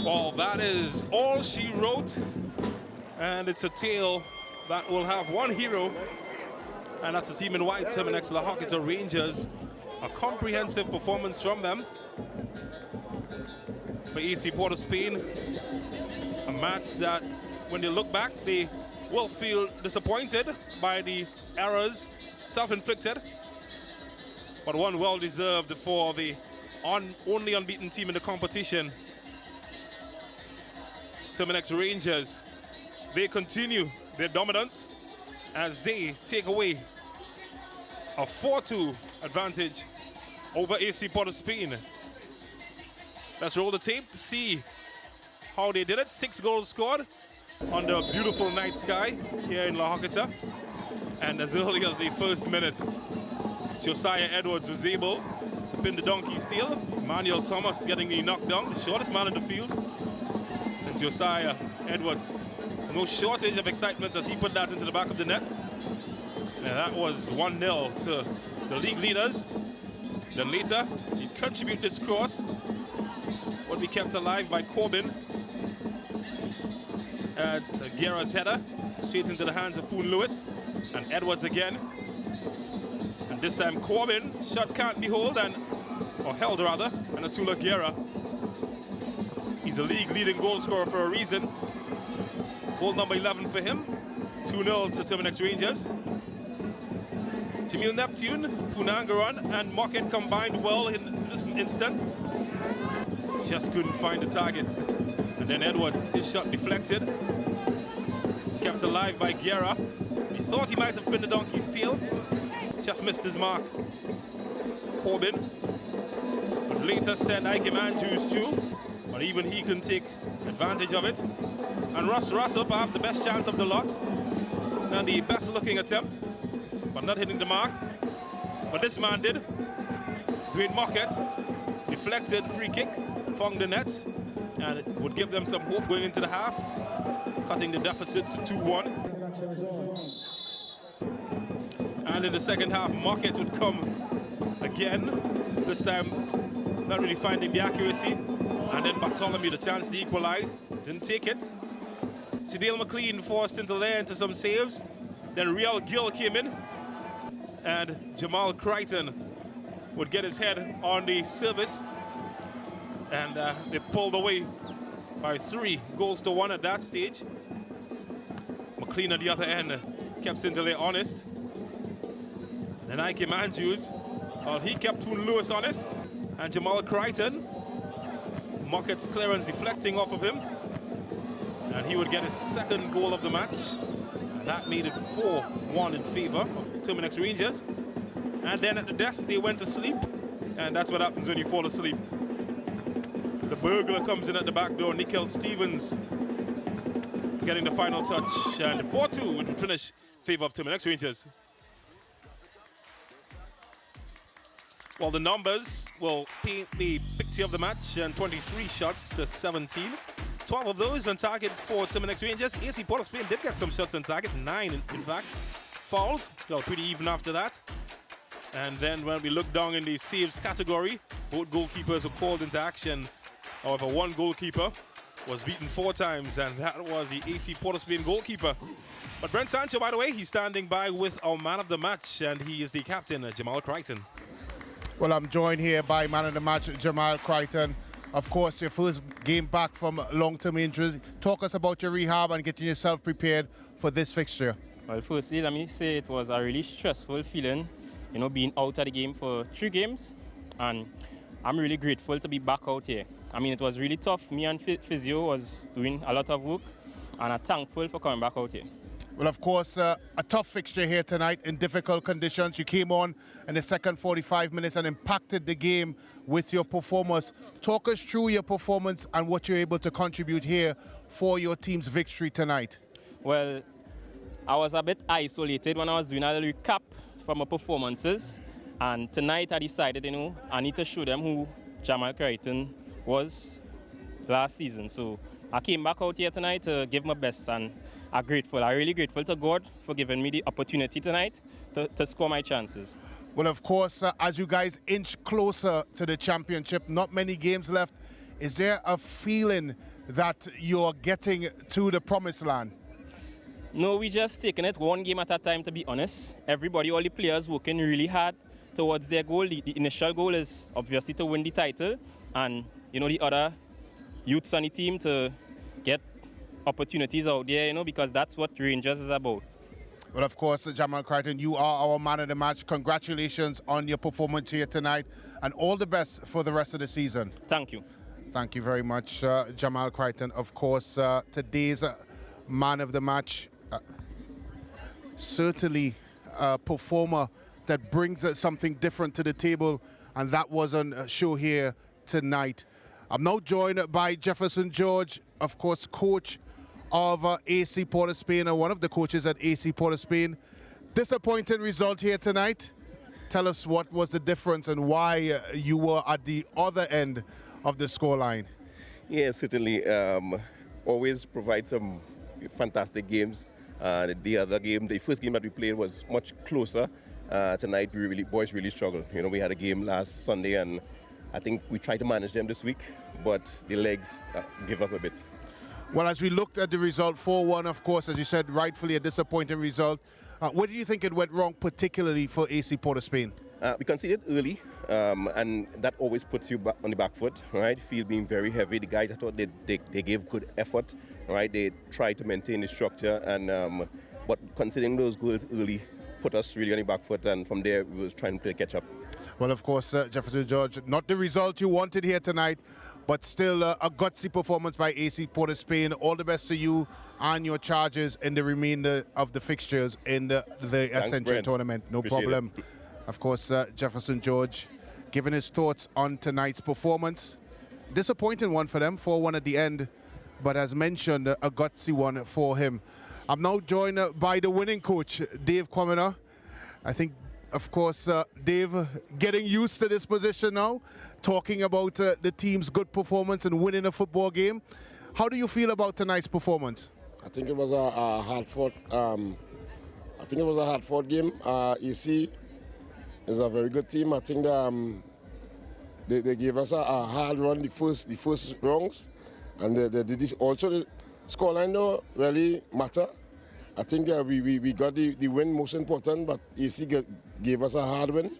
Well, that is all she wrote, and it's a tale that will have one hero, and that's the team in white, Terminix La Horquetta Rangers. A comprehensive performance from them. For AC Port of Spain, a match that, when they look back, they will feel disappointed by the errors, self-inflicted, but one well-deserved for the only unbeaten team in the competition. Terminix Rangers, they continue their dominance as they take away a 4-2 advantage over AC Port of Spain. Let's roll the tape, see how they did it. 6 goals scored under a beautiful night sky here in La Horquetta. And as early as the first minute, Josiah Edwards was able to pin the donkey's tail. Manuel Thomas getting the knockdown, the shortest man in the field. And Josiah Edwards, no shortage of excitement as he put that into the back of the net. And that was 1-0 to the league leaders. Then later, he contributed this cross, would be kept alive by Corbin at Guerra's header, straight into the hands of Poon Lewis, and Edwards again. And this time Corbin, shot can't be held, or held rather, and Atula Guerra. He's a league leading goal scorer for a reason. Goal number 11 for him. 2-0 to Terminix Rangers. Jamil Neptune, Punangaran, and Mocket combined well in this instant. Just couldn't find the target. And then Edwards, his shot deflected. It's kept alive by Guerra. He thought he might have pinned the donkey's tail. Just missed his mark. Corbin. But later sent Ike Andrews through. But even he couldn't take advantage of it. And Russ Russell, perhaps the best chance of the lot. And the best looking attempt, but not hitting the mark. But this man did. Dwayne Mocket, deflected free kick, found the net, and it would give them some hope going into the half, cutting the deficit to 2-1. And in the second half, Mocket would come again, this time not really finding the accuracy. And then Bartholomew, the chance to equalize, didn't take it. Cedale McLean forced into there into some saves. Then Real Gill came in, and Jamal Crichton would get his head on the service, and they pulled away by 3-1 at that stage. McLean at the other end kept Cedale honest. And Ike Andrews, well, he kept Poon Lewis honest, and Jamal Crichton Mockett's clearance deflecting off of him. And he would get his second goal of the match. And that made it 4-1 in favor of Terminix Rangers. And then at the death, they went to sleep. And that's what happens when you fall asleep. The burglar comes in at the back door. Nikhil Stevens getting the final touch. And 4-2 would finish in favor of Terminix Rangers. Well, the numbers will paint the picture of the match, and 23 shots to 17. 12 of those on target for Terminix Rangers. AC Port of Spain did get some shots on target, 9 in fact. Fouls, well, pretty even after that. And then when we look down in the saves category, both goalkeepers were called into action. However, one goalkeeper was beaten 4 times, and that was the AC Port of Spain goalkeeper. But Brent Sancho, by the way, he's standing by with our man of the match, and he is the captain, Jamal Crichton. Well, I'm joined here by man of the match, Jamal Crichton. Of course, your first game back from long-term injury. Talk us about your rehab and getting yourself prepared for this fixture. Well, firstly, let me say it was a really stressful feeling, you know, being out of the game for 3 games. And I'm really grateful to be back out here. I mean, it was really tough. Me and physio was doing a lot of work, and I'm thankful for coming back out here. Well, of course, a tough fixture here tonight in difficult conditions. You came on in the second 45 minutes and impacted the game with your performance. Talk us through your performance and what you're able to contribute here for your team's victory tonight. Well, I was a bit isolated when I was doing a little recap from my performances. And tonight I decided, you know, I need to show them who Jamal Crichton was last season. So I came back out here tonight to give my best, and I'm really grateful to God for giving me the opportunity tonight to score my chances. Well, of course, as you guys inch closer to the championship, not many games left. Is there a feeling that you're getting to the promised land? No, we just taking it one game at a time, to be honest. Everybody, all the players working really hard towards their goal. The initial goal is obviously to win the title, and, you know, the other youths on the team to get opportunities out there, you know, because that's what Rangers is about. Well, of course, Jamal Crichton, you are our man of the match. Congratulations on your performance here tonight, and all the best for the rest of the season. Thank you. Thank you very much, Jamal Crichton. Of course, today's man of the match, certainly a performer that brings something different to the table, and that was on show here tonight. I'm now joined by Jefferson George, of course, coach of AC Port of Spain, and one of the coaches at AC Port of Spain. Disappointing result here tonight. Tell us what was the difference and why you were at the other end of the scoreline. Yeah, certainly. Always provide some fantastic games. The first game that we played was much closer. Tonight, boys really struggled. You know, we had a game last Sunday, and I think we tried to manage them this week, but the legs give up a bit. Well, as we looked at the result, 4-1, of course, as you said, rightfully a disappointing result. What do you think it went wrong, particularly for AC Port of Spain? We conceded early, and that always puts you back on the back foot, right? Field being very heavy. The guys, I thought they gave good effort, right? They tried to maintain the structure, and but conceding those goals early put us really on the back foot, and from there we were trying to play catch up. Well, of course, Jefferson George, not the result you wanted here tonight, but still a gutsy performance by AC Port of Spain. All the best to you and your charges in the remainder of the fixtures in the Ascension tournament. No Appreciate problem. it. Of course, Jefferson George giving his thoughts on tonight's performance. Disappointing one for them, 4-1 at the end, but as mentioned, a gutsy one for him. I'm now joined by the winning coach, Dave Quamina. I think, of course, Dave, getting used to this position now, talking about the team's good performance and winning a football game. How do you feel about tonight's performance? I think it was a hard-fought. I think it was a hard-fought game. AC is a very good team. I think they gave us a hard run the first rounds, and also the scoreline though really matter. I think we got the win most important, but AC gave us a hard win,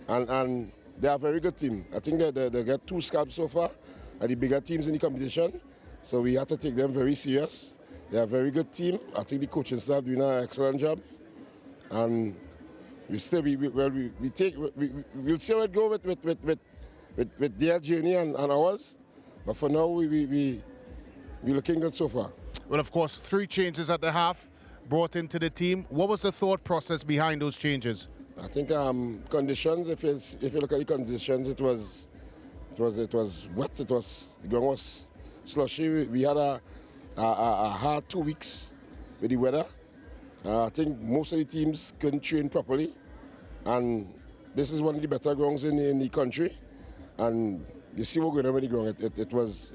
and they are a very good team. I think they got 2 scalps so far, and the bigger teams in the competition, so we have to take them very serious. They are a very good team. I think the coaching staff doing an excellent job, and we'll see how it go with their journey and ours. But for now, we looking good so far. Well, of course, 3 changes at the half brought into the team. What was the thought process behind those changes? I think conditions. If you look at the conditions, it was wet. The ground was slushy. We had a hard 2 weeks with the weather. I think most of the teams couldn't train properly, and this is one of the better grounds in the country. And you see what going on with the ground.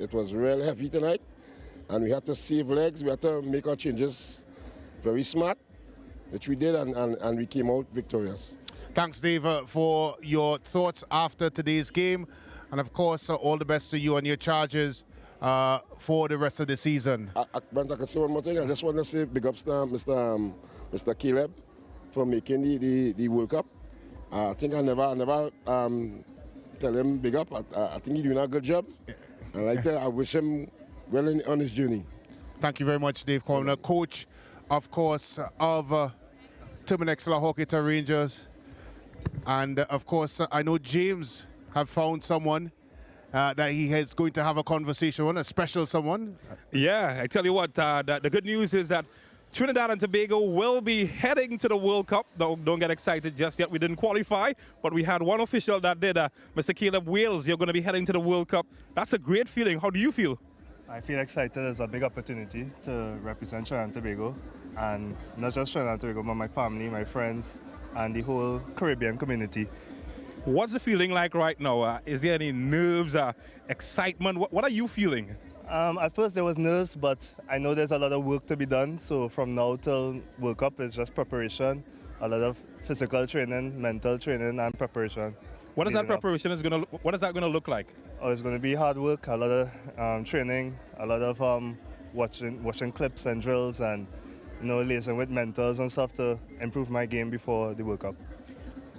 It was real heavy tonight, and we had to save legs. We had to make our changes very smart, which we did, and we came out victorious. Thanks, Dave, for your thoughts after today's game. And, of course, all the best to you and your Chargers for the rest of the season. Brent, I can say one more thing. I just want to say big ups to Mr. Caleb for making the World Cup. I think I never tell him big up. I think he's doing a good job. And I wish him well on his journey. Thank you very much, Dave Corner, coach, of course, of Terminix La Horquetta Rangers. And, of course, I know James have found someone that he is going to have a conversation with, a special someone. Yeah, I tell you what, the good news is that Trinidad and Tobago will be heading to the World Cup. Don't get excited just yet. We didn't qualify, but we had one official that did. Mr. Caleb Wales, you're going to be heading to the World Cup. That's a great feeling. How do you feel? I feel excited. It's a big opportunity to represent Trinidad and Tobago. And not just Trinidad and Tobago, but my family, my friends, and the whole Caribbean community. What's the feeling like right now? Is there any nerves, excitement? What are you feeling? At first there was nerves, but I know there's a lot of work to be done. So from now till World Cup, it's just preparation, a lot of physical training, mental training, and preparation. What is that preparation what is that going to look like? Oh, it's going to be hard work, a lot of training, a lot of watching clips and drills, and liaising with mentors and stuff to improve my game before the World Cup.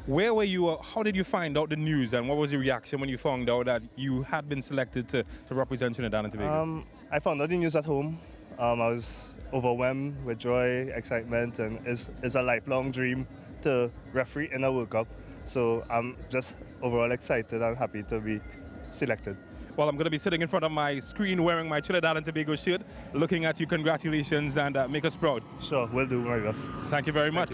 Where were you? How did you find out the news, and what was your reaction when you found out that you had been selected to represent Trinidad and Tobago? I found out the news at home. I was overwhelmed with joy, excitement, and it's a lifelong dream to referee in a World Cup. So I'm just overall excited and happy to be selected. Well, I'm going to be sitting in front of my screen wearing my Trinidad and Tobago shirt, looking at you. Congratulations, and make us proud. Sure, will do my best. Thank you very much.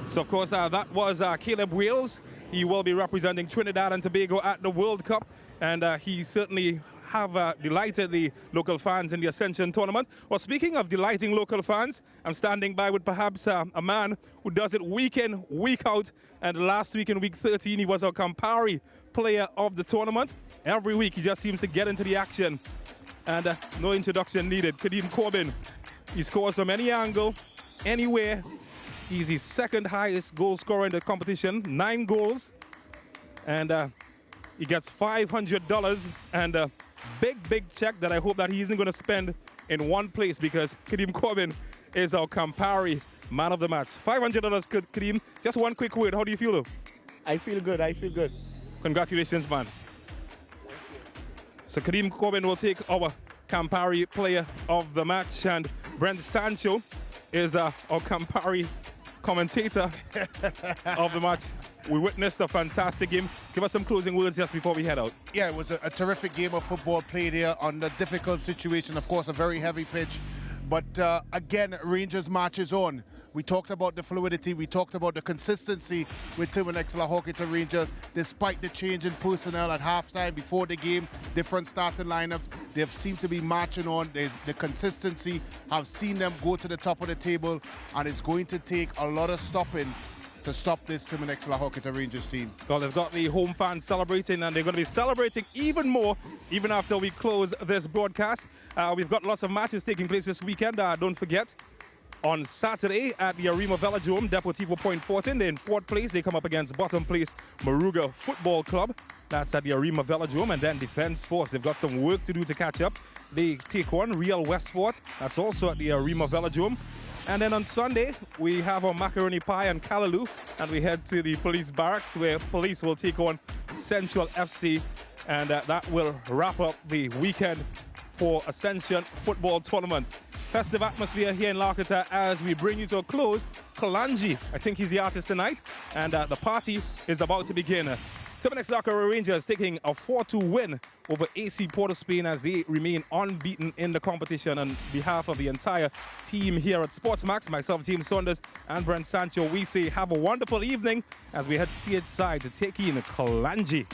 So, of course, that was Caleb Wales. He will be representing Trinidad and Tobago at the World Cup, and he certainly have delighted the local fans in the Ascension tournament. Well, speaking of delighting local fans, I'm standing by with perhaps a man who does it week in, week out, and last week in week 13, he was our Campari player of the tournament. Every week, he just seems to get into the action, and no introduction needed. Kadeem Corbin, he scores from any angle, anywhere. He's the second highest goal scorer in the competition, 9 goals. And he gets $500 and a big check that I hope that he isn't going to spend in one place, because Kadeem Corbin is our Campari man of the match. $500, Kadeem. Just one quick word. How do you feel, though? I feel good. I feel good. Congratulations, man. So Kadeem Corbin will take our Campari player of the match, and Brent Sancho is our Campari commentator of the match. We witnessed a fantastic game. Give us some closing words just before we head out. Yeah, it was a terrific game of football played here under difficult situation. Of course, a very heavy pitch. But again, Rangers marches on. We talked about the fluidity. We talked about the consistency with Terminix La Horquetta Rangers. Despite the change in personnel at halftime before the game, different starting lineup, they have seemed to be marching on. There's the consistency. I've seen them go to the top of the table, and it's going to take a lot of stopping to stop this Terminix La Horquetta Rangers team. Well, they've got the home fans celebrating, and they're going to be celebrating even more even after we close this broadcast. We've got lots of matches taking place this weekend. Don't forget, on Saturday at the Arima Velodrome, Deportivo Point Fortin, they're in 4th place. They come up against bottom place Moruga Football Club. That's at the Arima Velodrome. And then Defense Force, they've got some work to do to catch up. They take on Real Westport. That's also at the Arima Velodrome. And then on Sunday, we have our macaroni pie and callaloo, and we head to the police barracks, where police will take on Central FC, and that will wrap up the weekend for Ascension Football Tournament. Festive atmosphere here in La Horquetta as we bring you to a close. Kalanji, I think he's the artist tonight, and the party is about to begin. Terminix La Horquetta Rangers taking a 4-2 win over AC Port of Spain as they remain unbeaten in the competition. On behalf of the entire team here at Sportsmax, myself, James Saunders, and Brent Sancho, we say have a wonderful evening as we head stateside to take in Kalanji.